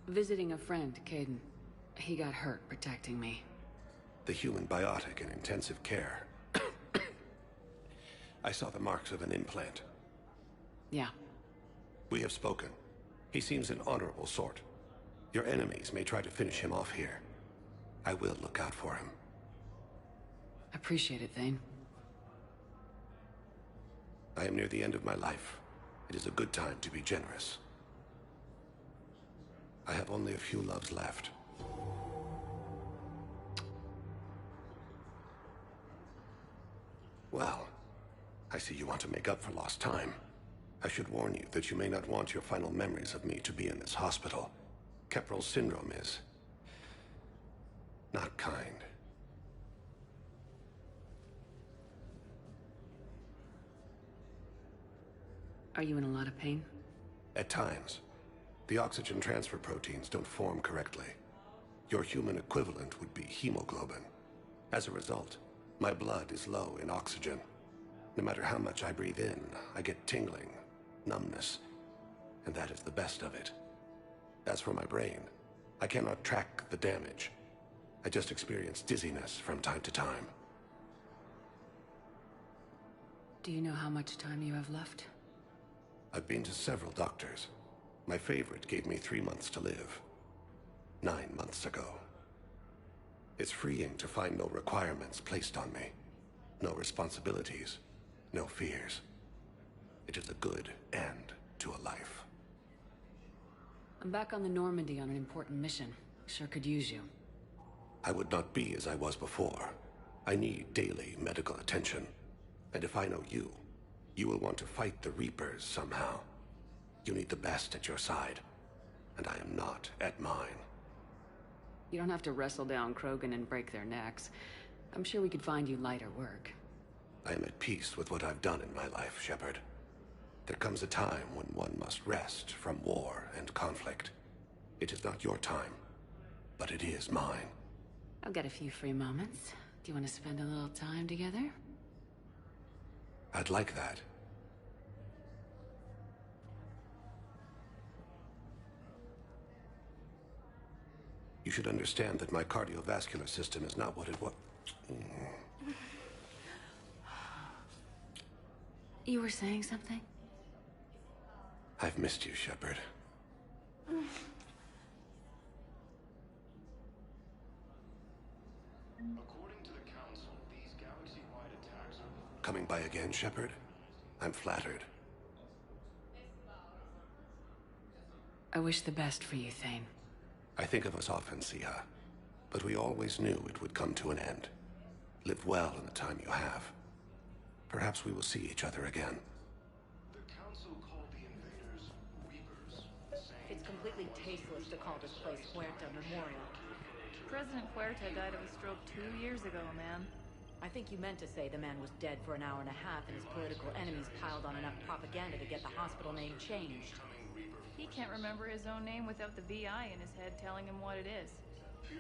S3: Visiting a friend, Caden. He got hurt protecting me.
S2: The human biotic in intensive care. I saw the marks of an implant.
S3: Yeah.
S2: We have spoken. He seems an honorable sort. Your enemies may try to finish him off here. I will look out for him.
S3: Appreciate it, Thane.
S7: I am near the end of my life. It is a good time to be generous. I have only a few loves left. Well, I see you want to make up for lost time. I should warn you that you may not want your final memories of me to be in this hospital. Keprel syndrome is not kind.
S3: Are you in a lot of pain?
S7: At times. The oxygen transfer proteins don't form correctly. Your human equivalent would be hemoglobin. As a result, my blood is low in oxygen. No matter how much I breathe in, I get tingling, numbness, and that is the best of it. As for my brain, I cannot track the damage. I just experience dizziness from time to time.
S3: Do you know how much time you have left?
S7: I've been to several doctors. My favorite gave me 3 months to live. 9 months ago. It's freeing to find no requirements placed on me. No responsibilities. No fears. It is a good end to a life.
S3: I'm back on the Normandy on an important mission. Sure could use you.
S7: I would not be as I was before. I need daily medical attention. And if I know you, you will want to fight the Reapers somehow. You need the best at your side, and I am not at mine.
S3: You don't have to wrestle down Krogan and break their necks. I'm sure we could find you lighter work.
S7: I am at peace with what I've done in my life, Shepard. There comes a time when one must rest from war and conflict. It is not your time, but it is mine.
S3: I'll get a few free moments. Do you want to spend a little time together?
S7: I'd like that. You should understand that my cardiovascular system is not what it was.
S3: You were saying something?
S7: I've missed you, Shepard.
S18: According to the Council, these galaxy-wide attacks are...
S7: Coming by again, Shepard? I'm flattered.
S3: I wish the best for you, Thane.
S7: I think of us often, Siha, but we always knew it would come to an end. Live well in the time you have. Perhaps we will see each other again.
S18: The Council called the invaders Reapers, saying...
S5: It's completely tasteless to call this place Huerta Memorial.
S14: President Huerta died of a stroke 2 years ago, ma'am.
S5: I think you meant to say the man was dead for an hour and a half and his political enemies piled on enough propaganda to get the hospital name changed.
S14: He can't remember his own name without the VI in his head telling him what it is.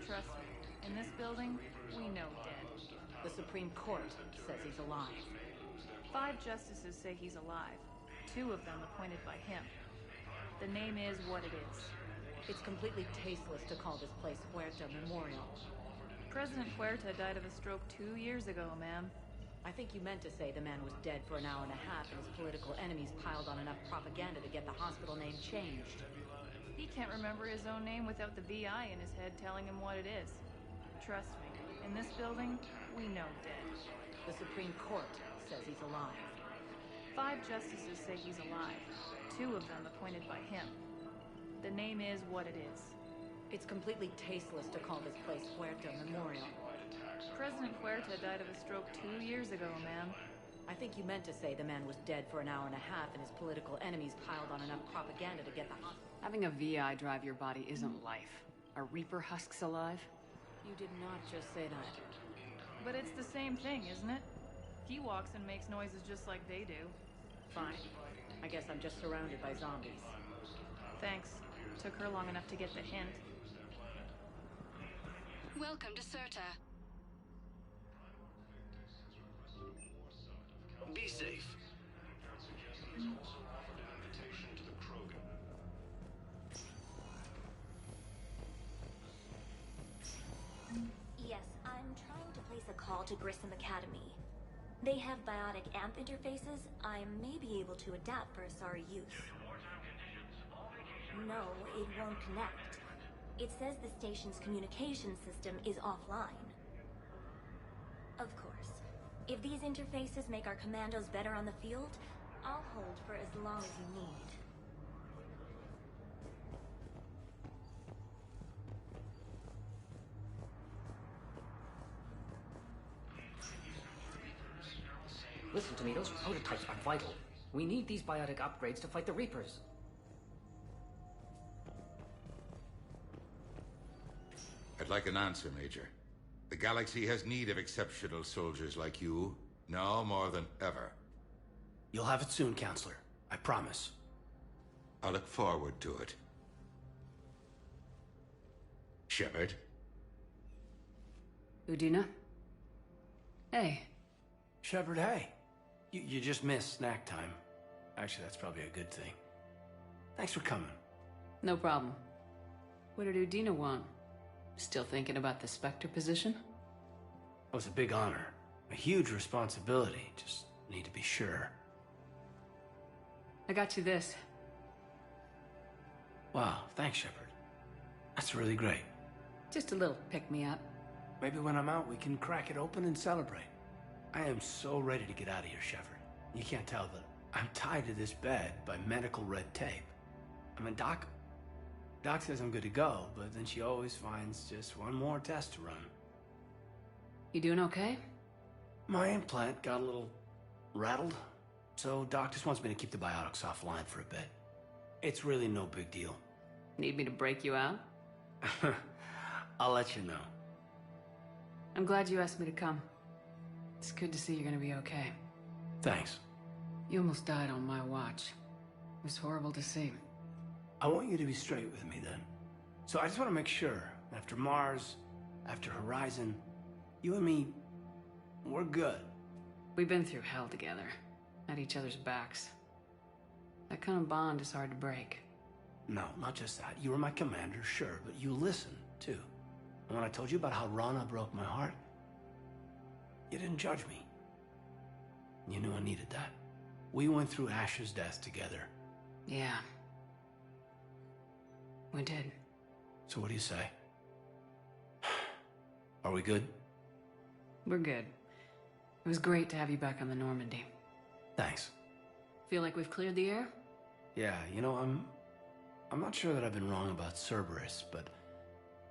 S14: Trust me, in this building, we know dead.
S5: The Supreme Court says he's alive.
S14: 5 justices say he's alive. 2 of them appointed by him. The name is what it is.
S5: It's completely tasteless to call this place Huerta Memorial.
S14: President Huerta died of a stroke 2 years ago, ma'am.
S5: I think you meant to say the man was dead for an hour and a half and his political enemies piled on enough propaganda to get the hospital name changed.
S14: He can't remember his own name without the VI in his head telling him what it is. Trust me, in this building, we know dead.
S5: The Supreme Court says he's alive.
S14: 5 justices say he's alive. 2 of them appointed by him. The name is what it is.
S5: It's completely tasteless to call this place Huerta Memorial.
S14: President Huerta died of a stroke 2 years ago, ma'am.
S5: I think you meant to say the man was dead for an hour and a half and his political enemies piled on enough propaganda to get the hospital.
S3: Having a VI drive your body isn't life. Are Reaper husks alive?
S5: You did not just say that.
S14: But it's the same thing, isn't it? He walks and makes noises just like they do.
S5: Fine. I guess I'm just surrounded by zombies.
S14: Thanks. Took her long enough to get the hint.
S23: Welcome to Serta.
S1: Be safe.
S18: He's also offered an invitation to the Krogan.
S4: Yes, I'm trying to place a call to Grissom Academy. They have biotic amp interfaces I may be able to adapt for Asari use. No, it won't connect. It says the station's communication system is offline. Of course. If these interfaces make our commandos better on the field, I'll hold for as long as you need.
S10: Listen to me, those prototypes are vital. We need these biotic upgrades to fight the Reapers.
S21: I'd like an answer, Major. The galaxy has need of exceptional soldiers like you, now more than ever.
S23: You'll have it soon, Counselor. I promise.
S21: I look forward to it. Shepard?
S3: Udina? Hey.
S23: Shepard, hey. You just missed snack time. Actually, that's probably a good thing. Thanks for coming.
S3: No problem. What did Udina want? Still thinking about the Spectre position?
S23: It was a big honor. A huge responsibility. Just need to be sure.
S3: I got you this.
S23: Wow, thanks, Shepard. That's really great.
S3: Just a little pick-me-up.
S23: Maybe when I'm out, we can crack it open and celebrate. I am so ready to get out of here, Shepard. You can't tell, but I'm tied to this bed by medical red tape. I mean, Doc says I'm good to go, but then she always finds just one more test to run.
S3: You doing okay?
S23: My implant got a little rattled, so Doc just wants me to keep the biotics offline for a bit. It's really no big deal.
S3: Need me to break you out?
S23: I'll let you know.
S3: I'm glad you asked me to come. It's good to see you're gonna be okay.
S23: Thanks.
S3: You almost died on my watch. It was horrible to see.
S23: I want you to be straight with me then. So I just want to make sure, after Mars, after Horizon, you and me, we're good.
S3: We've been through hell together, at each other's backs. That kind of bond is hard to break.
S23: No, not just that. You were my commander, sure, but you listened, too. And when I told you about how Rana broke my heart, you didn't judge me. You knew I needed that. We went through Ash's death together.
S3: Yeah. We did.
S23: So what do you say? Are we good?
S3: We're good. It was great to have you back on the Normandy.
S23: Thanks.
S3: Feel like we've cleared the air?
S23: Yeah, you know, I'm not sure that I've been wrong about Cerberus, but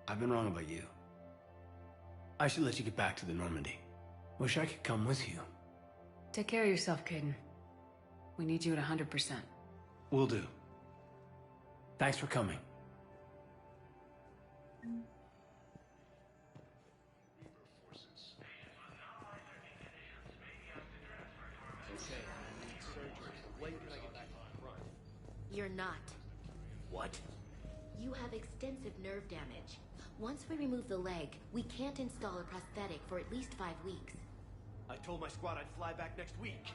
S23: I've been wrong about you. I should let you get back to the Normandy. Wish I could come with you.
S3: Take care of yourself, Caden. We need you at 100%.
S23: Will do. Thanks for coming.
S24: You're not.
S23: What?
S24: You have extensive nerve damage. Once we remove the leg, we can't install a prosthetic for at least 5 weeks.
S1: I told my squad I'd fly back next week.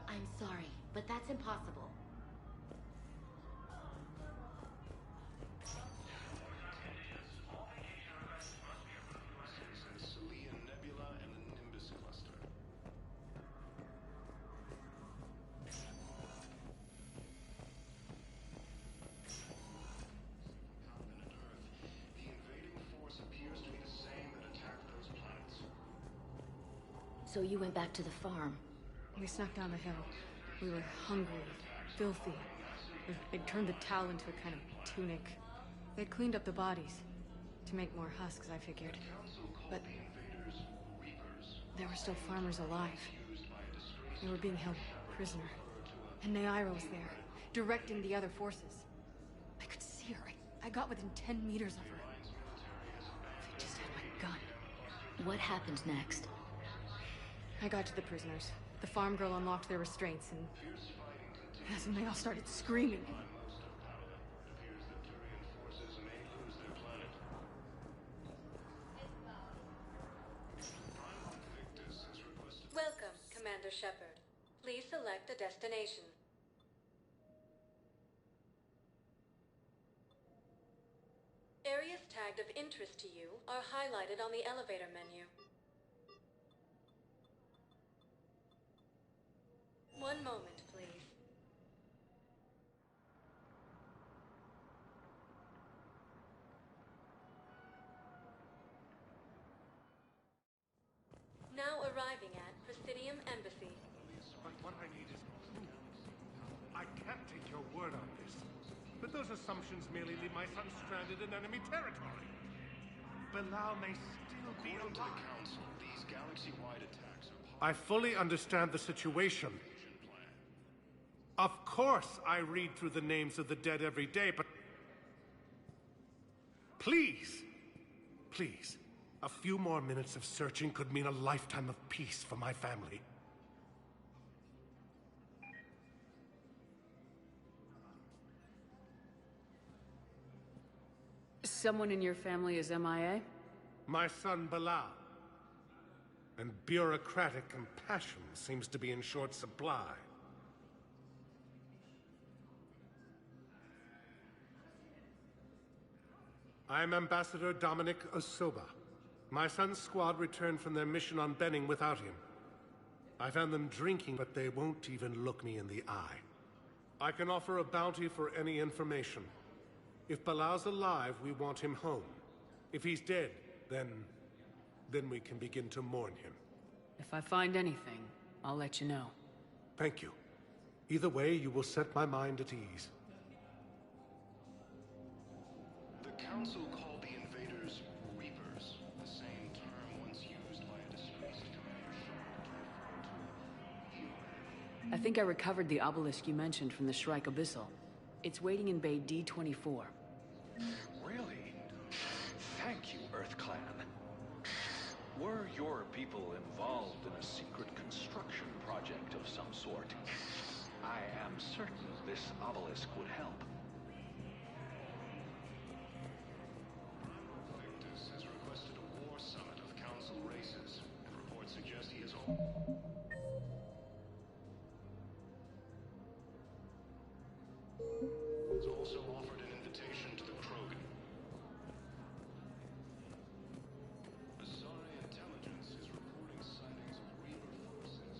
S24: I'm sorry, but that's impossible. So you went back to the farm.
S6: We snuck down the hill. We were hungry, filthy. They'd turned the towel into a kind of tunic. They'd cleaned up the bodies. To make more husks, I figured. But there were still farmers alive. They were being held prisoner. And Naira was there, directing the other forces. I could see her. I got within 10 meters of her. If I just had my gun.
S24: What happened next?
S6: I got to the prisoners. The farm girl unlocked their restraints, and that's when they all started screaming.
S25: Welcome, Commander Shepard. Please select a destination. Areas tagged of interest to you are highlighted on the elevator menu. One moment, please. Now arriving at Presidium Embassy.
S2: What I need is... I can't take your word on this. But those assumptions merely leave my son stranded in enemy territory. Bilal may still be alive.
S18: According to the Council, these galaxy-wide attacks are
S2: I fully understand the situation. Of course I read through the names of the dead every day, but... Please! Please. A few more minutes of searching could mean a lifetime of peace for my family.
S3: Someone in your family is MIA?
S2: My son Bilal. And bureaucratic compassion seems to be in short supply. I'm Ambassador Dominic Osoba. My son's squad returned from their mission on Benning without him. I found them drinking, but they won't even look me in the eye. I can offer a bounty for any information. If Bilal's alive, we want him home. If he's dead, then we can begin to mourn him.
S3: If I find anything, I'll let you know.
S2: Thank you. Either way, you will set my mind at ease.
S18: The Council called the invaders Reapers, the same term once used by a disgraced Commander Shepard to refer to
S3: I think I recovered the obelisk you mentioned from the Shrike Abyssal. It's waiting in Bay D-24.
S11: Really? Thank you, Earth Clan. Were your people involved in a secret construction project of some sort, I am certain this obelisk would help.
S18: Victus has requested a war summit of Council races, and reports suggest he is has also offered an invitation to the Krogan. Asari intelligence is reporting sightings of Reaper forces.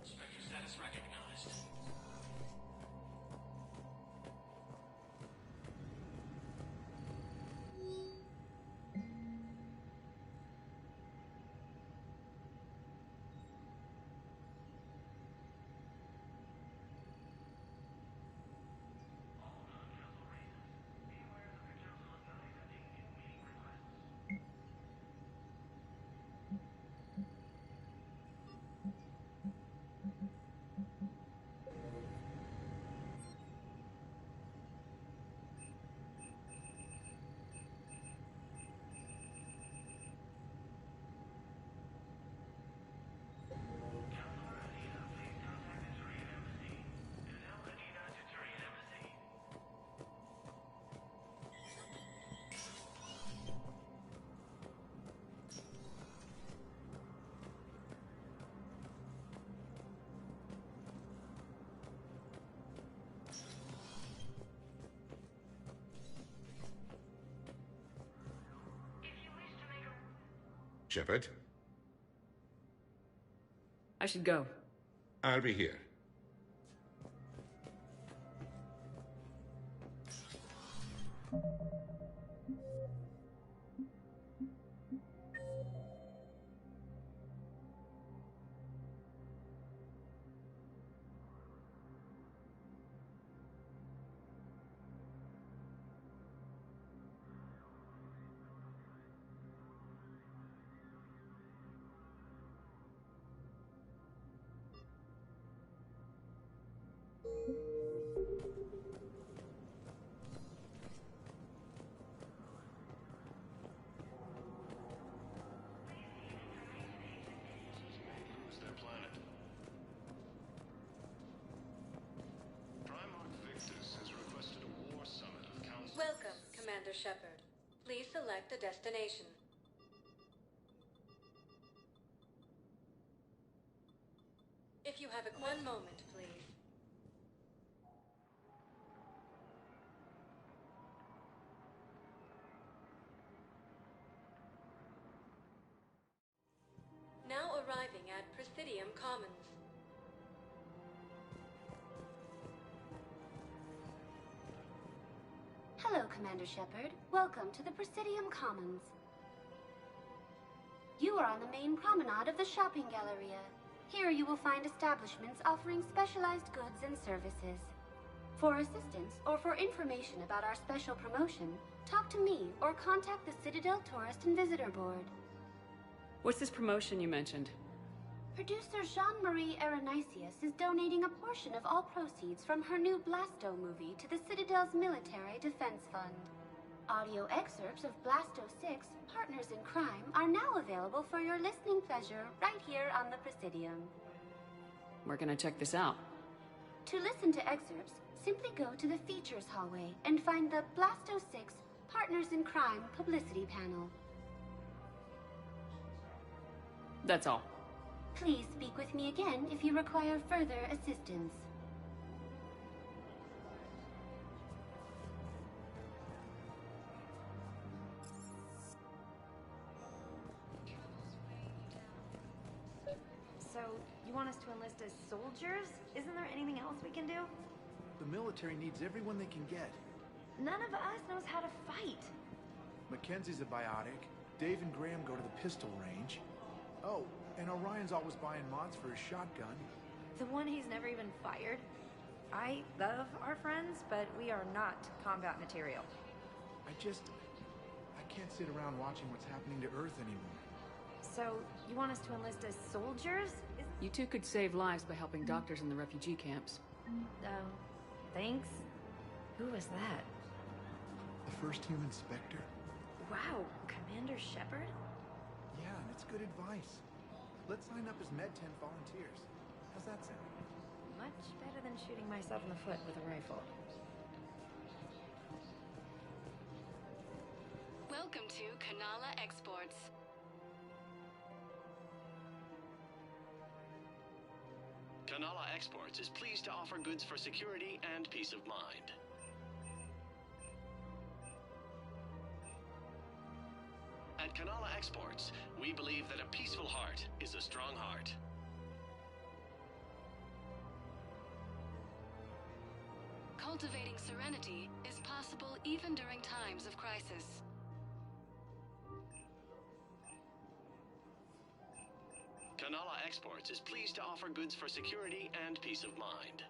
S11: Spectre status recognized.
S21: Shepard?
S3: I should go.
S21: I'll be here.
S18: Lose their planet. Primarch Victus has requested a war summit of Council.
S25: Welcome, Commander Shepard. Please select a destination. If you have one moment, please. Now arriving at Presidium Commons.
S4: Hello,
S12: Commander Shepard. Welcome to the Presidium Commons. You are on the main promenade of the shopping galleria. Here you will find establishments offering specialized goods and services. For assistance or for information about our special promotion, talk to me or contact the Citadel Tourist and Visitor Board.
S3: What's this promotion you mentioned?
S12: Producer Jean-Marie Aronisius is donating a portion of all proceeds from her new Blasto movie to the Citadel's Military Defense Fund. Audio excerpts of Blasto 6, Partners in Crime, are now available for your listening pleasure right here on the Presidium.
S3: We're gonna check this out.
S12: To listen to excerpts, simply go to the Features hallway and find the Blasto 6, Partners in Crime publicity panel.
S3: That's all.
S12: Please speak with me again if you require further assistance.
S15: So, you want us to enlist as soldiers? Isn't there anything else we can do?
S16: The military needs everyone they can get.
S15: None of us knows how to fight.
S16: Mackenzie's a biotic. Dave and Graham go to the pistol range. Oh, and Orion's always buying mods for his shotgun.
S15: The one he's never even fired. I love our friends, but we are not combat material.
S16: I can't sit around watching what's happening to Earth anymore.
S15: So, you want us to enlist as soldiers?
S3: You two could save lives by helping doctors in the refugee camps.
S15: Thanks. Who was that?
S16: The first human Spectre?
S15: Wow, Commander Shepard?
S16: Yeah, and it's good advice. Let's sign up as Med-10 volunteers. How's that sound?
S15: Much better than shooting myself in the foot with a rifle.
S25: Welcome to Kanala Exports.
S17: Kanala Exports is pleased to offer goods for security and peace of mind. At Kanala Exports, we believe that a peaceful heart is a strong heart.
S25: Cultivating serenity is possible even during times of crisis.
S17: Kanala Exports is pleased to offer goods for security and peace of mind.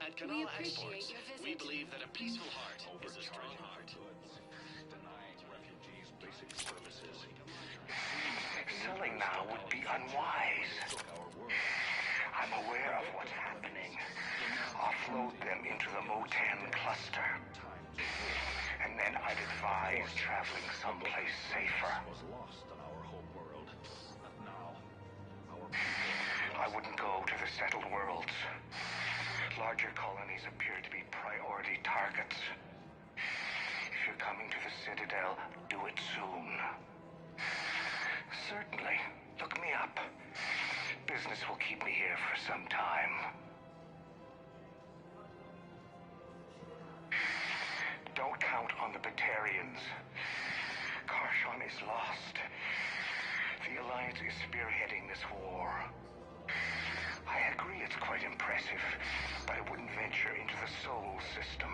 S17: At Kanala Exports, we believe that a peaceful heart is a strong heart.
S18: Denying refugees basic services. Selling now would be unwise. I'm aware of what's happening. Offload them into the Mo-10 cluster. And then I'd advise traveling someplace safer. I wouldn't go to the settled worlds. Larger colonies appear to be priority targets. If you're coming to the Citadel, do it soon. Certainly. Look me up. Business will keep me here for some time. Don't count on the Batarians. Karshon is lost. The Alliance is spearheading this war. I agree it's quite impressive, but I wouldn't venture into the Sol system.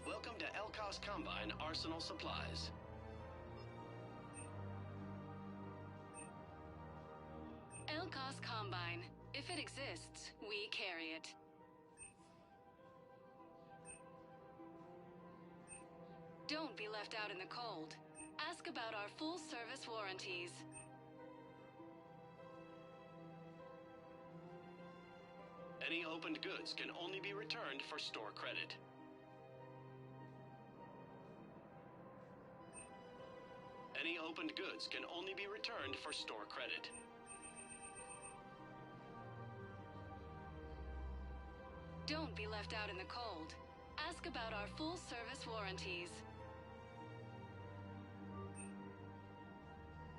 S17: Welcome to Elkos Combine Arsenal Supplies.
S25: Elkos Combine. If it exists, we carry it. Don't be left out in the cold. Ask about our full-service warranties.
S17: Any opened goods can only be returned for store credit. Any opened goods can only be returned for store credit.
S25: Don't be left out in the cold. Ask about our full-service warranties.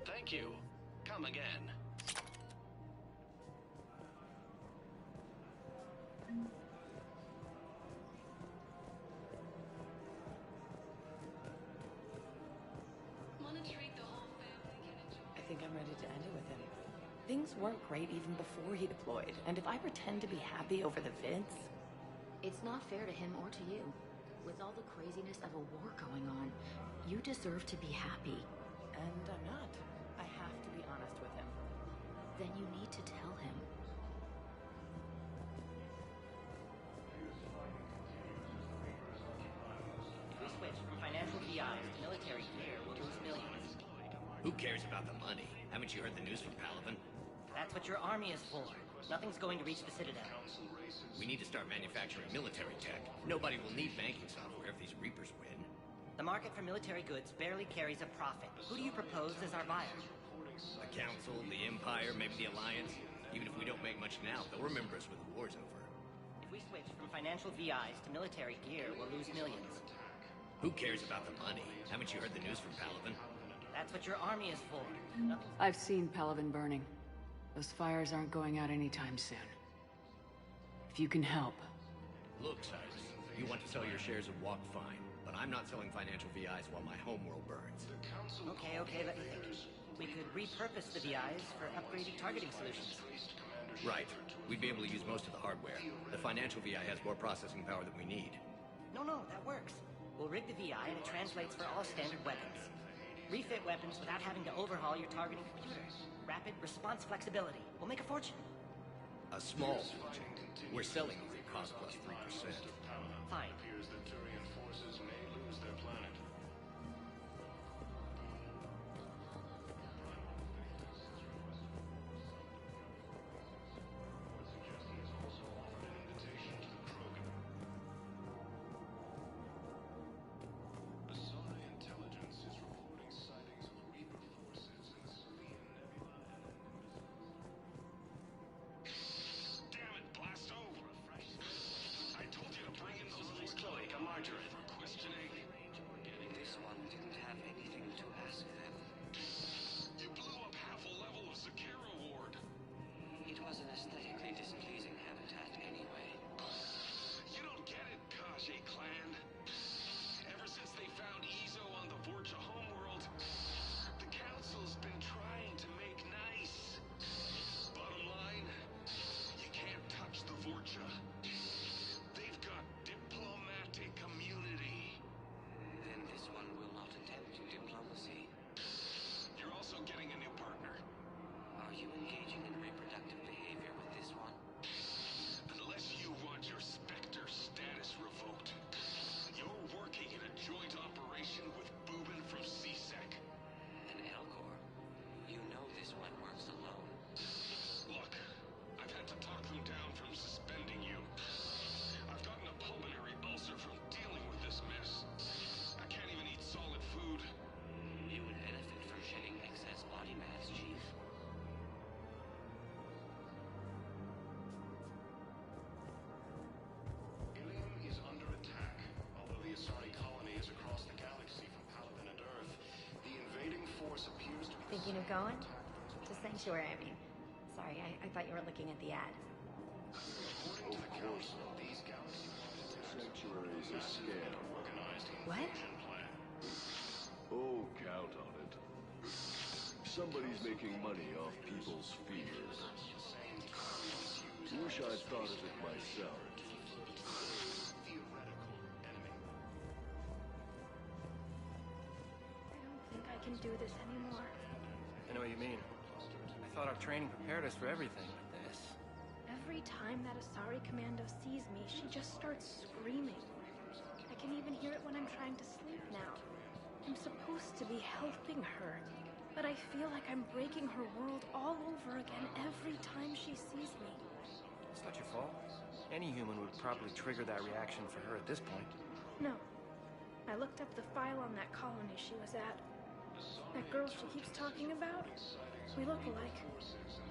S17: Thank you. Come again.
S3: I think I'm ready to end it with him.
S9: Things weren't great even before he deployed, and if I pretend to be happy over the vids...
S24: It's not fair to him or to you. With all the craziness of a war going on, you deserve to be happy.
S9: And I'm not. I have to be honest with him.
S24: Then you need to tell him.
S10: If we switch from financial VIs to military gear, we'll lose millions.
S13: Who cares about the money? Haven't you heard the news from Palaven?
S10: That's what your army is for. Nothing's going to reach the Citadel.
S13: We need to start manufacturing military tech. Nobody will need banking software if these Reapers win.
S10: The market for military goods barely carries a profit. Who do you propose as our buyer?
S13: The Council, the Empire, maybe the Alliance. Even if we don't make much now, they'll remember us when the war's over.
S10: If we switch from financial VIs to military gear, we'll lose millions.
S13: Who cares about the money? Haven't you heard the news from Palaven?
S10: That's what your army is for.
S3: I've seen Palaven burning. Those fires aren't going out anytime soon. If you can help.
S13: Look, Cyrus, you want to sell your shares of Walk, fine. But I'm not selling financial VIs while my homeworld burns.
S10: Okay, let me think. We could repurpose the VIs for upgraded targeting solutions.
S13: Right. We'd be able to use most of the hardware. The financial VI has more processing power than we need.
S10: No, that works. We'll rig the VI and it translates for all standard weapons. Refit weapons without having to overhaul your targeting computer. Rapid response flexibility. We'll make a fortune.
S13: A small fortune. We're selling these at cost plus 3%.
S10: Fine.
S2: Appears that Turian forces may lose their planet.
S19: This one didn't have anything to ask them.
S2: You blew up half a level of Zakera Ward.
S19: It was an aesthetically displeasing habitat anyway.
S2: You don't get it, Kaje clan. Ever since they found Ezo on the Vorcha homeworld, the Council's been trying to make nice. Bottom line, you can't touch the Vorcha. They've got diplomatic immunity.
S19: Then this one will not attempt diplomacy.
S2: You're also getting a new partner.
S19: Are you engaging in reproductive behavior with this one?
S2: Unless you want your Spectre status revoked, you're working in a joint operation with Boobin from CSEC.
S19: An Elcor? You know this one works alone.
S2: Look, I've had to talk them down from suspending you. I've gotten a pulmonary ulcer from dealing with this mess. I can't even eat solid food.
S19: You would benefit from shedding excess body mass, Chief.
S2: Ilium is under attack. Although the Asari colony is across the galaxy from Palaven and Earth, the invading force appears to be...
S15: Thinking of going? To Sanctuary, I mean. Sorry, I thought you were looking at the ad.
S2: According to the Council, these galaxy-wide attacks...
S20: Sanctuary is a scam.
S2: ...organized
S15: What?
S2: invasion plan.
S20: Oh, count on it. Somebody's making money off people's fears. Wish I'd thought of it myself.
S15: I don't think I can do this anymore.
S22: I know what you mean. I thought our training prepared us for everything, but this...
S15: Every time that Asari commando sees me, she just starts screaming. I can even hear it when I'm trying to sleep now. I'm supposed to be helping her, but I feel like I'm breaking her world all over again every time she sees me.
S22: It's not your fault. Any human would probably trigger that reaction for her at this point.
S15: No. I looked up the file on that colony she was at. That girl she keeps talking about? We look alike.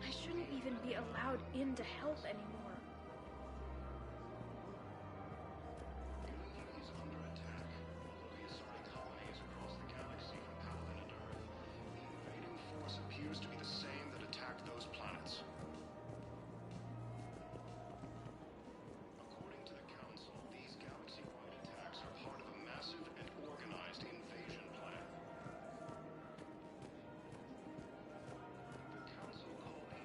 S15: I shouldn't even be allowed in to help anymore.
S2: Appears to be the same that attacked those planets. According to the Council, these galaxy-wide attacks are part of a massive and organized invasion plan. The Council called the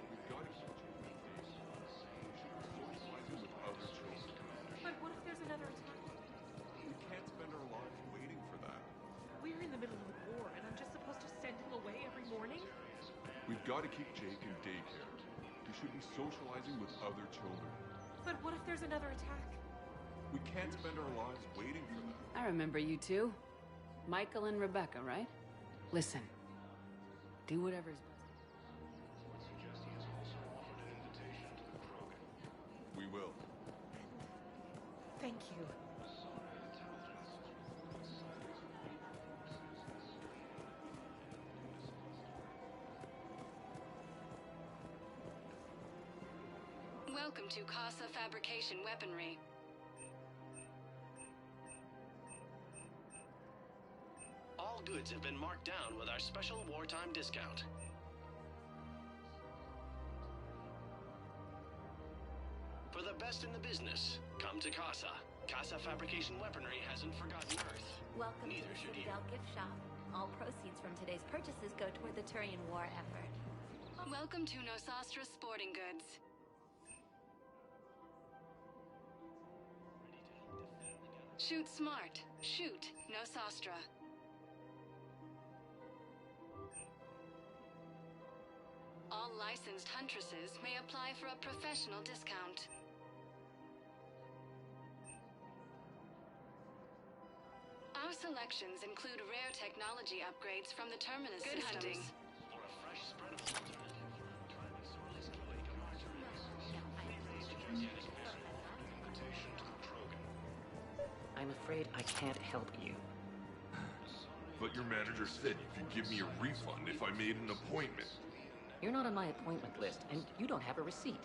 S5: We've got to keep Jake in daycare. He should be socializing with other children.
S15: But what if there's another attack?
S5: We can't spend our lives waiting for that.
S3: I remember you two. Michael and Rebecca, right? Listen. Do whatever's best.
S5: We will.
S9: Thank you.
S25: Welcome to Casa Fabrication Weaponry.
S17: All goods have been marked down with our special wartime discount. For the best in the business, come to Casa. Casa Fabrication Weaponry hasn't forgotten Earth.
S24: Welcome
S17: Neither
S24: to the
S17: should you.
S24: Citadel gift shop. All proceeds from today's purchases go toward the Turian war effort.
S25: Welcome to Nosastra Sporting Goods. Shoot smart. Shoot Nosastra. All licensed huntresses may apply for a professional discount. Our selections include rare technology upgrades from the Terminus Good systems. hunting.
S17: For a fresh spread of alternative, try the Sorley's Cloaca margarine. Invitation to the Krogan.
S10: I'm afraid I can't help you.
S5: But your manager said you could give me a refund if I made an appointment.
S10: You're not on my appointment list, and you don't have a receipt.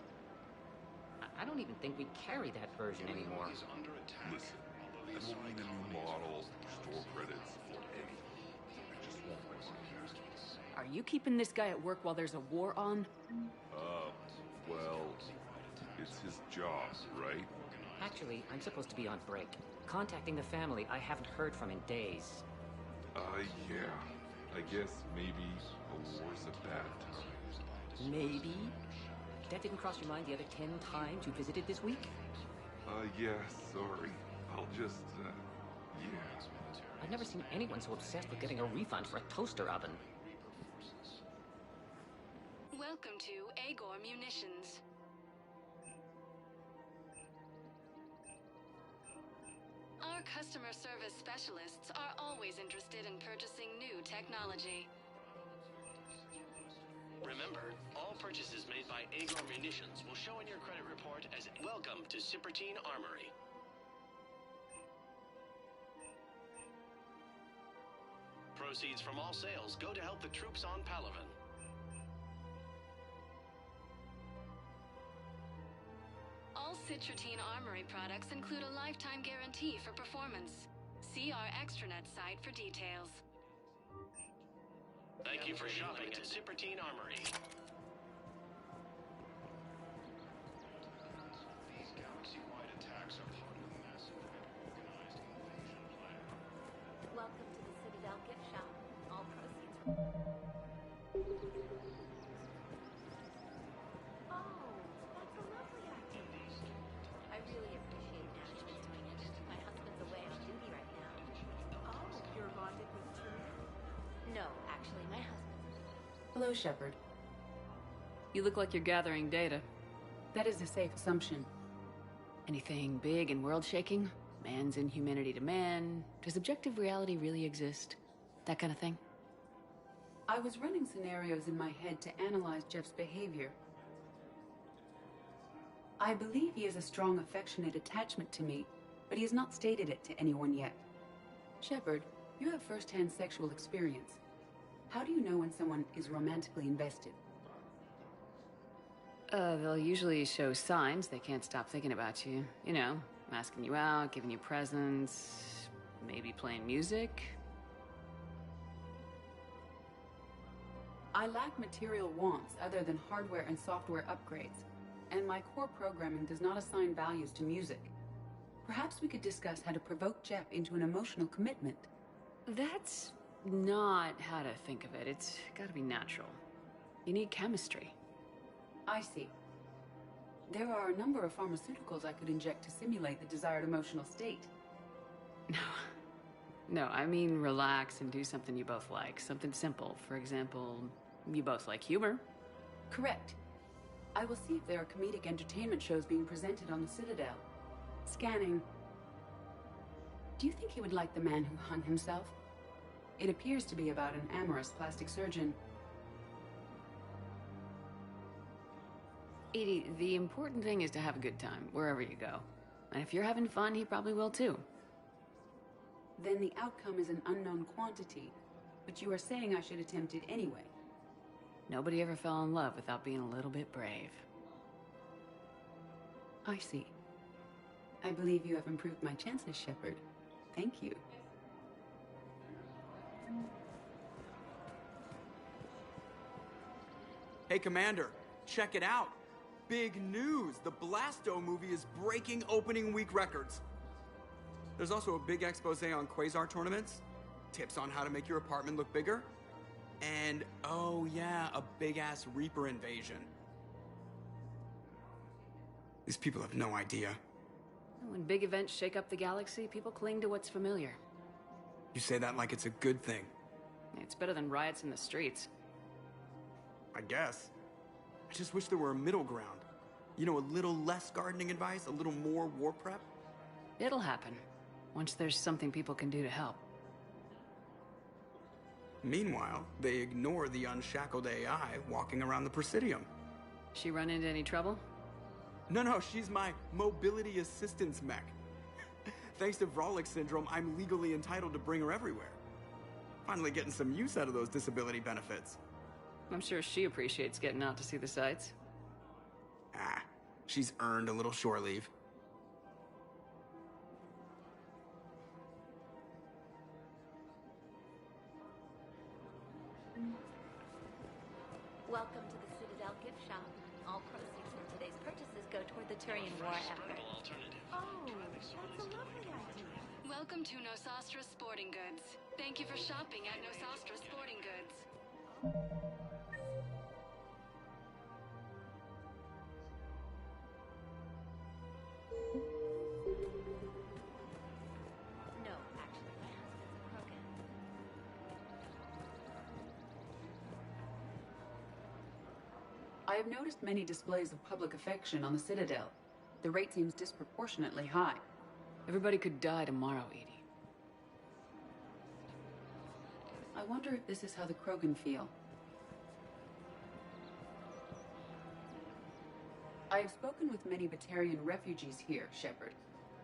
S10: I don't even think we carry that version anymore.
S5: Listen, I don't need a new model, store credits, or anything. I just want my money back.
S3: Are you keeping this guy at work while there's a war on?
S5: Well, it's his job, right?
S10: Actually, I'm supposed to be on break. Contacting the family I haven't heard from in days.
S5: Yeah. I guess maybe a war's a bad time.
S10: Maybe? That didn't cross your mind the other 10 times you visited this week?
S5: Yeah, sorry. I'll just, yeah.
S10: I've never seen anyone so obsessed with getting a refund for a toaster oven.
S25: Welcome to Agor Munitions. Our customer service specialists are always interested in purchasing new technology.
S17: Remember, all purchases made by Agor Munitions will show in your credit report as welcome to Sippertine Armory. Proceeds from all sales go to help the troops on Palaven.
S25: All Citratine Armory products include a lifetime guarantee for performance. See our extranet site for details.
S17: Thank you for shopping at Sippertine Armory. These galaxy-wide attacks are part of a massive and organized invasion plan.
S24: Welcome to the Citadel gift shop. All proceeds from... Oh, that's a lovely idea. I really appreciate management's doing it. My husband's away on duty right now.
S7: Oh, you're bonded with Turian?
S24: No, actually, my husband.
S3: Hello, Shepard. You look like you're gathering data. That is a safe assumption. Anything big and world-shaking? Man's inhumanity to man? Does objective reality really exist? That kind of thing? I was running scenarios in my head to analyze Jeff's behavior. I believe he has a strong affectionate attachment to me, but he has not stated it to anyone yet. Shepard, you have first-hand sexual experience. How do you know when someone is romantically invested? They'll usually show signs they can't stop thinking about you. You know, asking you out, giving you presents, maybe playing music. I lack material wants other than hardware and software upgrades, and my core programming does not assign values to music. Perhaps we could discuss how to provoke Jeff into an emotional commitment. That's not how to think of it. It's gotta be natural. You need chemistry. I see. There are a number of pharmaceuticals I could inject to simulate the desired emotional state. No, I mean relax and do something you both like. Something simple. For example, You both like humor.
S1: Correct. I will see if there are comedic entertainment shows being presented on the Citadel. Scanning. Do you think he would like the man who hung himself? It appears to be about an amorous plastic surgeon.
S3: Edie, the important thing is to have a good time, wherever you go. And if you're having fun, he probably will too.
S1: Then the outcome is an unknown quantity. But you are saying I should attempt it anyway.
S3: Nobody ever fell in love without being a little bit brave.
S1: I see. I believe you have improved my chances, Shepard. Thank you.
S6: Hey, Commander, check it out. Big news! The Blasto movie is breaking opening week records. There's also a big expose on Quasar tournaments, tips on how to make your apartment look bigger, and, oh yeah, a big-ass Reaper invasion. These people have no idea.
S3: When big events shake up the galaxy, people cling to what's familiar.
S6: You say that like it's a good thing.
S3: It's better than riots in the streets.
S6: I guess. I just wish there were a middle ground. You know, a little less gardening advice, a little more war prep.
S3: It'll happen, once there's something people can do to help.
S6: Meanwhile, they ignore the unshackled AI walking around the Presidium.
S3: She run into any trouble?
S6: No, she's my mobility assistance mech. Thanks to Vrolic syndrome, I'm legally entitled to bring her everywhere. Finally getting some use out of those disability benefits.
S3: I'm sure she appreciates getting out to see the sights.
S6: Ah, she's earned a little shore leave.
S24: Welcome to the Citadel gift shop. All proceeds from today's purchases go toward the Turian war effort.
S15: Oh, that's a lovely idea.
S25: Welcome to Nosastra Sporting Goods. Thank you for shopping at Nosastra Sporting Goods.
S24: No, actually, my husband's a Krogan.
S1: I have noticed many displays of public affection on the Citadel. The rate seems disproportionately high.
S3: Everybody could die tomorrow, Edie.
S1: I wonder if this is how the Krogan feel. I have spoken with many Batarian refugees here, Shepard.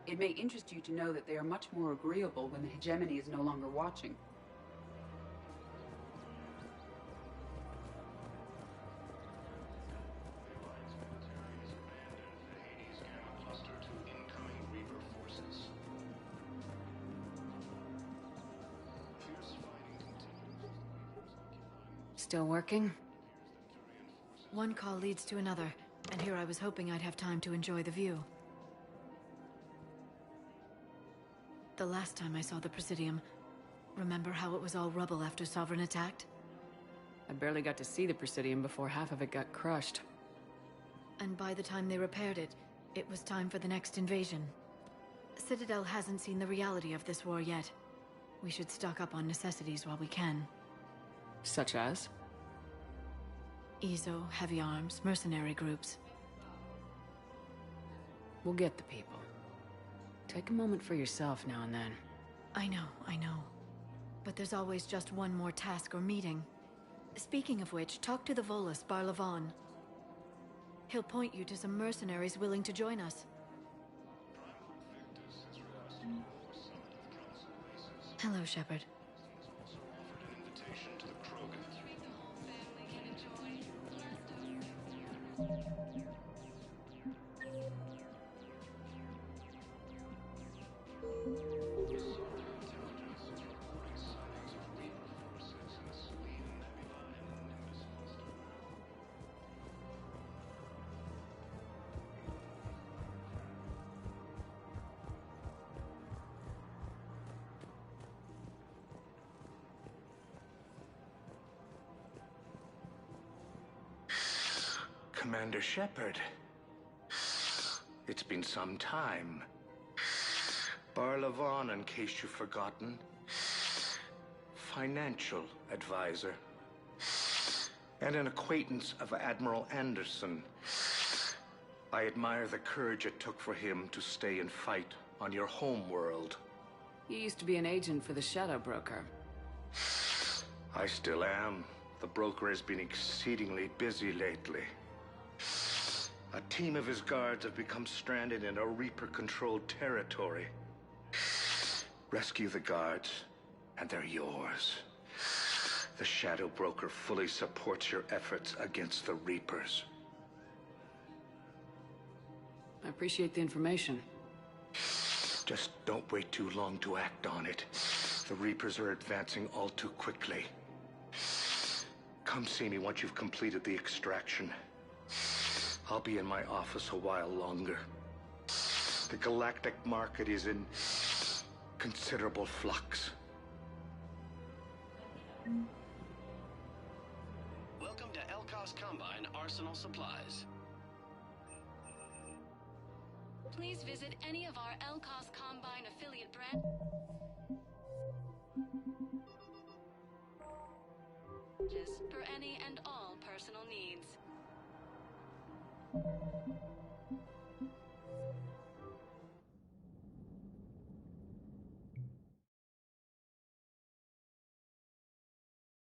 S1: It may interest you to know that they are much more agreeable when the hegemony is no longer watching.
S3: Still working?
S8: One call leads to another, and here I was hoping I'd have time to enjoy the view. The last time I saw the Presidium, remember how it was all rubble after Sovereign attacked?
S3: I barely got to see the Presidium before half of it got crushed.
S8: And by the time they repaired it, it was time for the next invasion. Citadel hasn't seen the reality of this war yet. We should stock up on necessities while we can.
S3: Such as?
S8: EZO, heavy arms, mercenary groups.
S3: We'll get the people. Take a moment for yourself now and then.
S8: I know. But there's always just one more task or meeting. Speaking of which, talk to the Volus, Barlavon. He'll point you to some mercenaries willing to join us. Hello, Shepard.
S18: Commander Shepard. It's been some time. Barlavon, in case you've forgotten. Financial advisor. and an acquaintance of Admiral Anderson. I admire the courage it took for him to stay and fight on your home world.
S3: You used to be an agent for the Shadow Broker.
S18: I still am. The broker has been exceedingly busy lately. A team of his guards have become stranded in a Reaper-controlled territory. Rescue the guards, and they're yours. The Shadow Broker fully supports your efforts against the Reapers.
S3: I appreciate the information.
S18: Just don't wait too long to act on it. The Reapers are advancing all too quickly. Come see me once you've completed the extraction. I'll be in my office a while longer. The galactic market is in considerable flux.
S17: Welcome to Elkos Combine Arsenal Supplies.
S25: Please visit any of our Elkos Combine affiliate branches for any and all personal needs.